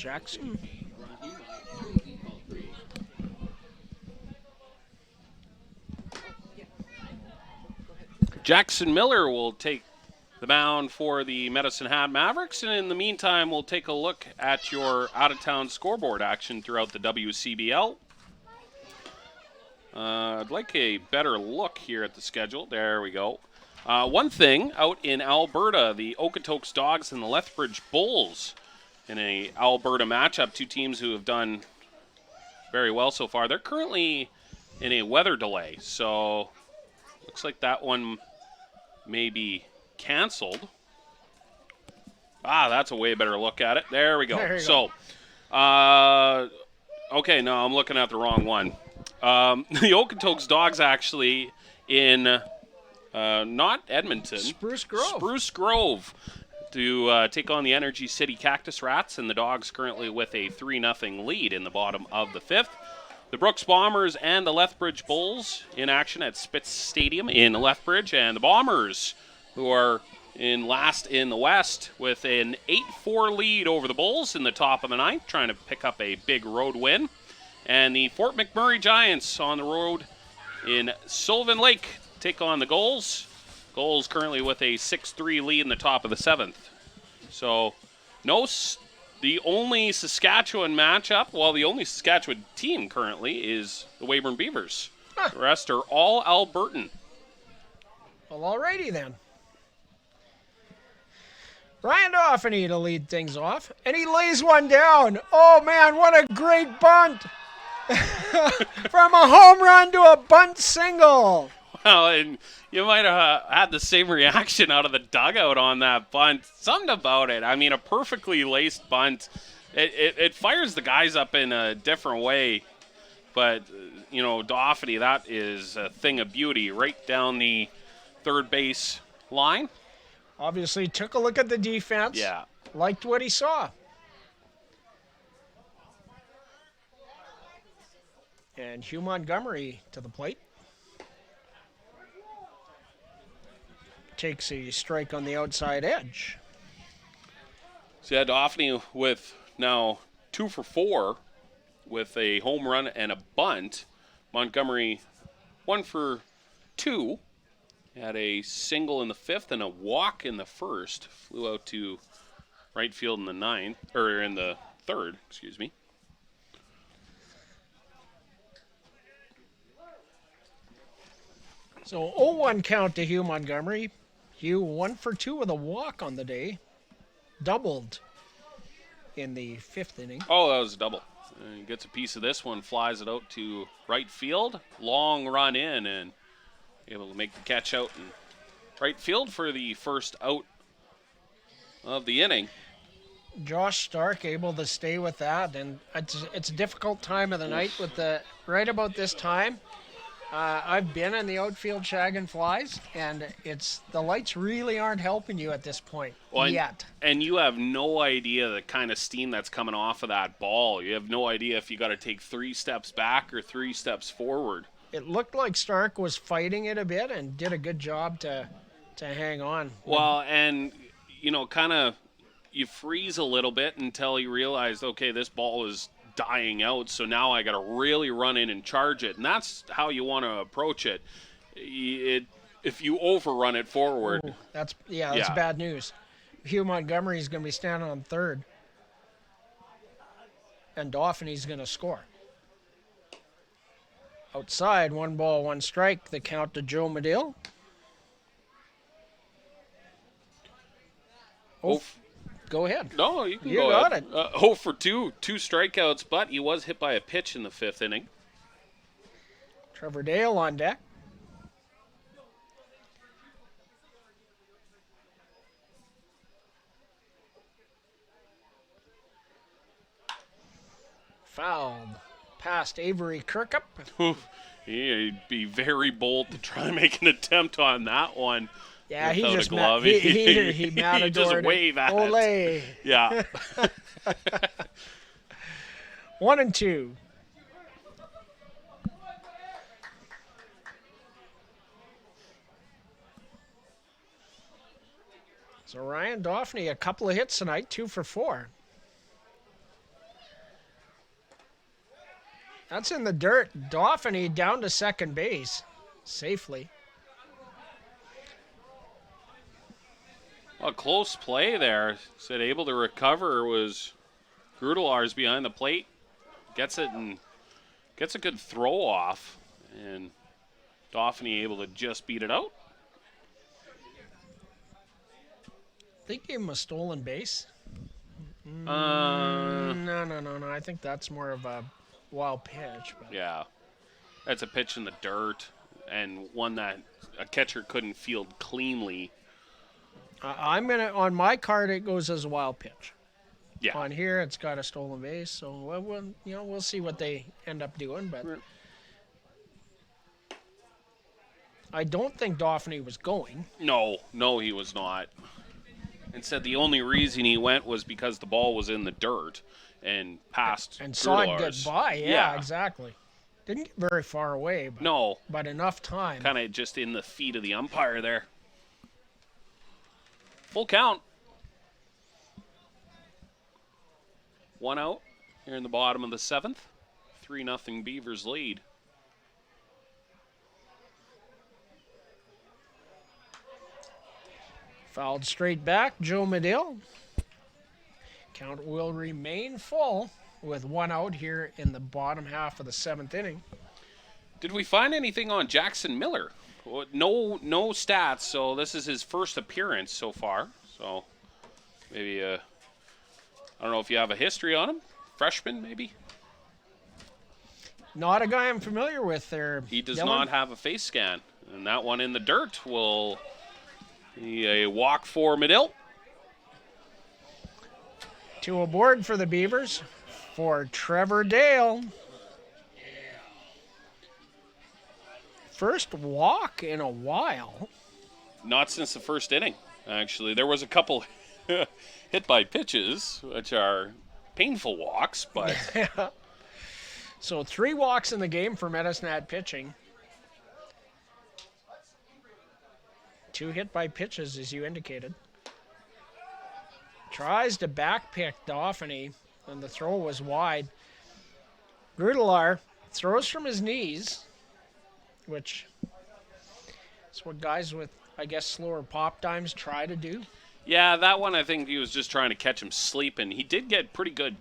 Jackson. Jackson Miller will take the mound for the Medicine Hat Mavericks, and in the meantime, we'll take a look at your out-of-town scoreboard action throughout the WCBL. I'd like a better look here at the schedule. There we go. One thing, out in Alberta, the Okotoks Dogs and the Lethbridge Bulls in a Alberta matchup, two teams who have done very well so far. They're currently in a weather delay, so looks like that one may be canceled. That's a way better look at it. There we go. So, okay, no, I'm looking at the wrong one. The Okotoks Dogs actually in Not Edmonton. Spruce Grove. Spruce Grove to take on the Energy City Cactus Rats, and the Dogs currently with a 3-0 lead in the bottom of the 5th. The Brooks Bombers and the Lethbridge Bulls in action at Spitz Stadium in Lethbridge, and the Bombers, who are in last in the West with an 8-4 lead over the Bulls in the top of the 9th, trying to pick up a big road win. And the Fort McMurray Giants on the road in Sylvan Lake take on the Gulls. Gulls currently with a 6-3 lead in the top of the 7th. So the only Saskatchewan matchup, well, the only Saskatchewan team currently is the Weyburn Beavers. The rest are all Albertan. Well, alrighty then. Ryan Dauphiny to lead things off, and he lays one down. Oh, man, what a great bunt. From a home run to a bunt single. Well, and you might have had the same reaction out of the dugout on that bunt. Something about it. I mean, a perfectly laced bunt. It fires the guys up in a different way. But, Dauphiny, that is a thing of beauty right down the third base line. Obviously took a look at the defense. Yeah. Liked what he saw. And Hugh Montgomery to the plate. Takes a strike on the outside edge. So yeah, Dauphiny with now 2 for 4 with a home run and a bunt. Montgomery 1 for 2. Had a single in the 5th and a walk in the 1st. Flew out to right field in the 9th, or in the 3rd, excuse me. So 0-1 count to Hugh Montgomery. Hugh 1 for 2 with a walk on the day. Doubled in the 5th inning. Oh, that was a double. And he gets a piece of this one, flies it out to right field. Long run in, and able to make the catch out in right field for the first out of the inning. Josh Stark able to stay with that, and it's a difficult time of the night with right about this time. I've been in the outfield shagging flies, and the lights really aren't helping you at this point yet. And you have no idea the kind of steam that's coming off of that ball. You have no idea if you got to take 3 steps back or 3 steps forward. It looked like Stark was fighting it a bit and did a good job to hang on. Well, and, kind of you freeze a little bit until you realize, okay, this ball is dying out, so now I got to really run in and charge it. And that's how you want to approach it. If you overrun it forward. Ooh, that's bad news. Hugh Montgomery's going to be standing on third. And Dauphiny's going to score. Outside, 1 ball, 1 strike. The count to Joe Medill. Go ahead. No, you can You go got ahead. it. 0 for 2 strikeouts, but he was hit by a pitch in the 5th inning. Trevor Dale on deck. Fouled past Avery Kirkup. He'd be very bold to try and make an attempt on that one. Yeah, he without just a glove. he matadored he just wave at Olay. it. Yeah. 1-2. So Ryan Dauphiny, a couple of hits tonight, 2 for 4. That's in the dirt. Dauphiny down to second base safely. A close play there. Said able to recover was Grudelars behind the plate. Gets it and gets a good throw off. And Dauphiny able to just beat it out. I think gave him a stolen base. No. I think that's more of a wild pitch. But. Yeah. That's a pitch in the dirt and one that a catcher couldn't field cleanly. I'm on my card it goes as a wild pitch. Yeah. On here it's got a stolen base, so we'll see what they end up doing. But I don't think Dauphiny was going. No, he was not. And said the only reason he went was because the ball was in the dirt and passed And saw it get Grudelaar's. by. Yeah, exactly. Didn't get very far away, but, No, but enough time. kind of just in the feet of the umpire there. Full count. 1 out here in the bottom of the 7th. 3-0 Beavers lead. Fouled straight back, Joe Medill. Count will remain full with 1 out here in the bottom half of the 7th inning. Did we find anything on Jackson Miller? No stats, so this is his first appearance so far. So maybe, I don't know if you have a history on him. Freshman, maybe? Not a guy I'm familiar with there. He does Dylan. not have a face scan. And that one in the dirt will be a walk for Medill. 2 aboard for the Beavers for Trevor Dale. First walk in a while. Not since the first inning, actually. There was a couple hit by pitches, which are painful walks, but So 3 walks in the game for Medicine Hat pitching. 2 hit by pitches, as you indicated. Tries to backpick Dauphiny, and the throw was wide. Grudelaar throws from his knees, which is what guys with, I guess, slower pop times try to do. yeah, that one I think he was just trying to catch him sleeping. He did get pretty good,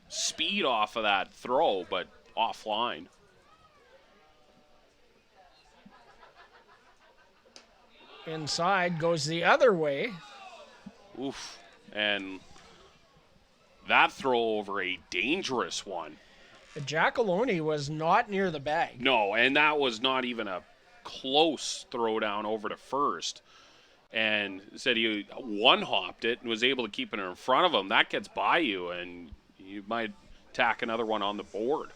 speed off of that throw, but offline. Inside goes the other way. Oof. And that throw over a dangerous one. Jackaloni was not near the bag. No, and that was not even a close throw down over to first. And said he one-hopped it and was able to keep it in front of him. That gets by you, and you might tack another one on the board.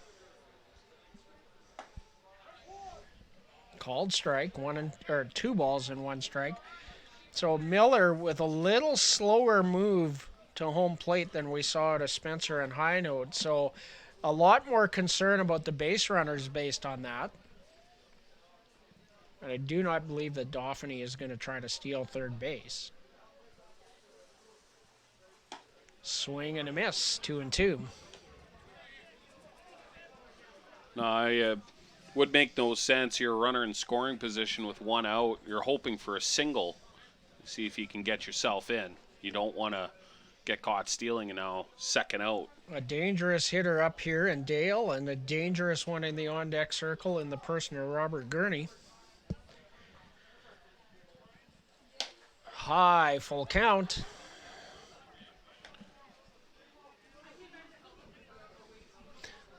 Called strike, 2 balls and 1 strike. So Miller with a little slower move to home plate than we saw out of Spencer and High Note. So a lot more concern about the base runners based on that. And I do not believe that Dauphiny is going to try to steal third base. Swing and a miss, 2-2. No, would make no sense. You're a runner in scoring position with 1 out. You're hoping for a single. See if you can get yourself in. You don't want to get caught stealing and now second out. A dangerous hitter up here in Dale, and a dangerous one in the on-deck circle in the person of Robert Gurney. High, full count.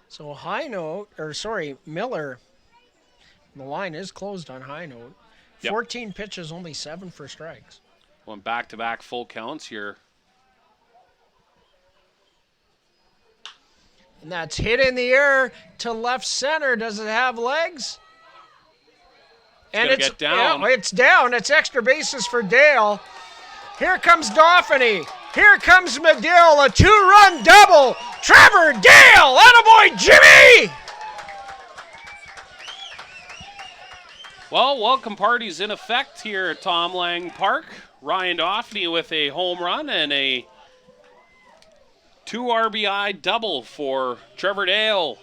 So Miller, the line is closed on High Note. Yep. 14 pitches, only 7 for strikes. Going back-to-back full counts here. And that's hit in the air to left center. Does it have legs? And gonna get down. Yeah, it's down. It's extra bases for Dale. Here comes Dauphiny. Here comes Medill. A 2-run double. Trevor Dale. Attaboy, Jimmy! Well, welcome party's in effect here at Tom Lang Park. Ryan Dauphiny with a home run and a 2 RBI double for Trevor Dale.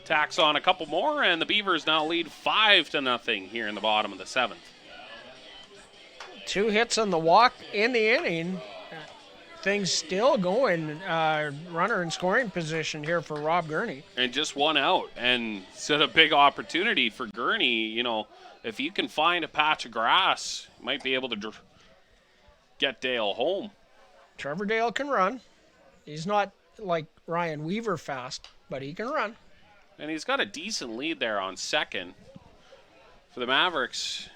Tacks on a couple more, and the Beavers now lead 5-0 here in the bottom of the 7th. 2 hits on the walk in the inning. Things still going. Runner in scoring position here for Rob Gurney. And just 1 out, and it's a big opportunity for Gurney. If you can find a patch of grass, you might be able to get Dale home. Trevor Dale can run. He's not like Ryan Weaver fast, but he can run. And he's got a decent lead there on second. For the Mavericks,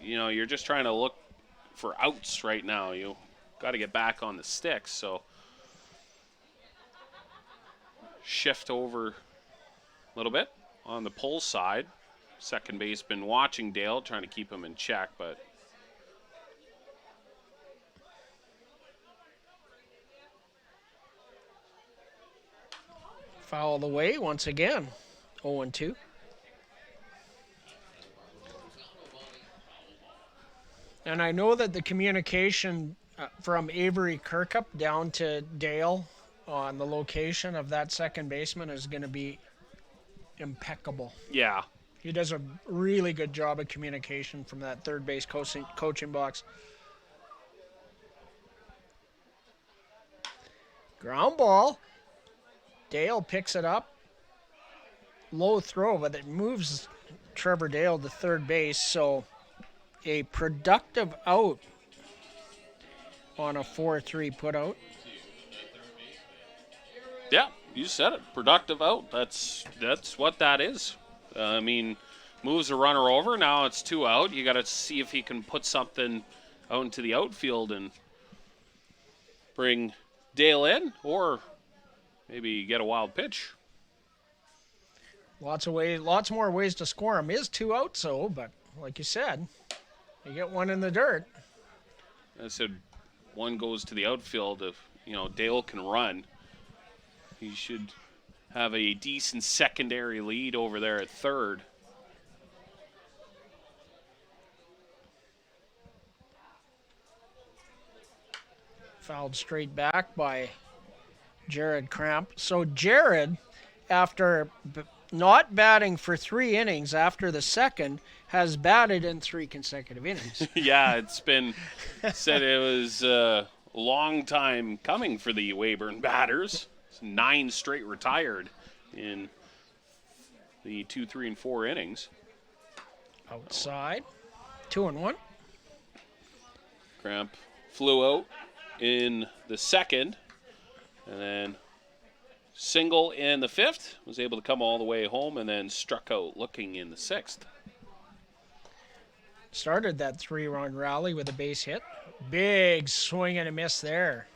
you're just trying to look for outs right now. You got to get back on the sticks, so shift over a little bit on the pull side. second baseman watching Dale, trying to keep him in check, but Foul away once again. 0-2. And I know that the communication from Avery Kirkup down to Dale on the location of that second baseman is going to be impeccable. yeah. He does a really good job of communication from that third base coaching box. Ground ball. Dale picks it up. Low throw, but it moves Trevor Dale to third base. So a productive out on a 4-3 put out. Yeah, you said it. Productive out. That's what that is. I mean, moves a runner over. Now it's 2 out. You got to see if he can put something out into the outfield and bring Dale in, or maybe get a wild pitch. Lots more ways to score him. Is 2 outs, so, but like you said, you get one in the dirt. I said one goes to the outfield. If Dale can run, he should have a decent secondary lead over there at third. Fouled straight back by Jared Cramp. So Jared, after not batting for 3 innings after the second, has batted in 3 consecutive innings. Yeah, it's been said it was a long time coming for the Weyburn batters. 9 straight retired in the 2, 3, and 4 innings. Outside, 2-1. Cramp flew out in the second, and then single in the 5th, was able to come all the way home, and then struck out looking in the 6th. Started that 3-run rally with a base hit. Big swing and a miss there.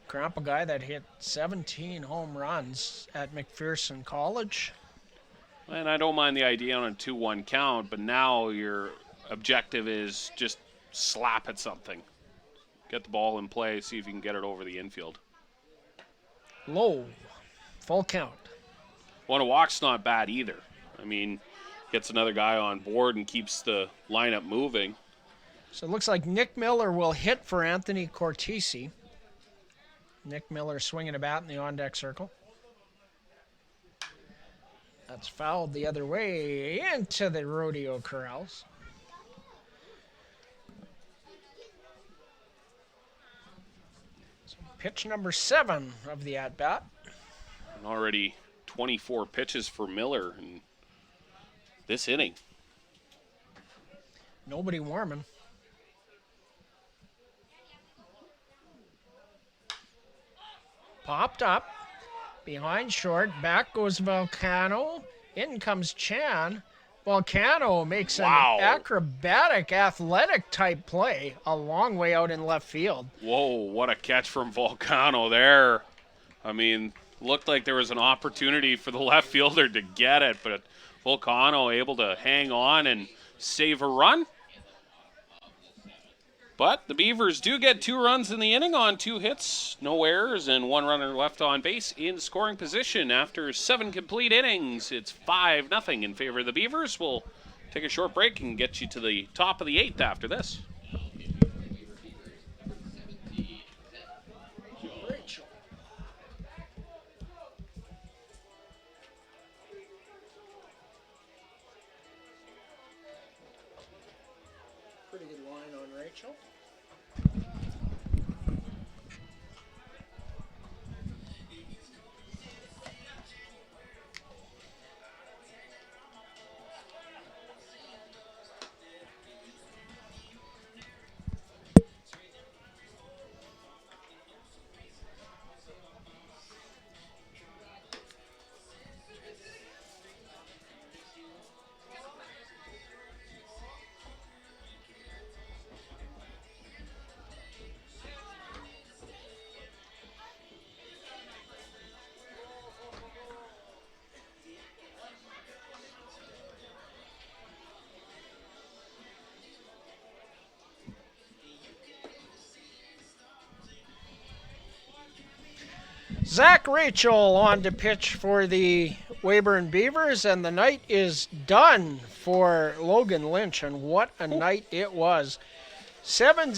Cramp, a guy that hit 17 home runs at McPherson College. And I don't mind the idea on a 2-1 count, but now your objective is just slap at something. Get the ball in play, see if you can get it over the infield. Low. Full count. One walk's not bad either. I mean, gets another guy on board and keeps the lineup moving. So it looks like Nick Miller will hit for Anthony Cortese. Nick Miller swinging a bat in the on-deck circle. That's fouled the other way into the rodeo corrals. So pitch number 7 of the at-bat. And already 24 pitches for Miller in this inning. Nobody warming. Popped up. Behind short. Back goes Volcano. In comes Chan. Volcano makes an acrobatic, athletic type play a long way out in left field. Whoa, what a catch from Volcano there. I mean, looked like there was an opportunity for the left fielder to get it, but Volcano able to hang on and save a run. But the Beavers do get 2 runs in the inning on 2 hits, no errors, and 1 runner left on base in scoring position. After 7 complete innings, it's 5-0 in favor of the Beavers. We'll take a short break and get you to the top of the 8th after this. Pretty good line on Rachel. Zach Rachel on to pitch for the Weyburn Beavers, and the night is done for Logan Lynch, and what a night it was. Seven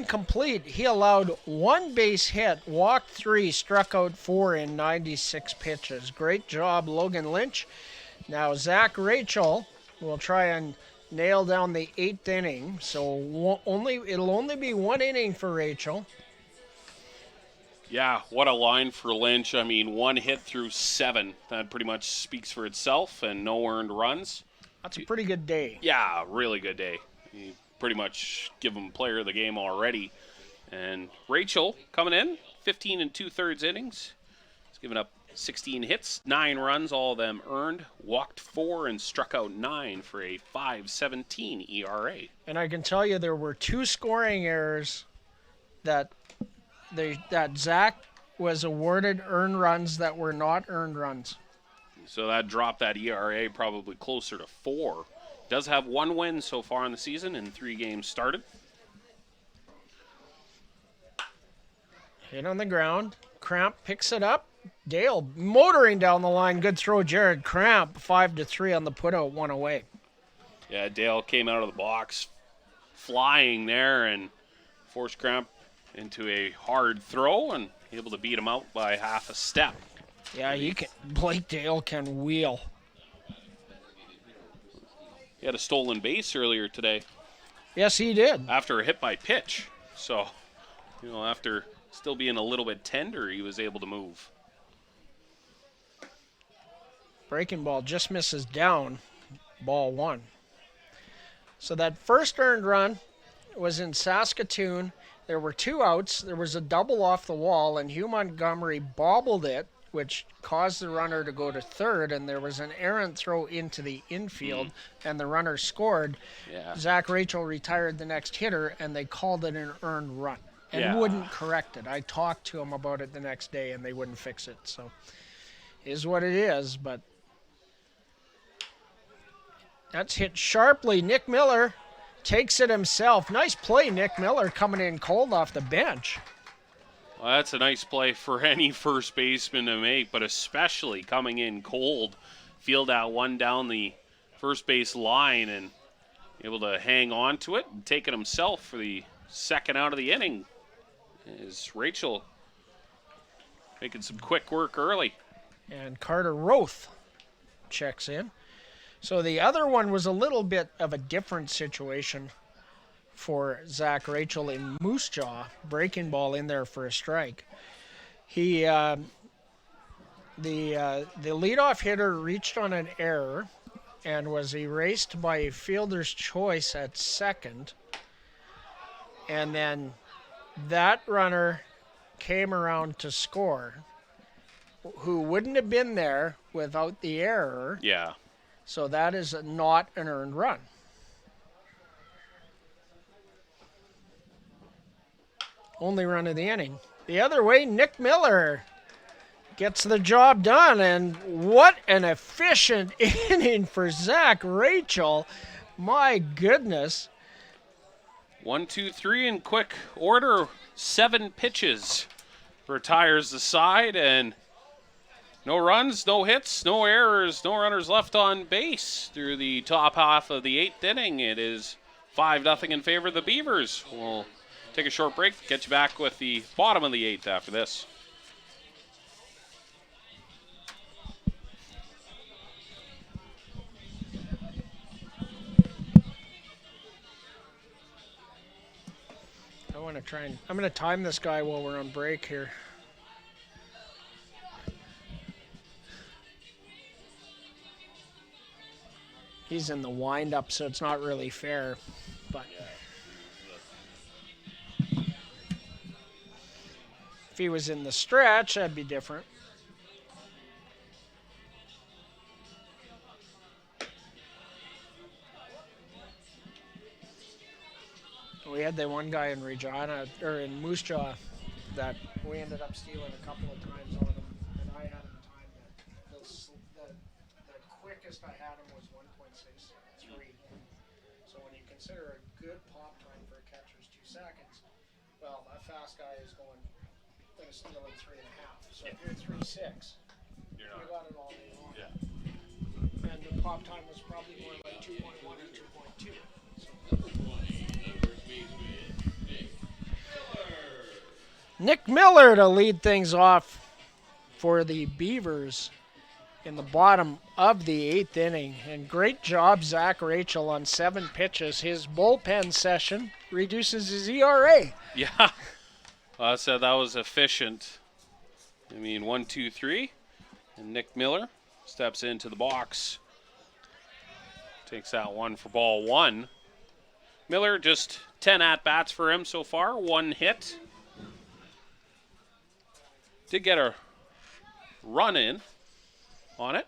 complete. He allowed one base hit, walked 3, struck out 4 in 96 pitches. Great job, Logan Lynch. Now Zach Rachel will try and nail down the 8th inning, so it'll only be 1 inning for Rachel. Yeah, what a line for Lynch. I mean, 1 hit through 7. That pretty much speaks for itself, and no earned runs. That's a pretty good day. Yeah, really good day. You pretty much give him player of the game already. And Rachel coming in, 15 2/3 innings. He's given up 16 hits, 9 runs, all of them earned, walked 4 and struck out 9 for a 5.17 ERA. And I can tell you there were 2 scoring errors that Zach was awarded earned runs that were not earned runs. So that dropped that ERA probably closer to 4. Does have 1 win so far in the season in 3 games started. Hit on the ground. Cramp picks it up. Dale motoring down the line. Good throw, Jared Cramp. 5-3 on the putout, 1 away. Yeah, Dale came out of the box flying there and forced Cramp into a hard throw and able to beat him out by half a step. Yeah, Blake Dale can wheel. He had a stolen base earlier today Yes, he did. after a hit by pitch. So, after still being a little bit tender, he was able to move. Breaking ball just misses down. Ball 1. So that first earned run was in Saskatoon. There were 2 outs. There was a double off the wall, and Hugh Montgomery bobbled it, which caused the runner to go to third, and there was an errant throw into the infield, and the runner scored. Yeah. Zach Rachel retired the next hitter, and they called it an earned run and wouldn't correct it. I talked to them about it the next day, and they wouldn't fix it. So it is what it is, but that's hit sharply. Nick Miller takes it himself. Nice play, Nick Miller, coming in cold off the bench. Well, that's a nice play for any first baseman to make, but especially coming in cold. Field out 1 down the first base line and able to hang on to it and take it himself for the 2nd out of the inning. Is Rachel making some quick work early. And Carter Roth checks in. So the other one was a little bit of a different situation for Zach Rachel in Moose Jaw. Breaking ball in there for a strike. He, the leadoff hitter reached on an error and was erased by a fielder's choice at second. And then that runner came around to score, who wouldn't have been there without the error. Yeah. So that is not an earned run. Only run of the inning. The other way, Nick Miller gets the job done, and what an efficient inning for Zach Rachel. My goodness. 1, 2, 3 in quick order. 7 pitches. Retires the side, and no runs, no hits, no errors, no runners left on base through the top half of the 8th inning. It is 5-0 in favor of the Beavers. We'll take a short break, get you back with the bottom of the 8th after this. I'm going to time this guy while we're on break here. He's in the wind-up, so it's not really fair. But if he was in the stretch, that'd be different. We had the one guy in Regina, or in Moose Jaw, that we ended up stealing a couple of times on him, and I had him timed it. The quickest I had him was 1.63. So when you consider a good pop time for a catcher is 2 seconds, well, a fast guy is going than a steal in 3.5. So if you're 3.6, you got it all day long. Yeah. And the pop time was probably more like 2.1 or 2.2. Nick Miller to lead things off for the Beavers in the bottom of the 8th inning. And great job, Zach Rachel, on 7 pitches. His bullpen session reduces his ERA. Yeah. So that was efficient. I mean, 1, 2, 3. And Nick Miller steps into the box. Takes that one for ball 1. Miller, just 10 at-bats for him so far. 1 hit. Did get a run in on it.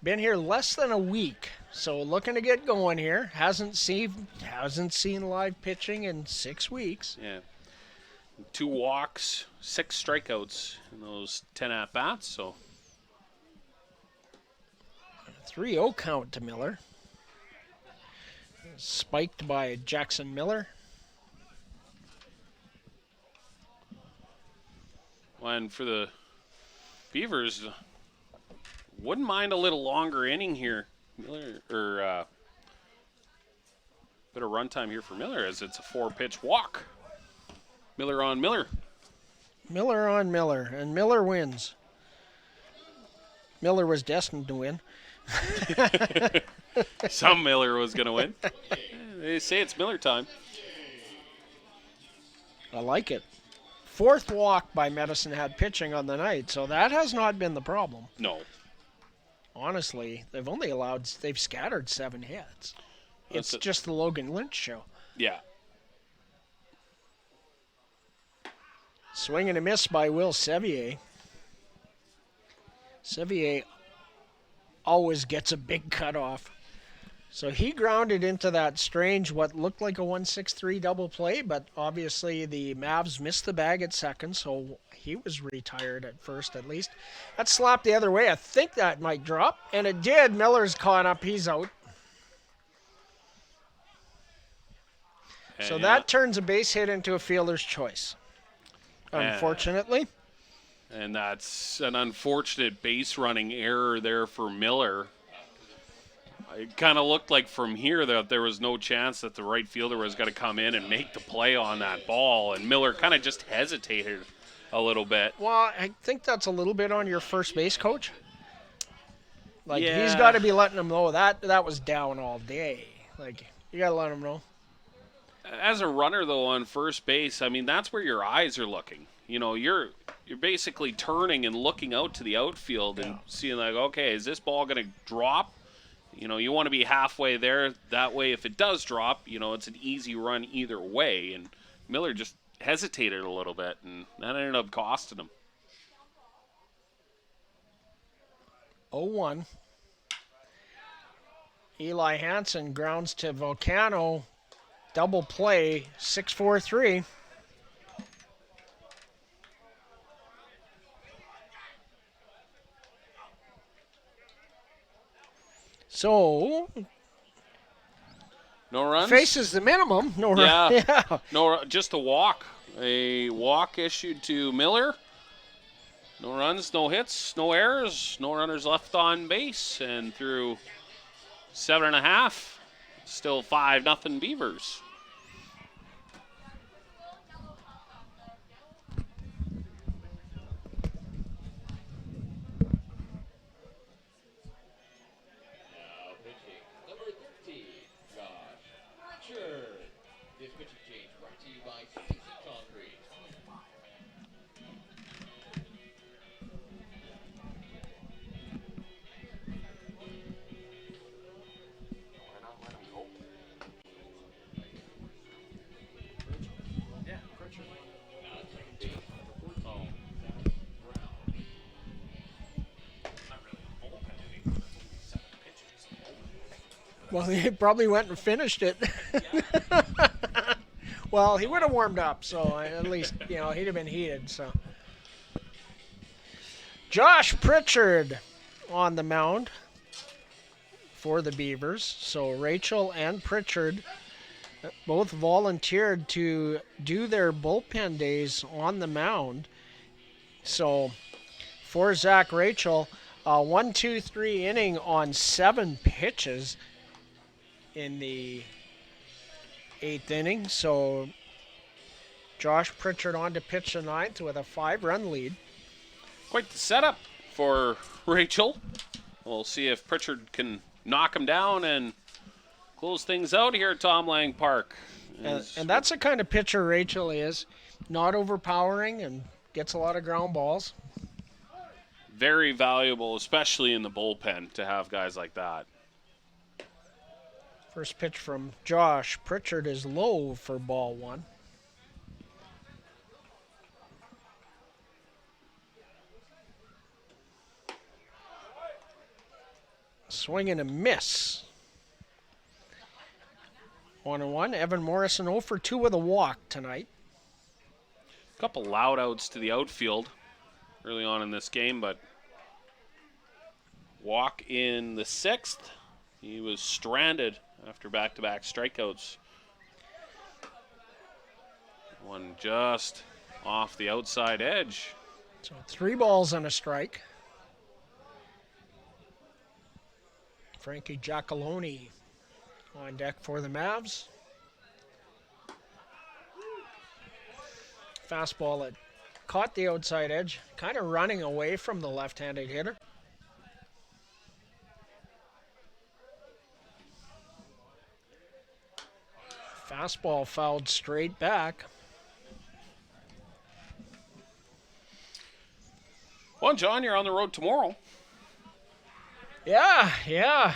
Been here less than a week, so looking to get going here. Hasn't seen live pitching in 6 weeks. Yeah. 2 walks, 6 strikeouts in those 10 at-bats, so 3-0 count to Miller. Spiked by Jackson Miller. and for the Beavers, wouldn't mind a little longer inning here. Miller, or bit of run time here for Miller as it's a 4-pitch walk. Miller on Miller. Miller on Miller, and Miller wins. Miller was destined to win. Some Miller was going to win. They say it's Miller time. I like it. 4th walk by Medicine Hat pitching on the night, so that has not been the problem. No. Honestly, they've scattered 7 hits. That's It's just the Logan Lynch show. Yeah. Swing and a miss by Will Sevier. Sevier always gets a big cutoff. So he grounded into that strange, what looked like a 1-6-3 double play, but obviously the Mavs missed the bag at second, so he was retired at first at least. That slapped the other way. I think that might drop, and it did. Miller's caught up. He's out. So that turns a base hit into a fielder's choice, unfortunately. And that's an unfortunate base running error there for Miller. It kind of looked like from here that there was no chance that the right fielder was going to come in and make the play on that ball, and Miller kind of just hesitated a little bit. Well, I think that's a little bit on your first base coach. Like, Yeah. he's got to be letting them know that was down all day. Like, you got to let him know. As a runner, though, on first base, I mean, that's where your eyes are looking. You know, you're basically turning and looking out to the outfield and seeing, like, okay, is this ball going to drop? You know, you want to be halfway there. That way, if it does drop, you know, it's an easy run either way. And Miller just hesitated a little bit, and that ended up costing him. 0-1. Eli Hansen grounds to Volcano. Double play, 6-4-3. So, No runs? faces the minimum. No run. Yeah. Yeah. No, just a walk. A walk issued to Miller. No runs, no hits, no errors, no runners left on base. And through 7.5, still 5-0 Beavers. Well, he probably went and finished it. Well, he would have warmed up, so at least, you know, he'd have been heated. So, Josh Pritchard on the mound for the Beavers. So Rachel and Pritchard both volunteered to do their bullpen days on the mound. So for Zach Rachel, 1-2-3 inning on 7 pitches in the 8th inning. So Josh Pritchard on to pitch the 9th with a 5-run lead. Quite the setup for Rachel. We'll see if Pritchard can knock him down and close things out here at Tom Lang Park. And that's the kind of pitcher Rachel is. Not overpowering and gets a lot of ground balls. Very valuable, especially in the bullpen, to have guys like that. First pitch from Josh Pritchard is low for ball 1. Swing and a miss. 1-1. Evan Morrison 0 for 2 with a walk tonight. A couple loud outs to the outfield early on in this game, but walk in the 6th. He was stranded after back-to-back strikeouts. One just off the outside edge. So 3 balls and a strike. Frankie Giacalone on deck for the Mavs. Fastball that caught the outside edge, kind of running away from the left-handed hitter. Fastball fouled straight back. Well, John, you're on the road tomorrow. Yeah.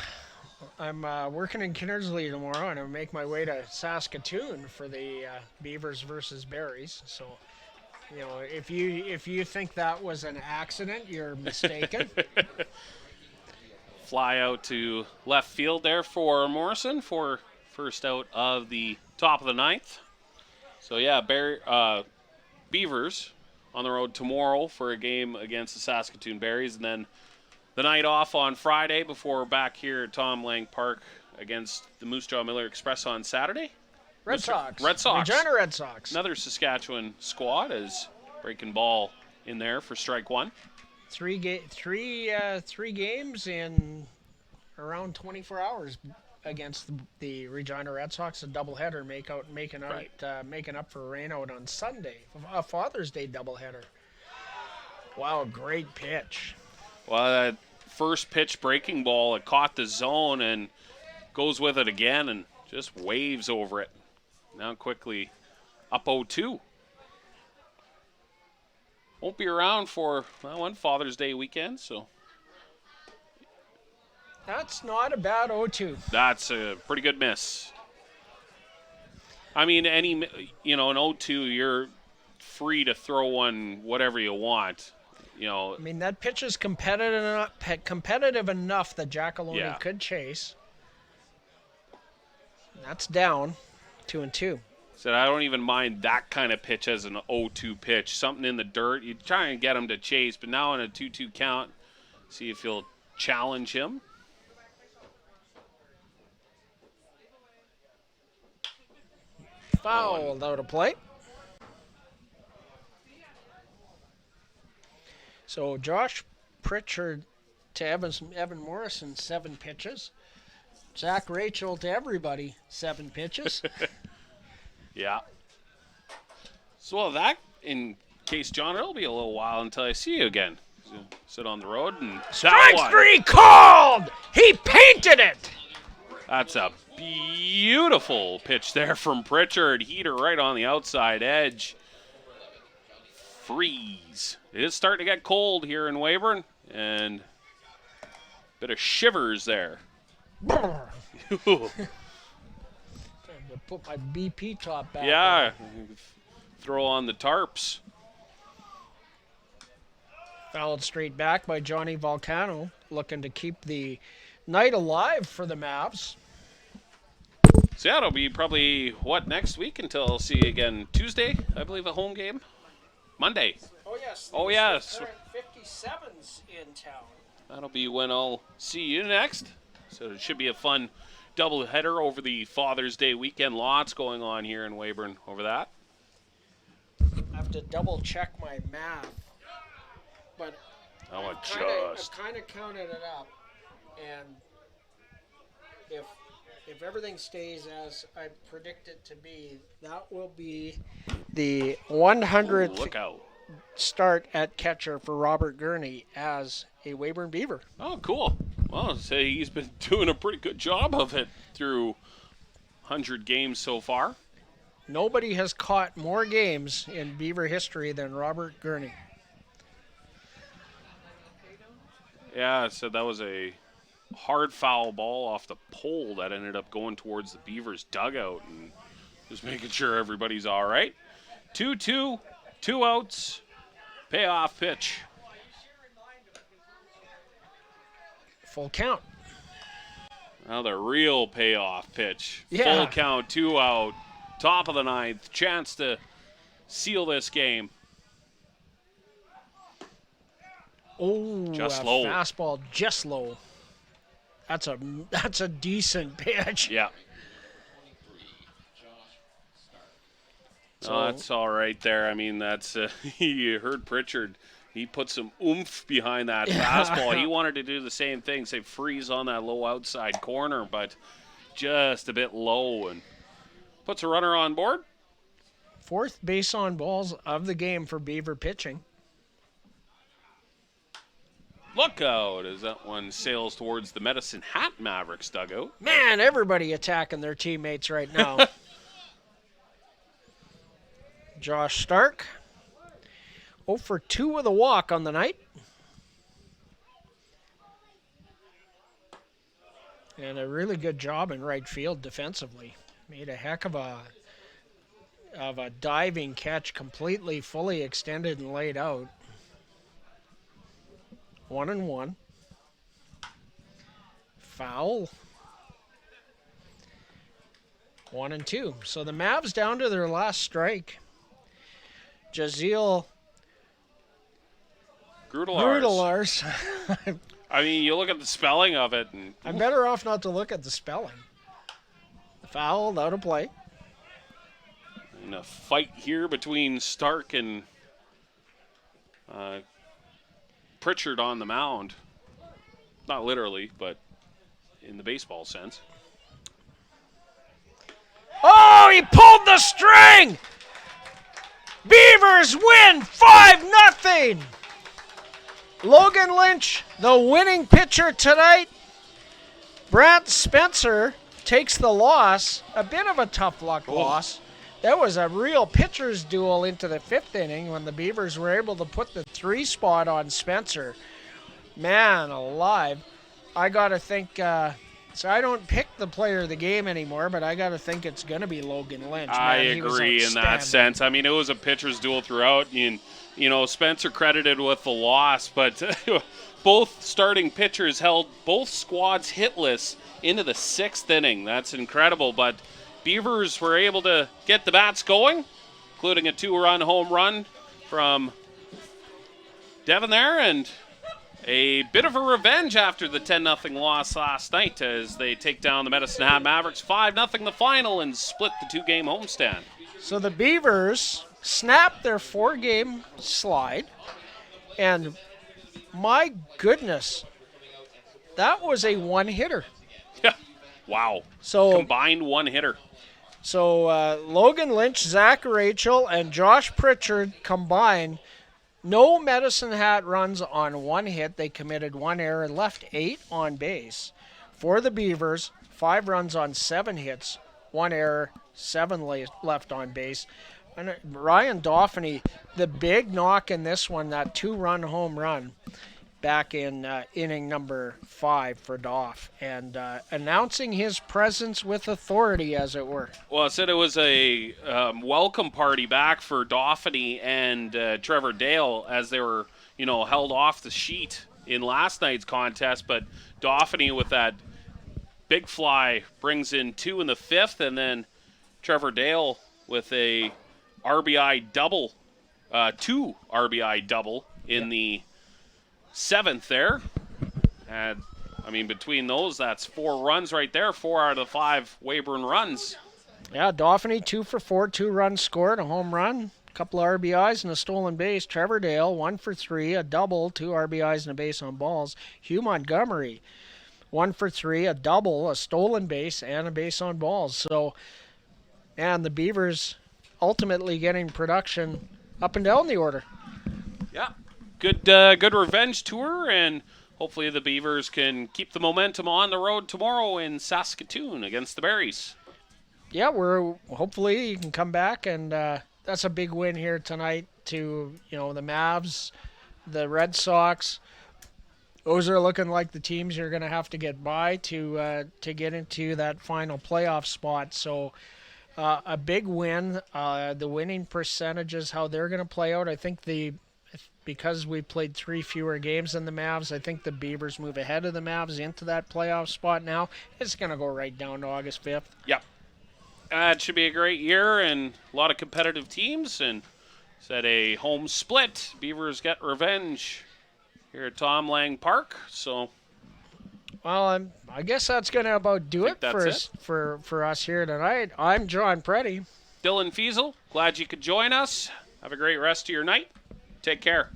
I'm working in Kinnersley tomorrow, and I'll make my way to Saskatoon for the Beavers versus Berries. So, you know, if you think that was an accident, you're mistaken. Fly out to left field there for Morrison for first out of the top of the 9th. So yeah, Beavers on the road tomorrow for a game against the Saskatoon Berries, and then the night off on Friday before back here at Tom Lang Park against the Moose Jaw Miller Express on Saturday. Red Sox. Sox. Regina Red Sox. Another Saskatchewan squad is breaking ball in there for strike 1. Three games in around 24 hours against the Regina Red Sox. A doubleheader making up for rain out on Sunday. A Father's Day doubleheader. Wow, great pitch. Well, that first pitch breaking ball, it caught the zone and goes with it again and just waves over it. Now quickly up 0-2. Won't be around for one Father's Day weekend, so. That's not a bad 0-2. That's a pretty good miss. I mean, an 0-2, you're free to throw one whatever you want. You know, I mean, that pitch is competitive enough that Giacalone could chase. That's down 2-2. So I don't even mind that kind of pitch as an 0-2 pitch. Something in the dirt. You try and get him to chase, but now on a 2-2 count, see if you'll challenge him. Fouled out of play. So Josh Pritchard to Evan Morrison, 7 pitches. Zach Rachel to everybody, 7 pitches. Yeah. So that, in case, John, it'll be a little while until I see you again. So sit on the road and Strike 3 called! He painted it! That's a beautiful pitch there from Pritchard. Heater right on the outside edge. Freeze. It is starting to get cold here in Weyburn, and a bit of shivers there. Put my BP top back. Yeah, throw on the tarps. Fouled straight back by Johnny Volcano, looking to keep the night alive for the Mavs. So yeah, it'll be probably, next week until I'll see you again Tuesday, I believe, a home game. Monday. Oh, yes. Oh, yes. 57's in town. That'll be when I'll see you next. So it should be a fun doubleheader over the Father's Day weekend. Lots going on here in Weyburn over that. I have to double check my math, but Oh, I adjust. kind of counted it up, and if everything stays as I predict it to be, that will be the 100th Look out. start at catcher for Robert Gurney as a Weyburn Beaver. Oh, cool. Well, say he's been doing a pretty good job of it through 100 games so far. Nobody has caught more games in Beaver history than Robert Gurney. Yeah, so that was a hard foul ball off the pole that ended up going towards the Beavers' dugout, and just making sure everybody's all right. 2-2, 2 outs, payoff pitch. Full count. Now the real payoff pitch. Yeah. Full count, 2 out, top of the ninth, chance to seal this game. Oh, Just a low. fastball just low. That's a decent pitch. Yeah. So- No, that's all right there. I mean, that's you heard Pritchard. He put some oomph behind that fastball. He wanted to do the same thing, say freeze on that low outside corner, but just a bit low, and puts a runner on board. Fourth base on balls of the game for Beaver pitching. Look out as that one sails towards the Medicine Hat Mavericks dugout. Man, everybody attacking their teammates right now. Josh Stark, 0 for 2 with a walk on the night. And a really good job in right field defensively. Made a heck of a diving catch, completely fully extended and laid out. 1-1. Foul. 1-2. So the Mavs down to their last strike. Jaziel Grudelars. Grudelars. I mean, you look at the spelling of it, and I'm better off not to look at the spelling. Foul, out of play. in a fight here between Stark and Pritchard on the mound. Not literally, but in the baseball sense. Oh, he pulled the string! Beavers win 5-0! Logan Lynch, the winning pitcher tonight. Brant Spencer takes the loss. A bit of a tough luck loss. That was a real pitcher's duel into the 5th inning when the Beavers were able to put the 3 spot on Spencer. Man alive. I got to think, so I don't pick the player of the game anymore, but I got to think it's going to be Logan Lynch. I Man, he was agree in that outstanding. sense. I mean, it was a pitcher's duel throughout. And, you know, Spencer credited with the loss, but both starting pitchers held both squads hitless into the 6th inning. That's incredible, but Beavers were able to get the bats going, including a 2-run home run from Devin there, and a bit of a revenge after the 10-0 loss last night as they take down the Medicine Hat Mavericks 5-0 the final and split the 2-game homestand. So the Beavers snapped their 4-game slide, and my goodness, that was a one-hitter. Yeah. Wow. So Combined one hitter. So Logan Lynch, Zach Rachel, and Josh Pritchard combined. No Medicine Hat runs on 1 hit. They committed 1 error and left 8 on base. For the Beavers, 5 runs on 7 hits, 1 error, 7 left on base. And Ryan Dauphiny, the big knock in this one, that 2-run home run back in inning number 5 for Doff, and announcing his presence with authority, as it were. Well, I said it was a welcome party back for Dauphiny and Trevor Dale as they were, you know, held off the sheet in last night's contest. But Dauphiny with that big fly brings in 2 in the 5th, and then Trevor Dale with a RBI double, 2 RBI double in the 7th there. Had I mean, between those, that's 4 runs right there. 4 out of the 5 Weyburn runs. Yeah, Dauphiny 2 for 4, 2 runs scored, a home run, a couple of RBIs and a stolen base. Trevor Dale 1 for 3, a double, 2 RBIs and a base on balls. Hugh Montgomery 1 for 3, a double, a stolen base, and a base on balls. So, and the Beavers ultimately getting production up and down the order. Yeah, good revenge tour, and hopefully the Beavers can keep the momentum on the road tomorrow in Saskatoon against the Berries. Yeah, we're hopefully you can come back, and that's a big win here tonight to the Mavs, the Red Sox. Those are looking like the teams you're going to have to get by to get into that final playoff spot. So a big win. The winning percentages, how they're going to play out, I think because we played 3 fewer games than the Mavs, I think the Beavers move ahead of the Mavs into that playoff spot now. It's going to go right down to August 5th. Yep. It should be a great year and a lot of competitive teams, and said a home split. Beavers get revenge here at Tom Lang Park. So, well, I guess that's going to about do it for us here tonight. I'm John Preddy. Dylan Fiesel, glad you could join us. Have a great rest of your night. Take care.